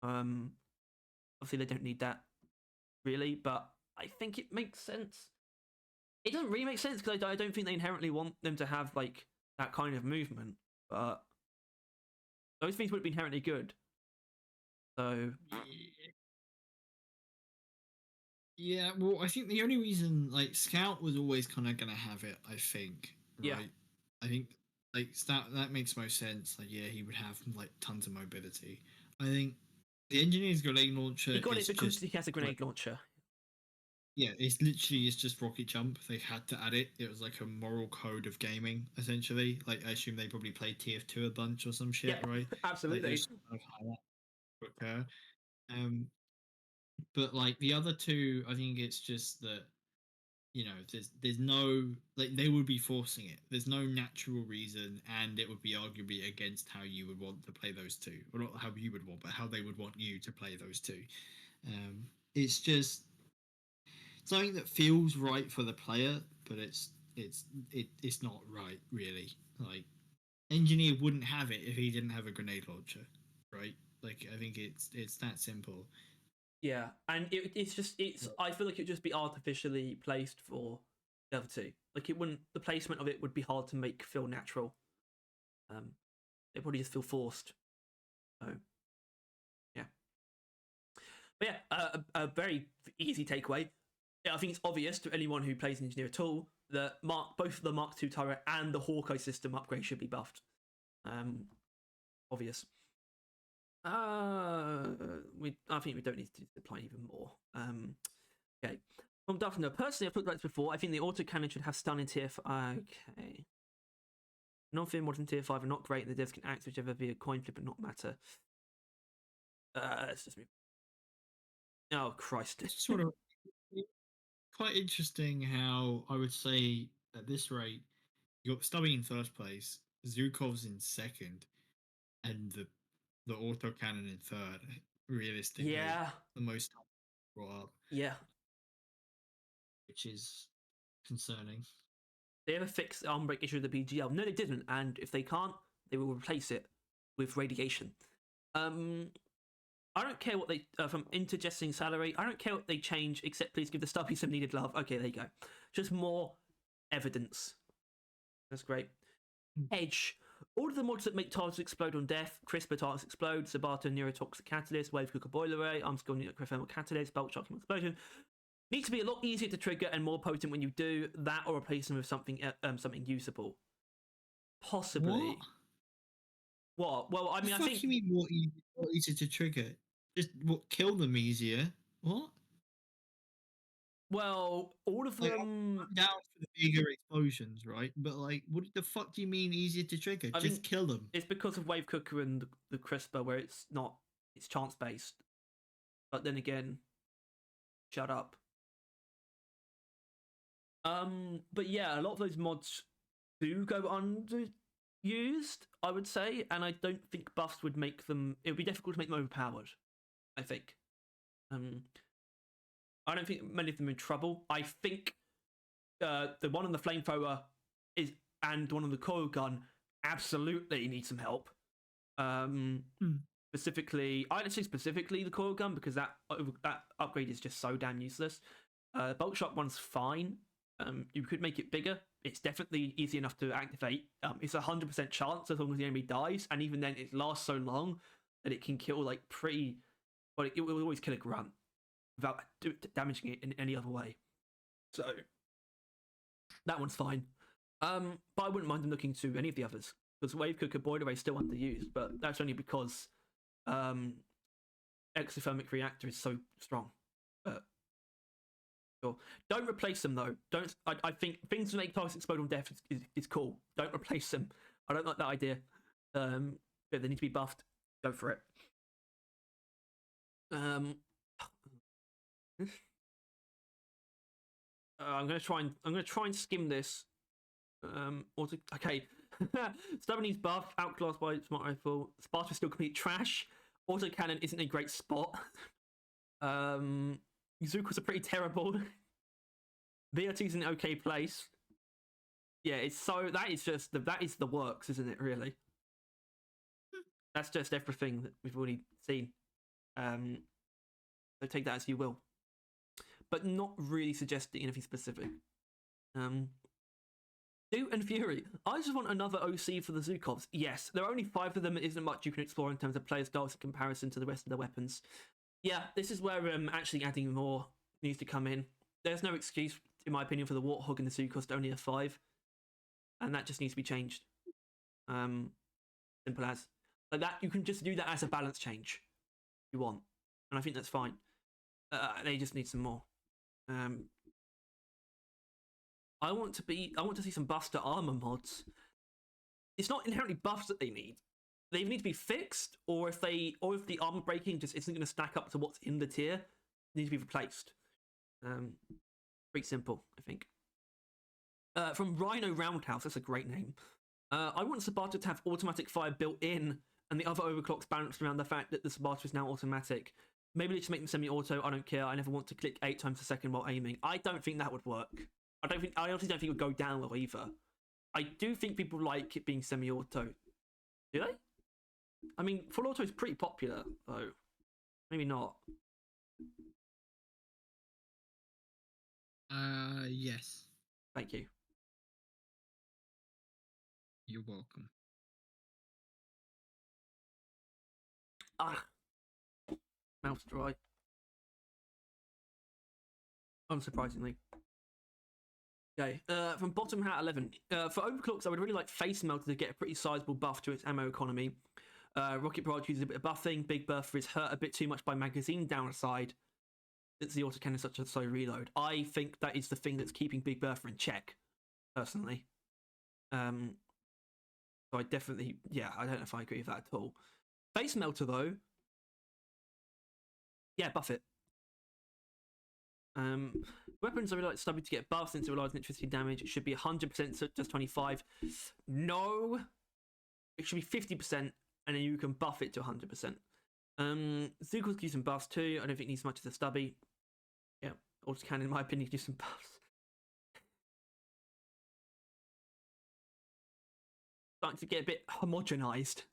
Obviously, they don't need that, really, but I think it makes sense. It doesn't really make sense because I don't think they inherently want them to have like that kind of movement, but those things would be inherently good. So yeah, well, I think the only reason like Scout was always kind of gonna have it, I think, right? Yeah. I think like that makes most sense. Like, yeah, he would have like tons of mobility. I think the engineer's grenade launcher. He got it because he has a grenade launcher. Yeah, it's just rocket jump. They had to add it. It was like a moral code of gaming, essentially. Like, I assume they probably played TF2 a bunch or some shit, yeah, right? Absolutely. Like, kind of how that would occur. But like the other two, I think it's just that there's no like they would be forcing it. There's no natural reason, and it would be arguably against how you would want to play those two, or not how you would want, but how they would want you to play those two. It's just something that feels right for the player, but it's not right really. Like engineer wouldn't have it if he didn't have a grenade launcher, right? Like I think it's that simple. Yeah, and it's. I feel like it'd just be artificially placed for the other two. Like it wouldn't. The placement of it would be hard to make feel natural. Um, it probably just feel forced. So yeah, but yeah, a very easy takeaway. Yeah, I think it's obvious to anyone who plays an engineer at all that both the Mark II turret and the Hawkeye system upgrade should be buffed. Obvious. I think we don't need to apply even more. Okay. From Duffner, personally, I've talked about this before. I think the autocannon should have stun in tier 5. Okay. Non-fear mods in tier 5 are not great. The devs can act whichever via coin flip and not matter. Let's just move. Oh, Christ. It's sort of quite interesting how I would say at this rate, you got Stubby in first place, Zukov's in second, and the autocannon in third. Realistically, Yeah. the most brought up. Yeah. Which is concerning. They ever fixed the arm break issue of the BGL? No, they didn't. And if they can't, they will replace it with radiation. I don't care what they from intergesting salary. I don't care what they change, except please give the Stubby some needed love. Okay, there you go. Just more evidence. That's great. Edge. All of the mods that make targets explode on death, CRISPR targets explode, Sabata neurotoxic catalyst, wave cooker boiler ray, armscale nuclear catalyst, bulk shocking explosion, need to be a lot easier to trigger and more potent when you do that, or replace them with something usable. Possibly. What? Well, I mean, I think. You mean more easier to trigger? Just kill them easier? What? Well, all of them. I'm down for the bigger explosions, right? But like, what the fuck do you mean easier to trigger? Just kill them. It's because of wave cooker and the CRISPR, where it's chance based. But then again, shut up. But yeah, a lot of those mods do go underused, I would say, and I don't think buffs would make them. It would be difficult to make them overpowered, I think. I don't think many of them are in trouble. I think the one on the flamethrower and one on the coil gun absolutely need some help. Specifically, I'd say specifically the coil gun, because that upgrade is just so damn useless. Bulk shot one's fine. You could make it bigger. It's definitely easy enough to activate. It's 100% chance as long as the enemy dies, and even then, it lasts so long that it can kill like pretty. Well, it will always kill a grunt without damaging it in any other way. So that one's fine. But I wouldn't mind them looking to any of the others, because wave cooker boiler ray is still underused, but that's only because exothermic reactor is so strong. Sure. Don't replace them though. Don't. I think things that make targets explode on death is cool. Don't replace them. I don't like that idea. But they need to be buffed. Go for it. I'm gonna try and skim this. Okay. Stubborn needs buff, outclassed by smart rifle. Sparta is still complete trash. Autocannon isn't a great spot. Zuko's are pretty terrible. VRT's in an okay place. Yeah, it's so that is the works, isn't it? Really. That's just everything that we've already seen. So take that as you will, but not really suggesting anything specific. Doom and Fury. I just want another OC for the Zukovs. Yes, there are only 5 of them. It isn't much you can explore in terms of player styles in comparison to the rest of the weapons. Yeah, this is where actually adding more needs to come in. There's no excuse, in my opinion, for the Warthog and the Zukovs to only have 5, and that just needs to be changed. Simple as like that. You can just do that as a balance change if you want, and I think that's fine. They just need some more. I want to see some Buster armor mods. It's not inherently buffs that they need. They need to be fixed, or if the armor breaking just isn't going to stack up to what's in the tier, they need to be replaced. Pretty simple, I think. From Rhino Roundhouse, that's a great name. I want Sabata to have automatic fire built in, and the other overclocks balanced around the fact that the Sabata is now automatic. Maybe they just make them semi-auto. I don't care. I never want to click 8 times a second while aiming. I don't think that would work. I honestly don't think it would go down well either. I do think people like it being semi-auto. Do they? I mean, full auto is pretty popular, though. Maybe not. Yes. Thank you. You're welcome. Ah, mouth's dry. Unsurprisingly. Okay, from bottom hat 11. For overclocks, I would really like Face Melter to get a pretty sizable buff to its ammo economy. Rocket Barrage uses a bit of buffing. Big Bertha is hurt a bit too much by magazine downside. Since the autocannon is such a slow reload. I think that is the thing that's keeping Big Bertha in check, personally. So I definitely, yeah, I don't know if I agree with that at all. Face Melter, though, yeah, buff it. Weapons, I really like Stubby to get buffed since it relies on electricity damage. It should be 100%, so just 25. No, it should be 50%, and then you can buff it to 100%. Zuko's gives some buffs too. I don't think it needs as much as a Stubby. Yeah, autocannon, in my opinion, gives some buffs. Starting to get a bit homogenized.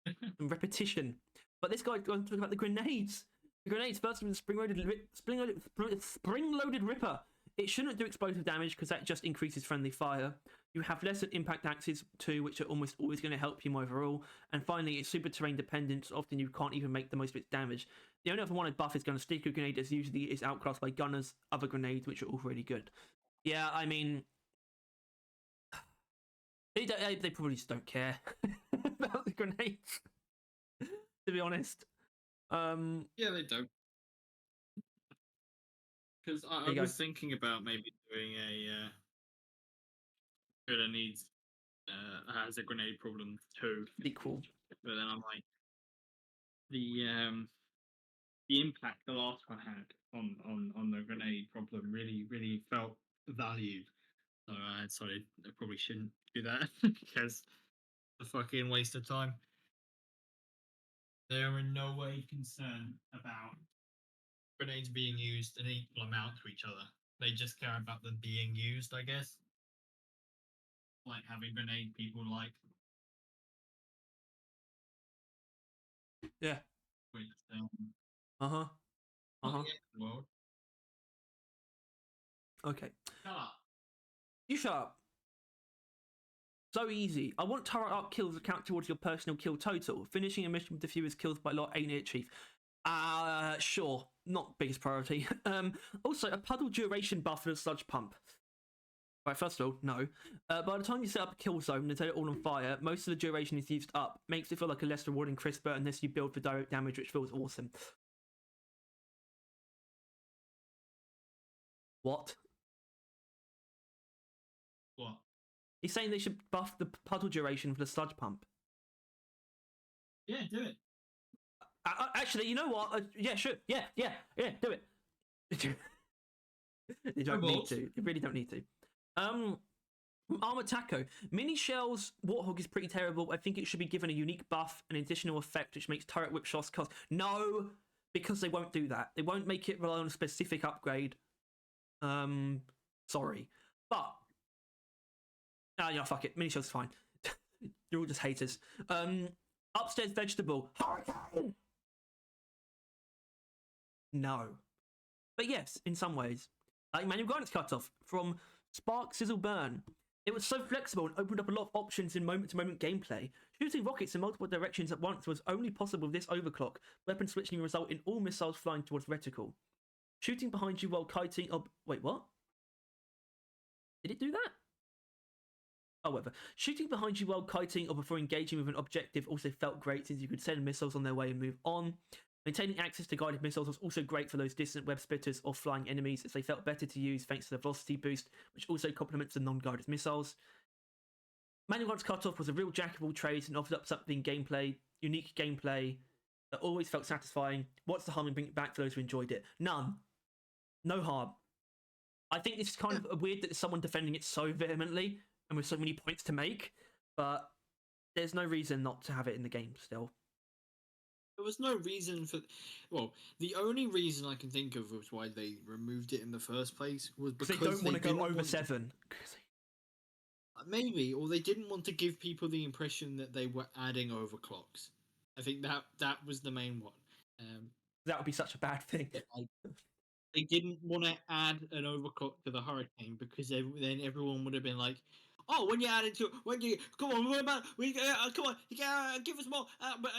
And repetition. But this guy goes to talk about the grenades. The grenades, first with the spring-loaded Ripper. It shouldn't do explosive damage because that just increases friendly fire. You have lesser impact axes too, which are almost always going to help you overall. And finally, it's super terrain dependent, so often you can't even make the most of its damage. The only other wanted buff is going to stick a grenade, as usually is outclassed by gunners, other grenades, which are all really good. Yeah, I mean, they probably just don't care about the grenades, to be honest. Yeah, they don't. Because I was thinking about maybe doing a grenade has a grenade problem too. Equal. But then I'm like, the impact the last one had on the grenade problem really felt valued. So I decided I probably shouldn't do that because it's a fucking waste of time. They are in no way concerned about grenades being used an equal amount to each other. They just care about them being used, I guess. Like having grenade people like. Yeah. With, world. Okay. Shut up. You shut up. So easy. I want turret up kills to count towards your personal kill total. Finishing a mission with the fewest kills by lot ain't it, Chief? Sure. Not biggest priority. Also, a puddle duration buff for the sludge pump. Right, first of all, no. By the time you set up a kill zone and set it all on fire, most of the duration is used up. Makes it feel like a less rewarding crisper unless you build for direct damage, which feels awesome. What? What? He's saying they should buff the puddle duration for the sludge pump. Yeah, do it. Actually, you know what? Yeah, sure. Yeah, do it. You don't need to. You really don't need to. Armor Taco. Mini Shells Warthog is pretty terrible. I think it should be given a unique buff, an additional effect which makes turret whip shots cost. No, because they won't do that. They won't make it rely on a specific upgrade. Sorry. But yeah, fuck it. Mini Shells is fine. You're all just haters. Upstairs vegetable. Hurricane. No. But yes, in some ways. Manual guidance cutoff from Spark Sizzle Burn. It was so flexible and opened up a lot of options in moment-to-moment gameplay. Shooting rockets in multiple directions at once was only possible with this overclock. Weapon switching result in all missiles flying towards reticle. Shooting behind you while kiting up. Wait, what? Did it do that? Oh, whatever. Shooting behind you while kiting or before engaging with an objective also felt great since you could send missiles on their way and move on. Maintaining access to guided missiles was also great for those distant web splitters or flying enemies, as they felt better to use thanks to the velocity boost, which also complements the non-guided missiles. Manual Guns Cutoff was a real jack of all trades and offered up something unique gameplay that always felt satisfying. What's the harm in bringing it back for those who enjoyed it? None. No harm. I think it's kind of weird that there's someone defending it so vehemently and with so many points to make, but there's no reason not to have it in the game still. There was no reason for. Well, the only reason I can think of was why they removed it in the first place was because they don't want to go over 7. maybe, or they didn't want to give people the impression that they were adding overclocks. I think that was the main one. That would be such a bad thing. They didn't want to add an overclock to the Hurricane because then everyone would have been like, "Oh, when you add it to, when you come on, what about come on, give us more," but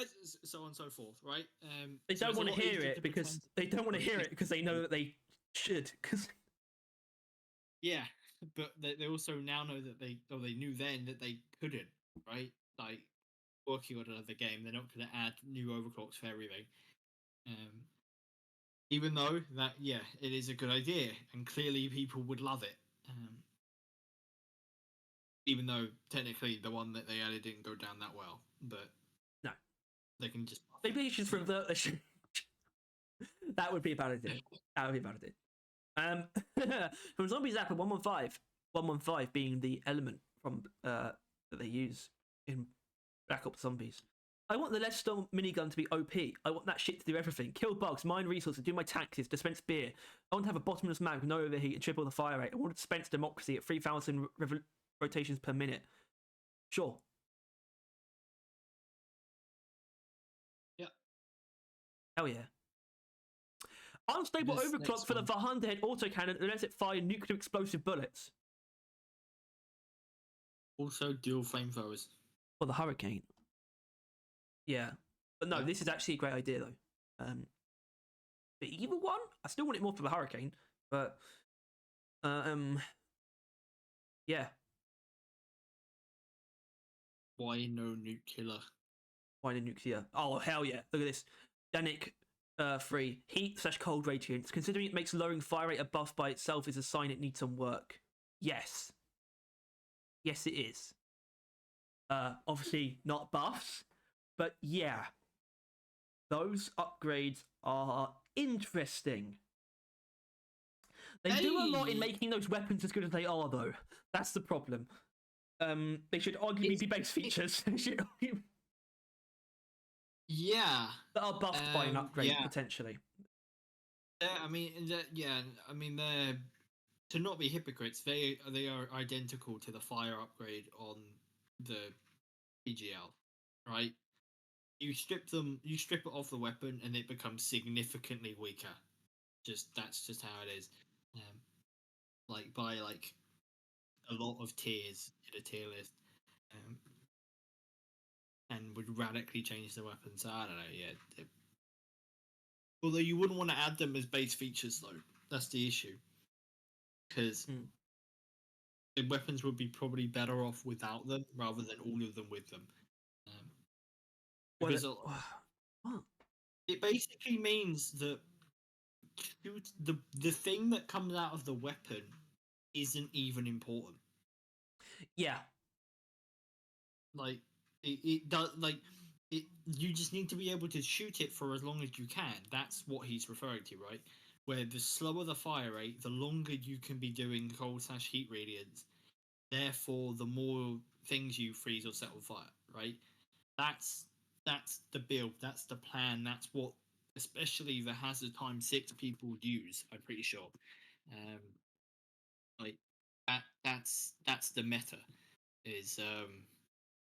so on and so forth, right? They so don't it's a want to lot hear easier it to because pretend- they don't want to hear it because they know that they should. Because yeah, but they also now know that they knew then that they couldn't, right? Like working on another game, they're not going to add new overclocks for everything. Even though that, yeah, it is a good idea, and clearly people would love it. Even though technically the one that they added didn't go down that well, but no, they can just maybe you should revert the change. That would be a bad idea. That would be a bad idea. From Zombies App at 115 being the element from that they use in Black Ops Zombies. I want the Leadstone minigun to be OP. I want that shit to do everything. Kill bugs, mine resources, do my taxes, dispense beer. I want to have a bottomless mag with no overheat and triple the fire rate. I want to dispense democracy at 3,000 rotations per minute. Sure. Yeah. Hell yeah. Unstable This overclock next for the one. Vahandhead autocannon and lets it fire nuclear explosive bullets. Also, dual flamethrowers. For the Hurricane. Yeah. But no, Yeah. this is actually a great idea, though. The evil one? I still want it more for the Hurricane, but yeah. Why no nuclear? Why the nuclear? Oh hell yeah! Look at this. Danik 3 heat/cold radiance. Considering it makes lowering fire rate a buff by itself is a sign it needs some work. Yes. Yes, it is. Obviously not buffs, but yeah. Those upgrades are interesting. They do a lot in making those weapons as good as they are, though. That's the problem. They should arguably be base features. They should Yeah. that are buffed by an upgrade yeah. potentially. I mean, yeah. I mean, they're to not be hypocrites. They are identical to the fire upgrade on the PGL, right? You strip it off the weapon, and it becomes significantly weaker. That's just how it is. Like by like a lot of tiers in a tier list, and would radically change the weapon. So I don't know. Yeah. Although you wouldn't want to add them as base features, though. That's the issue. Because the weapons would be probably better off without them rather than all of them with them. Because it basically means that the thing that comes out of the weapon isn't even important. Yeah. Like it does like it. You just need to be able to shoot it for as long as you can. That's what he's referring to, right? Where the slower the fire rate, the longer you can be doing cold/heat radiance. Therefore, the more things you freeze or set on fire, right? That's the build. That's the plan. That's what, especially the hazard time 6 people use. I'm pretty sure. Like that's the meta is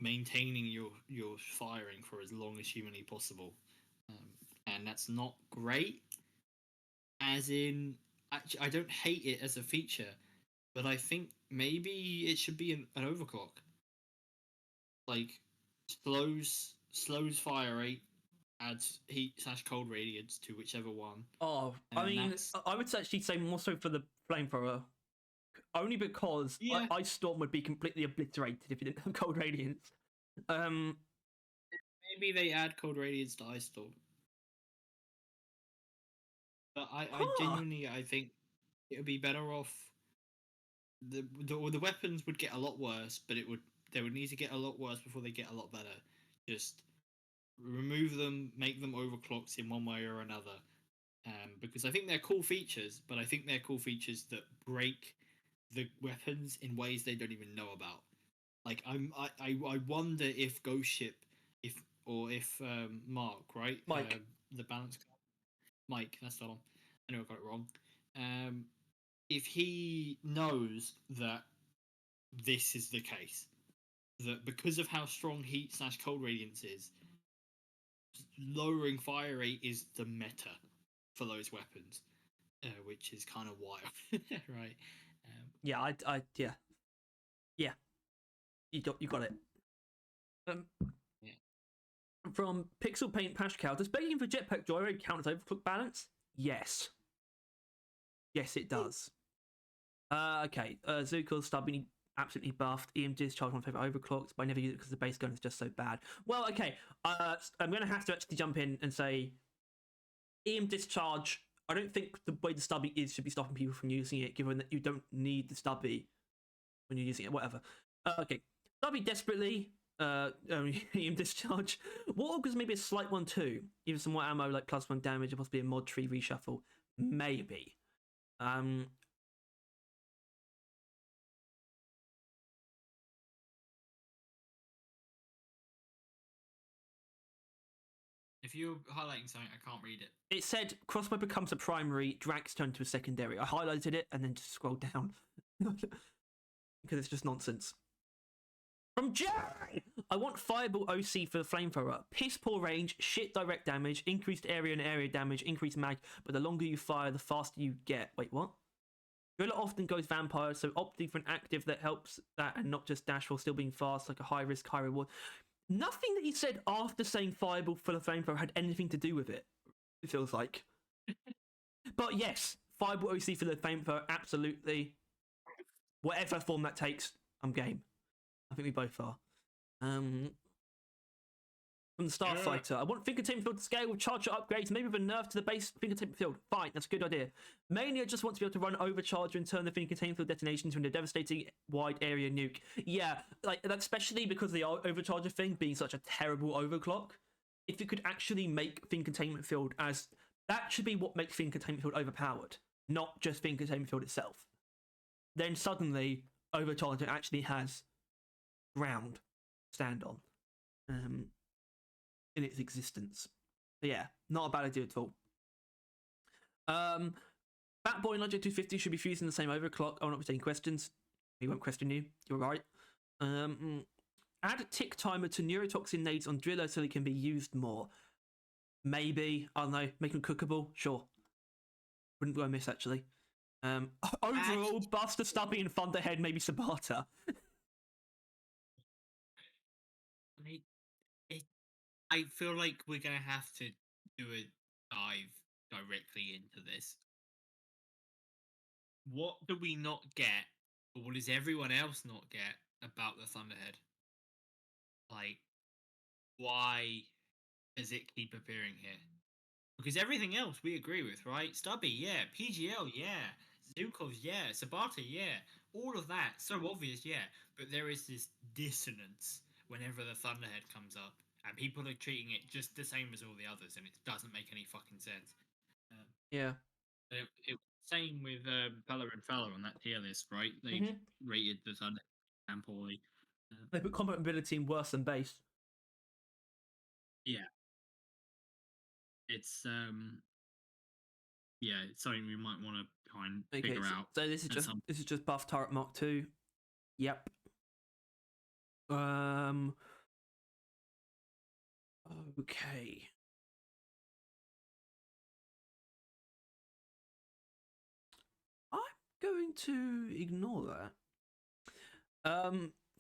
maintaining your firing for as long as humanly possible, and that's not great. As in, actually, I don't hate it as a feature, but I think maybe it should be an overclock. Like slows fire rate, adds heat/cold radiance to whichever one. Oh, I mean, I would actually say more so for the flamethrower, only because Ice Storm would be completely obliterated if you didn't have cold radiance. Maybe they add cold radiance to Ice Storm, but I genuinely I think it would be better off. The weapons would get a lot worse, but they would need to get a lot worse before they get a lot better. Just remove them, make them overclocks in one way or another. Because I think they're cool features, but I think they're cool features that break the weapons in ways they don't even know about. Like I wonder if Ghost Ship, if Mark, right, Mike, the balance, Mike, that's the one. I know I got it wrong. If he knows that this is the case. That because of how strong heat/cold radiance is, lowering fire rate is the meta for those weapons, which is kind of wild, right? Yeah, yeah. You got it. Yeah. From Pixel Paint Pashcal, does begging for jetpack joyride count as overclock balance? Yes. Yes, it does. Okay. Zuko Stubby absolutely buffed. EM discharge my favorite overclocks, but I never use it because the base gun is just so bad. Well, okay. I'm gonna have to actually jump in and say EM discharge. I don't think the way the stubby is should be stopping people from using it, given that you don't need the stubby when you're using it. Whatever. Okay. Stubby desperately. EM discharge. Warhawk is maybe a slight one too. Even some more ammo, like +1 damage, or possibly a mod tree reshuffle. Maybe. If you're highlighting something, I can't read it. It said crossbow becomes a primary, Drax turn to a secondary. I highlighted it and then just scrolled down because it's just nonsense. From Jerry, I want Fireball OC for the flamethrower. Piss poor range, shit direct damage, increased area and area damage, increased mag, but the longer you fire, the faster you get. Wait, what? Gorilla often goes vampire, so opting for an active that helps that and not just dash while still being fast, like a high risk, high reward. Nothing that he said after saying Fireball for the flamethrower had anything to do with it, it feels like. But yes, Fireball OC for the flamethrower, absolutely. Whatever form that takes, I'm game. I think we both are. From the Starfighter, I want Fingertip Field to scale with charger upgrades, maybe with a nerf to the base Fingertip Field. Fine, that's a good idea. Mainly, I just want to be able to run Overcharger and turn the Fingertip Field detonation into a devastating wide area nuke. Yeah, like that's especially because of the Overcharger thing being such a terrible overclock. If it could actually make Fin Containment Field as that should be what makes Fin Containment Field overpowered, not just Fin Containment Field itself. Then suddenly, Overcharger actually has ground to stand on in its existence. So yeah, not a bad idea at all. Batboy and Logic 250 should be fused in the same overclock. I will not be taking questions. We won't question you. You're right. Add a tick timer to neurotoxin nades on Driller so they can be used more. Maybe, I don't know, make them cookable. Sure. Wouldn't go amiss actually. Overall, Buster, Stubby, and Thunderhead, maybe Sabata. I feel like we're gonna have to do a dive directly into this. What do we not get, or what does everyone else not get about the Thunderhead? Like, why does it keep appearing here? Because everything else we agree with, right? Stubby, yeah. PGL, yeah. Zukov, yeah. Sabata, yeah. All of that, so obvious, yeah. But there is this dissonance whenever the Thunderhead comes up, and people are treating it just the same as all the others, and it doesn't make any fucking sense. Yeah. Same with Bella and Fella on that tier list, right? They rated the Thunderhead damn poorly. They put combat ability in worse than base. Yeah. It's yeah, it's something we might want to kind of figure out. So this is just buff turret Mark 2. Yep. Okay. I'm going to ignore that.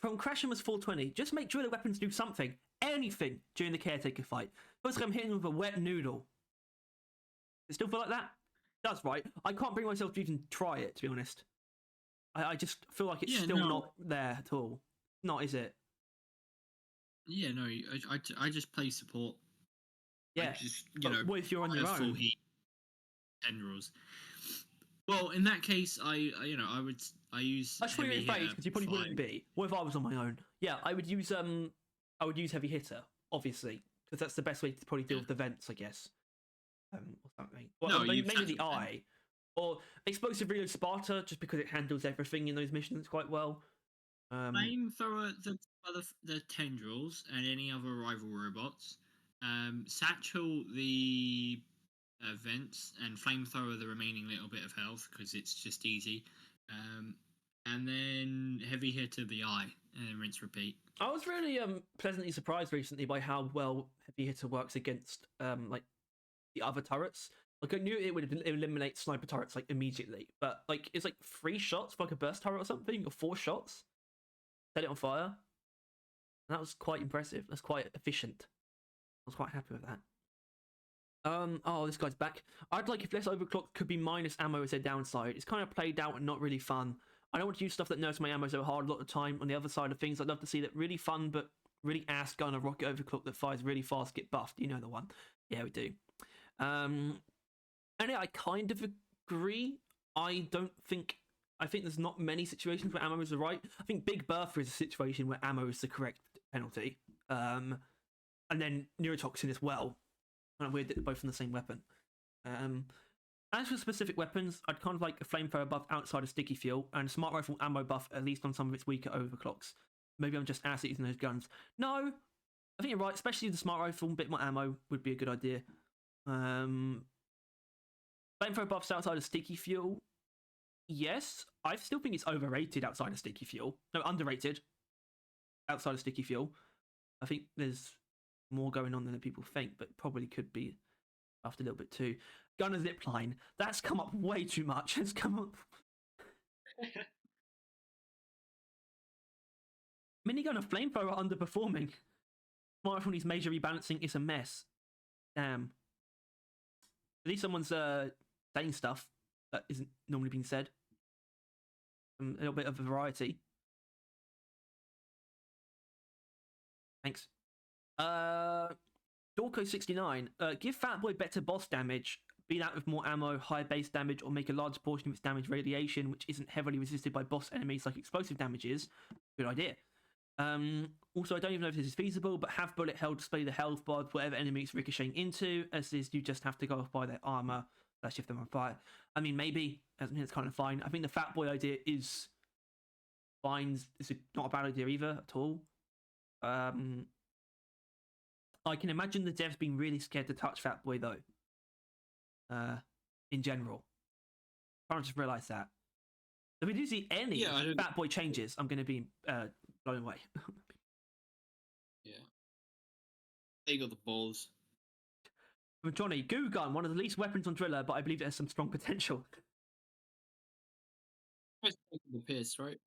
From Crashimus 420, just make driller weapons do something, anything during the caretaker fight. Feels like I'm hitting with a wet noodle. It still feel like that? It does, right? I can't bring myself to even try it, to be honest. I just feel like it's not there at all. Not, is it? Yeah, no, I just play support. Yeah, just, what if you're on your own? Full heat tendrils. Well, in that case, I use. I just want to rephrase because you probably wouldn't be. What if I was on my own? Yeah, I would use heavy hitter, obviously, because that's the best way to probably deal with the vents, I guess. Or something. Well, maybe the eye, or explosive reload Sparta, just because it handles everything in those missions quite well. Flamethrower the tendrils and any other rival robots. Satchel the vents and flamethrower the remaining little bit of health because it's just easy. and then heavy hit to the eye, and then rinse repeat. I was really pleasantly surprised recently by how well heavy hitter works against like the other turrets. Like I knew it would eliminate sniper turrets like immediately, but like it's like 3 shots for like a burst turret or something, or 4 shots, set it on fire. And that was quite impressive. That's quite efficient. I was quite happy with that. Oh, this guy's back. I'd like if less overclock could be minus ammo as their downside. It's kind of played out and not really fun. I don't want to use stuff that nerfs my ammo so hard a lot of the time. On the other side of things, I'd love to see that really fun but really ass gun or rocket overclock that fires really fast get buffed. You know the one. Yeah, we do. And yeah, I kind of agree. I think there's not many situations where ammo is the right. I think Big Bertha is a situation where ammo is the correct penalty. And then neurotoxin as well. Kind of weird that they're both from the same weapon. As for specific weapons, I'd kind of like a flamethrower buff outside of sticky fuel and a smart rifle ammo buff at least on some of its weaker overclocks. Maybe I'm just ass at using those guns. No, I think you're right. Especially the smart rifle, a bit more ammo would be a good idea. Flamethrower buffs outside of sticky fuel. Yes, I still think it's overrated outside of sticky fuel. No, underrated outside of sticky fuel. I think there's more going on than people think, but probably could be after a little bit too. Gunner zipline. That's come up way too much. It's come up. Minigun and flamethrower are underperforming. Smartphone needs major rebalancing. It's a mess. Damn. At least someone's saying stuff that isn't normally being said. A little bit of a variety. Thanks. Dorko69. Give Fatboy better boss damage. Be that with more ammo, higher base damage, or make a large portion of its damage radiation, which isn't heavily resisted by boss enemies like explosive damage is. Good idea. Also, I don't even know if this is feasible, but have bullet hell display the health bar of whatever enemy it's ricocheting into, as is you just have to go off by their armor. That's if they're on fire. I mean, maybe. I mean, it's kind of fine. I think the Fatboy idea is fine. It's not a bad idea either at all. I can imagine the devs being really scared to touch Fatboy though. In general, I just realised that. If we do see any Fatboy changes, I'm going to be blown away. Yeah, they got the balls. From Johnny, Goo Gun, one of the least weapons on Driller, but I believe it has some strong potential. It's taking the piss, right?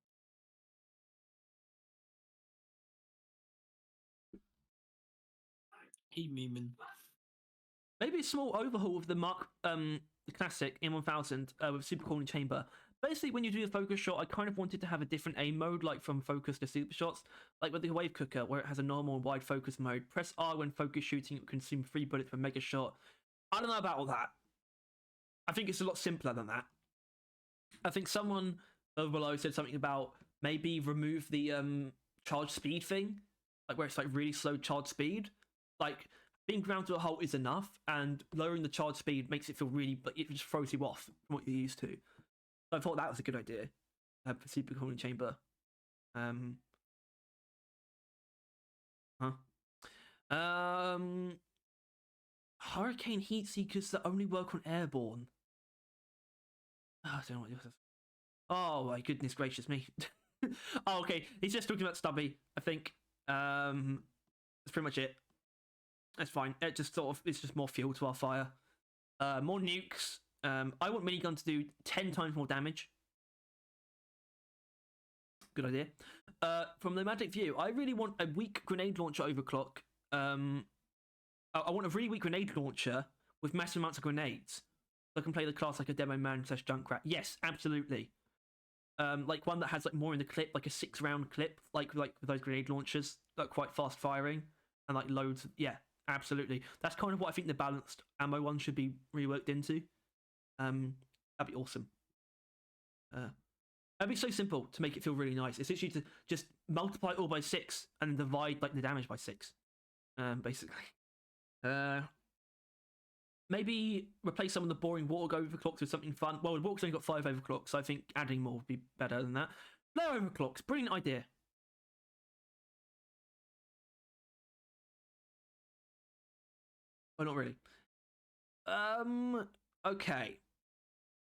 He memeing. Maybe a small overhaul of the the classic M1000 with super cooling chamber. Basically, when you do the focus shot, I kind of wanted to have a different aim mode, like from focus to super shots, like with the wave cooker, where it has a normal and wide focus mode. Press R when focus shooting, it will consume 3 bullets per mega shot. I don't know about all that. I think it's a lot simpler than that. I think someone below said something about maybe remove the charge speed thing, like where it's like really slow charge speed. Like being ground to a halt is enough, and lowering the charge speed makes it feel really, like it just throws you off from what you're used to. So I thought that was a good idea for super cooling chamber. Hurricane heat seekers that only work on airborne. Oh, I don't know what this is. Oh my goodness gracious me. Oh, okay. He's just talking about Stubby, I think. That's pretty much it. That's fine. It just it's just more fuel to our fire. More nukes. I want minigun to do 10 times more damage. Good idea. From the Magic View, I really want a weak grenade launcher overclock. I want a really weak grenade launcher with massive amounts of grenades. So I can play the class like a demo man / Junkrat. Yes, absolutely. Like one that has like more in the clip, like a 6-round clip, like with those grenade launchers, like quite fast firing and like loads. Yeah, absolutely. That's kind of what I think the balanced ammo one should be reworked into. That'd be awesome. That'd be so simple to make it feel really nice. It's literally to just multiply it all by 6 and divide like the damage by 6. Basically. Maybe replace some of the boring water overclocks with something fun. Well, the walk's only got 5 overclocks, so I think adding more would be better than that. Flare overclocks, brilliant idea. Oh, not really. Okay.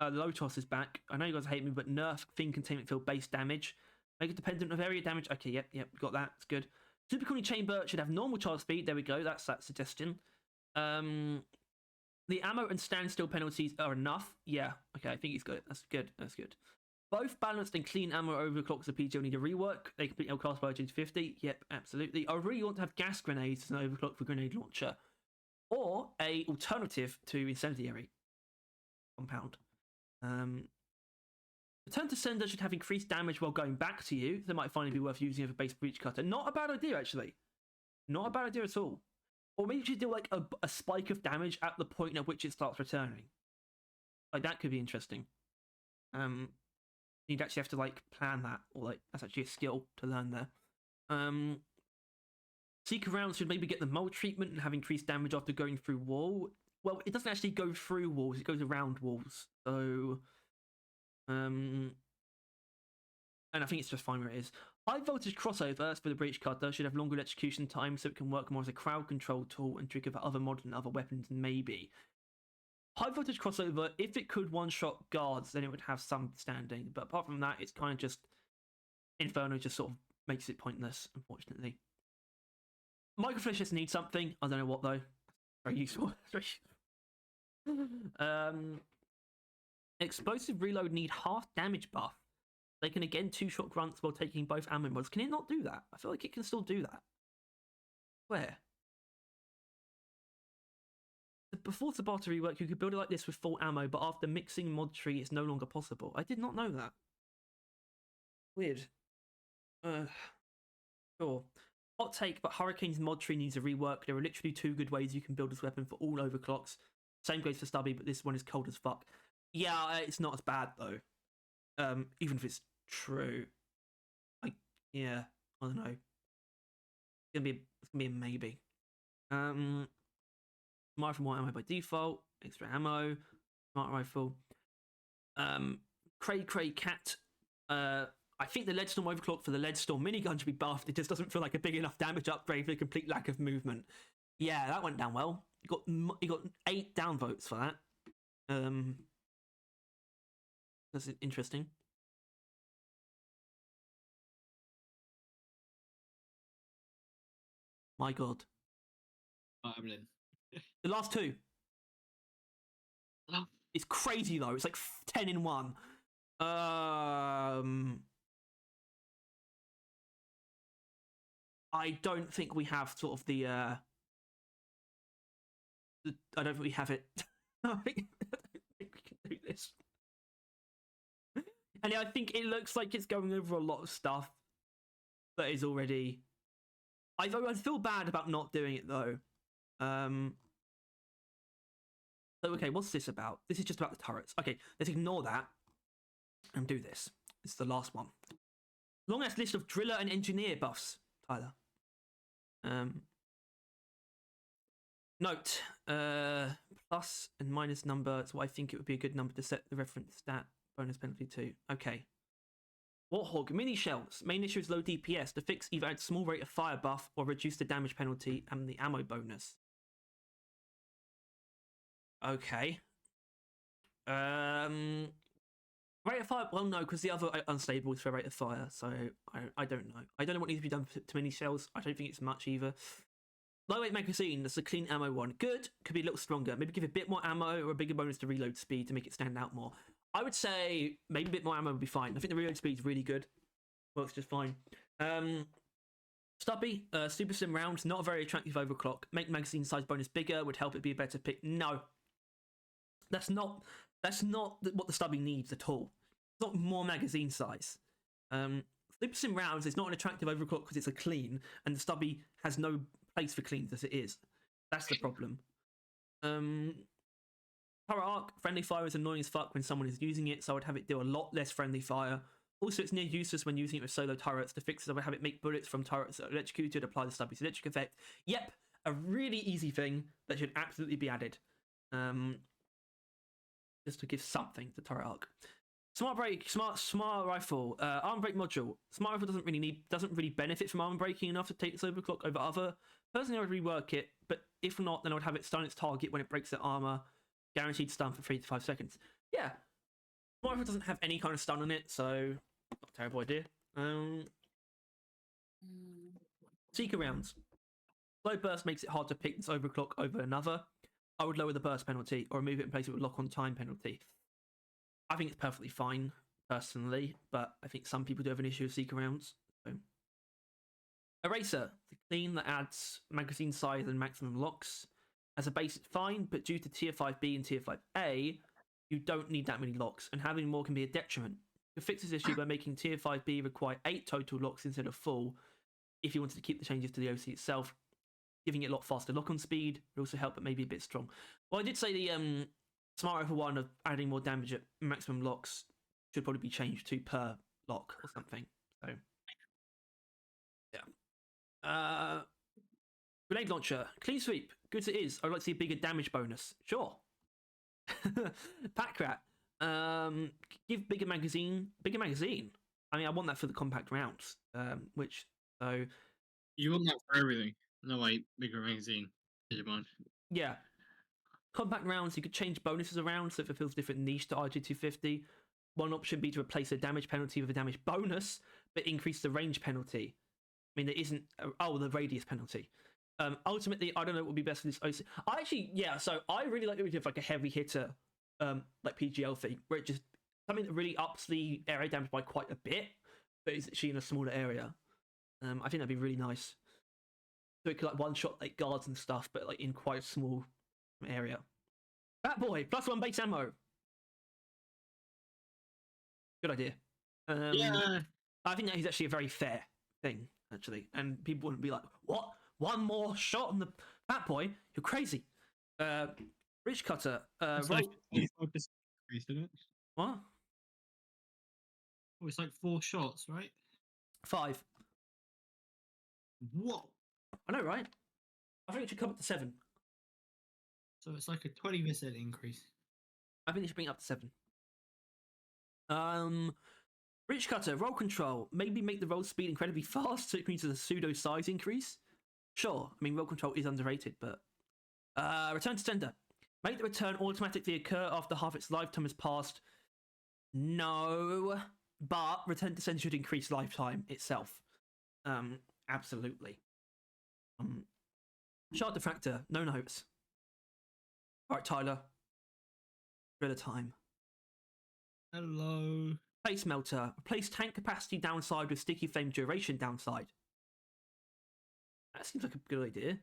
Lotos is back. I know you guys hate me, but nerf thing containment field base damage. Make it dependent of area damage. Okay, yep, got that. It's good. Super Cooling Chamber should have normal charge speed. There we go. That's that suggestion. The ammo and standstill penalties are enough. Yeah, okay, I think he's got it. That's good. That's good. Both balanced and clean ammo overclocks of PGL need a rework. They complete outclassed by 250. Yep, absolutely. I really want to have gas grenades as an overclock for grenade launcher, or a alternative to incendiary compound. Return to sender should have increased damage while going back to you. That might finally be worth using as a base breach cutter. Not a bad idea, actually. Not a bad idea at all. Or maybe you should do like a spike of damage at the point at which it starts returning. Like that could be interesting. You'd actually have to like plan that, or like that's actually a skill to learn there. Seeker rounds should maybe get the mold treatment and have increased damage after going through wall. Well, it doesn't actually go through walls; it goes around walls. So, and I think it's just fine where it is. High voltage crossovers for the breach cutter should have longer execution time, so it can work more as a crowd control tool and trigger for other mods and other weapons. Maybe high voltage crossover, if it could one shot guards, then it would have some standing. But apart from that, it's kind of just Inferno just sort of makes it pointless, unfortunately. Microflash just needs something. I don't know what though. Very useful. Explosive reload need half damage buff. They can again two-shot grunts while taking both ammo mods. Can it not do that? I feel like it can still do that. Where? Before Tabata rework, you could build it like this with full ammo, but after mixing mod tree, it's no longer possible. I did not know that. Weird. Sure. Hot take, but Hurricane's mod tree needs a rework. There are literally 2 good ways you can build this weapon for all overclocks. Same goes for Stubby, but this one is cold as fuck. Yeah, it's not as bad though. Even if it's true. Yeah, I don't know. It's gonna be a maybe. Smart for more ammo by default. Extra ammo. Smart rifle. Cray Cat. I think the Leadstorm overclock for the Leadstorm minigun should be buffed. It just doesn't feel like a big enough damage upgrade for a complete lack of movement. Yeah, that went down well. You got 8 downvotes for that. That's interesting. My god. The last 2. Oh. It's crazy though. It's like 10 in 1. I don't think we have sort of the I don't think we have it. I don't think we can do this. And I think it looks like it's going over a lot of stuff that is already. I feel bad about not doing it though. So okay, what's this about? This is just about the turrets. Okay, let's ignore that and do this. This is the last one. Long ass list of driller and engineer buffs, Tyler. Note, plus and minus number is what I think it would be a good number to set the reference stat bonus penalty to. Okay. Warthog, mini shells. Main issue is low DPS. The fix either adds small rate of fire buff or reduce the damage penalty and the ammo bonus. Okay. Rate of fire, well no, because the other unstable is for rate of fire, so I don't know. I don't know what needs to be done to mini shells. I don't think it's much either. Lightweight magazine, that's a clean ammo one. Good, could be a little stronger. Maybe give a bit more ammo or a bigger bonus to reload speed to make it stand out more. I would say maybe a bit more ammo would be fine. I think the reload speed is really good. Works just fine. Stubby, super slim rounds, not a very attractive overclock. Make magazine size bonus bigger, would help it be a better pick. No. That's not what the Stubby needs at all. It's not more magazine size. Super slim rounds is not an attractive overclock because it's a clean, and the Stubby has no place for cleans as it is. That's the problem. Turret arc, friendly fire is annoying as fuck when someone is using it, so I would have it do a lot less friendly fire. Also, it's near useless when using it with solo turrets. The fixes I would have it make bullets from turrets that are electrocuted, apply the Stubby's electric effect. Yep, a really easy thing that should absolutely be added. Just to give something to turret arc. Smart break, smart rifle, arm break module. Smart rifle doesn't really benefit from arm breaking enough to take this overclock over other. Personally, I would rework it, but if not, then I would have it stun its target when it breaks their armor. Guaranteed stun for 3 to 5 seconds. Yeah, Smart Rifle doesn't have any kind of stun on it, so not a terrible idea. Seeker rounds. Slow burst makes it hard to pick this overclock over another. I would lower the burst penalty or remove it and replace it with lock on time penalty. I think it's perfectly fine, personally, but I think some people do have an issue with Seeker rounds. So. Eraser, the clean that adds magazine size and maximum locks. As a base, it's fine, but due to tier 5B and tier 5A, you don't need that many locks, and having more can be a detriment. You fix this issue by making tier 5B require 8 total locks instead of 4, if you wanted to keep the changes to the OC itself, giving it a lot faster lock-on speed. It also help, but maybe a bit strong. Well, I did say the Smart Rifle one of adding more damage at maximum locks should probably be changed to per lock or something. So, yeah. Grenade launcher, clean sweep, good as it is. I'd like to see a bigger damage bonus. Sure. Pack rat, give bigger magazine. Bigger magazine. I mean, I want that for the compact rounds. Which so you want that for everything. No, like bigger magazine. Yeah. Compact rounds, you could change bonuses around so it fulfills different niche to RG250. One option would be to replace a damage penalty with a damage bonus, but increase the range penalty. I mean, there isn't. The radius penalty. Ultimately, I don't know what would be best for this OC. So I really like the idea of like a heavy hitter, like PGL thing, where it just something that really ups the area damage by quite a bit, but is actually in a smaller area. I think that'd be really nice. So it could like one shot like guards and stuff, but like in quite a small area. Bat Boy, +1 base ammo. Good idea. Yeah. I think that is actually a very fair thing, actually. And people wouldn't be like, what? One more shot on the Bat Boy? You're crazy. Rich Cutter. It's like 25% increase, isn't it? What? Oh, it's like 4 shots, right? 5. What? I know, right? I think it should come up to 7. So it's like a 20% increase. I think they should bring it up to 7. Rich Cutter, roll control. Maybe make the roll speed incredibly fast so it means a pseudo size increase. Sure, I mean, roll control is underrated, but... Return to sender. Make the return automatically occur after half its lifetime has passed. No, but return to sender should increase lifetime itself. Absolutely. Shard diffractor, no notes. Alright, Tyler. Driller time. Hello. Face melter. Replace tank capacity downside with sticky flame duration downside. That seems like a good idea.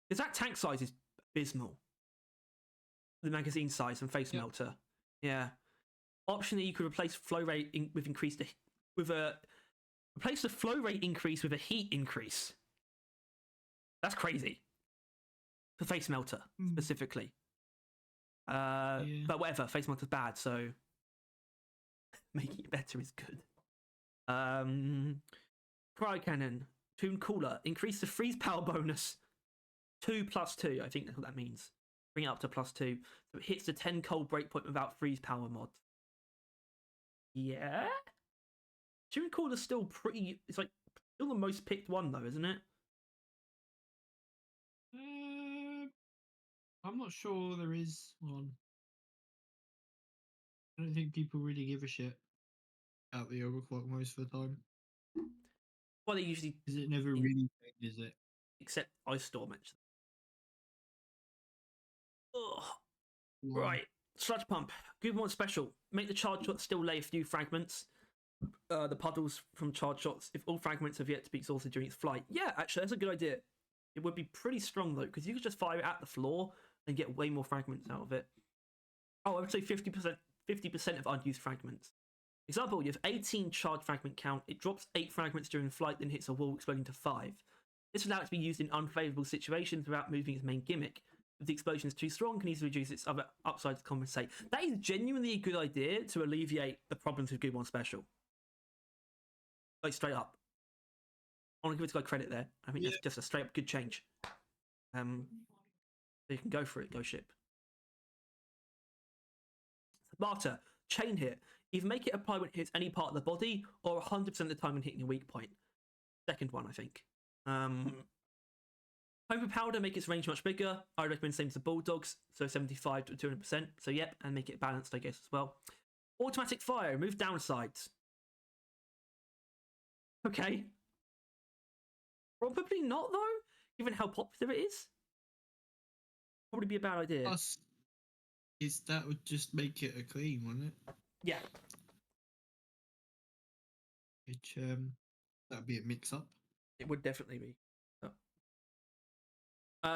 Because that tank size is abysmal. The magazine size and face melter. Yeah. Optionally, you could replace flow rate replace the flow rate increase with a heat increase. That's crazy. For face melter specifically. But whatever, face melter's bad, so making it better is good. Cryo cannon, tune cooler, increase the freeze power bonus 2+2. I think that's what that means. Bring it up to +2, so it hits the 10 cold breakpoint without freeze power mod. Yeah, tune cooler's still pretty. It's like still the most picked one though, isn't it? I'm not sure there is one. I don't think people really give a shit about the overclock most of the time. Well, they usually... Because it never really changes it. Except Ice Storm, actually. Ugh. Right. Sludge Pump. Good one special. Make the charge shot still lay a few fragments. The puddles from charge shots, if all fragments have yet to be exhausted during its flight. Yeah, actually, that's a good idea. It would be pretty strong, though, because you could just fire it at the floor and get way more fragments out of it. Oh, I would say 50% of unused fragments. Example, you have 18 charge fragment count. It drops 8 fragments during flight, then hits a wall, exploding to 5. This allows it to be used in unfavourable situations without moving its main gimmick. If the explosion is too strong, it can easily reduce its other upsides to compensate. That is genuinely a good idea to alleviate the problems with Good One Special. Like, straight up. I want to give this guy credit there. I think that's just a straight up good change. So you can go for it, go ship. Barter, chain hit. Either make it apply when it hits any part of the body, or 100% of the time when hitting a weak point. Second one, I think. Hyper powder, make its range much bigger. I recommend same as the Bulldogs, so 75 to 200%. So yep, and make it balanced, I guess, as well. Automatic fire, remove downsides. Okay. Probably not though, given how popular it is. Probably be a bad idea. Plus, that would just make it a clean, wouldn't it? Yeah. Which that'd be a mix-up. It would definitely be.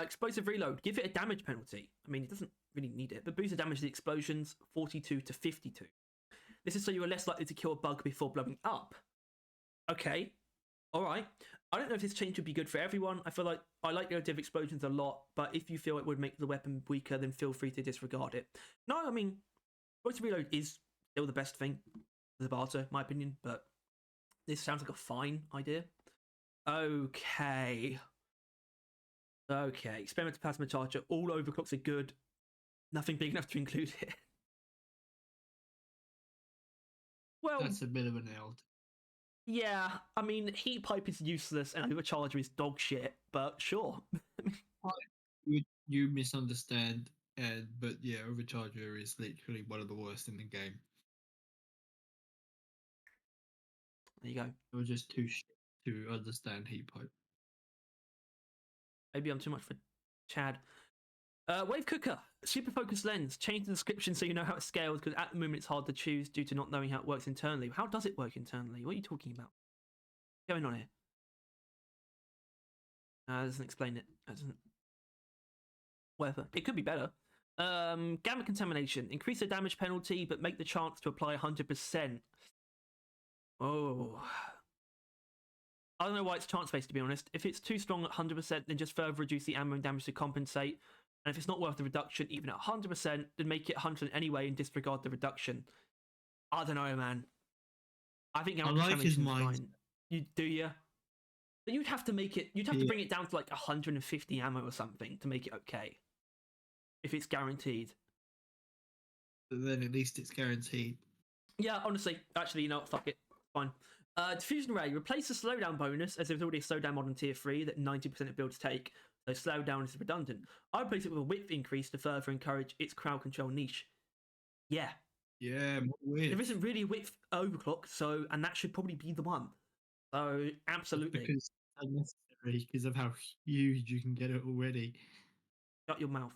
Explosive reload, give it a damage penalty. I mean, it doesn't really need it, but boost the damage to the explosions 42 to 52. This is so you are less likely to kill a bug before blowing up. Okay, all right. I don't know if this change would be good for everyone. I feel like I like the idea of explosions a lot, but if you feel it would make the weapon weaker, then feel free to disregard it. No, I mean, explosive reload is still the best thing for the barter, in my opinion, but this sounds like a fine idea. Okay. Experimental plasma charger. All overclocks are good. Nothing big enough to include it. Well, that's a bit of an L. Yeah, I mean, heat pipe is useless and overcharger is dog shit, but sure. You misunderstand, but yeah, overcharger is literally one of the worst in the game. There you go. You're just too shit to understand heat pipe. Maybe I'm too much for Chad. Wave cooker, super focus lens. Change the description so you know how it scales, because at the moment it's hard to choose due to not knowing how it works internally. How does it work internally? What are you talking about? What's going on here? It doesn't explain it. It doesn't. Whatever. It could be better. Gamma contamination. Increase the damage penalty, but make the chance to apply 100%. Oh. I don't know why it's chance-based, to be honest. If it's too strong at 100%, then just further reduce the ammo and damage to compensate. And if it's not worth the reduction, even at 100%, then make it 100 anyway and disregard the reduction. I don't know, man. I think ammo contamination is fine. You do, yeah? But you'd have to make it. You'd have to bring it down to like 150 ammo or something to make it okay. If it's guaranteed. But then at least it's guaranteed. Yeah, honestly, actually, you know what? Fuck it. Fine. Diffusion Ray. Replace the slowdown bonus, as there's already a slowdown mod in tier 3 that 90% of builds take, so slowdown is redundant. I replace it with a width increase to further encourage its crowd control niche. Yeah. Yeah, more width. There isn't really a width overclock, so, and that should probably be the one. So, absolutely. Because it's unnecessary because of how huge you can get it already. Shut your mouth.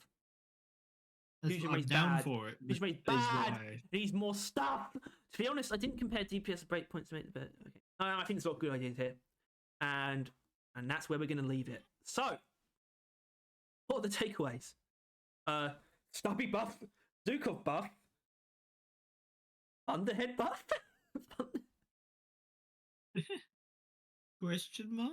I'm down for it. Fusion Ray's bad. It needs more stuff. To be honest, I didn't compare DPS and breakpoints to make the bit. Okay. I think there's a lot of good ideas here. And that's where we're going to leave it. So, what are the takeaways? Stubby buff, Zukov buff, Underhead buff. Question mark?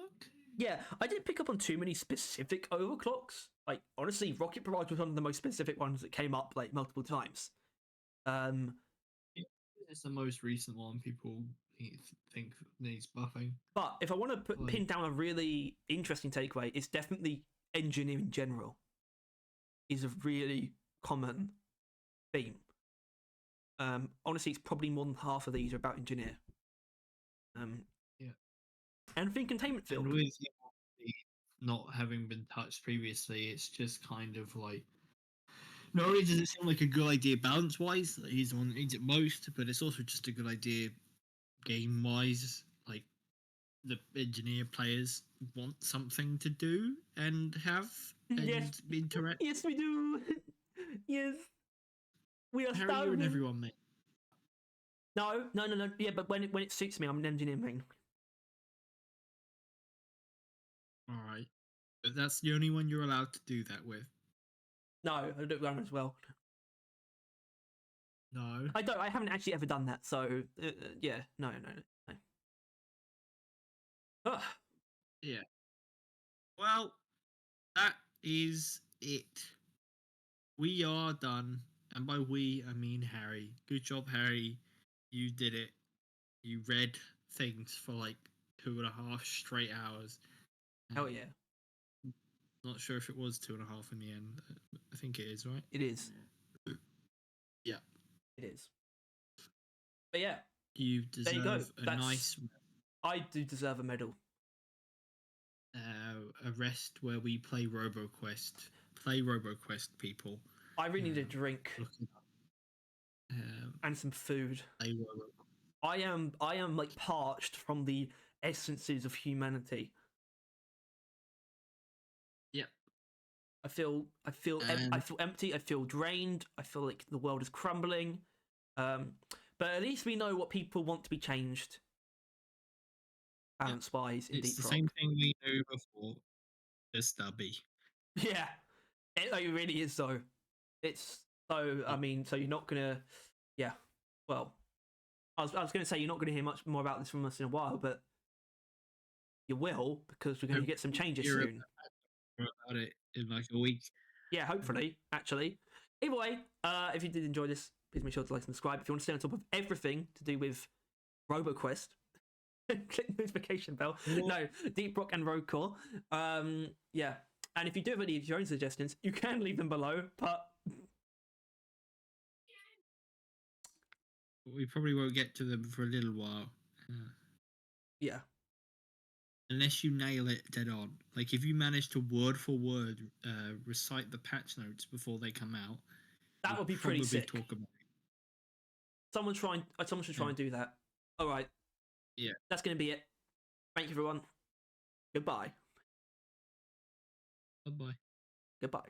Yeah, I didn't pick up on too many specific overclocks. Like, honestly, Rocket Barrage was one of the most specific ones that came up like multiple times. It's the most recent one people think needs buffing. But if I want to pin down a really interesting takeaway, it's definitely engineering in general is a really common theme. Honestly, it's probably more than half of these are about engineer. Yeah. And think containment field. And with not having been touched previously, it's just kind of like, not only does it seem like a good idea balance-wise, that he's the one that needs it most, but it's also just a good idea game-wise. Like, the engineer players want something to do and have and interact. Yes, we do. Yes. We are Harry, you and everyone, mate. No. Yeah, but when it suits me, I'm an engineer main. Alright. But that's the only one you're allowed to do that with. No, I do run as well. No. I don't. I haven't actually ever done that, so yeah. No. Ugh. Yeah. Well, that is it. We are done. And by we, I mean Harry. Good job, Harry. You did it. You read things for like 2.5 straight hours. Hell yeah. Not sure if it was 2.5 in the end. I think it is, right? It is. Yeah. It is. But yeah. You deserve a nice... I do deserve a medal. a rest where we play RoboQuest. Play RoboQuest, people. I really need a drink Look it up. and some food. Play Robo. I am like parched from the essences of humanity. Yep. I feel empty. I feel drained. I feel like the world is crumbling. But at least we know what people want to be changed. Balance wise in It's Deep the Rock. same thing we knew before. The stubby. Yeah, it really is so. It's so. I mean, so you're not gonna. Yeah. Well, I was gonna say you're not gonna hear much more about this from us in a while, but you will because we're gonna get some changes Hear soon. about it in like a week. Yeah, hopefully, actually. Either way, if you did enjoy this, please make sure to like and subscribe. If you want to stay on top of everything to do with RoboQuest, click the notification bell. No, Deep Rock and Road Core. Yeah. And if you do have any of your own suggestions, you can leave them below, but we probably won't get to them for a little while. Yeah. Unless you nail it dead on. Like if you manage to word for word recite the patch notes before they come out, That would be pretty sick. Talk about it. Someone should try and do that. All right. Yeah. That's going to be it. Thank you, everyone. Goodbye. Bye-bye. Goodbye.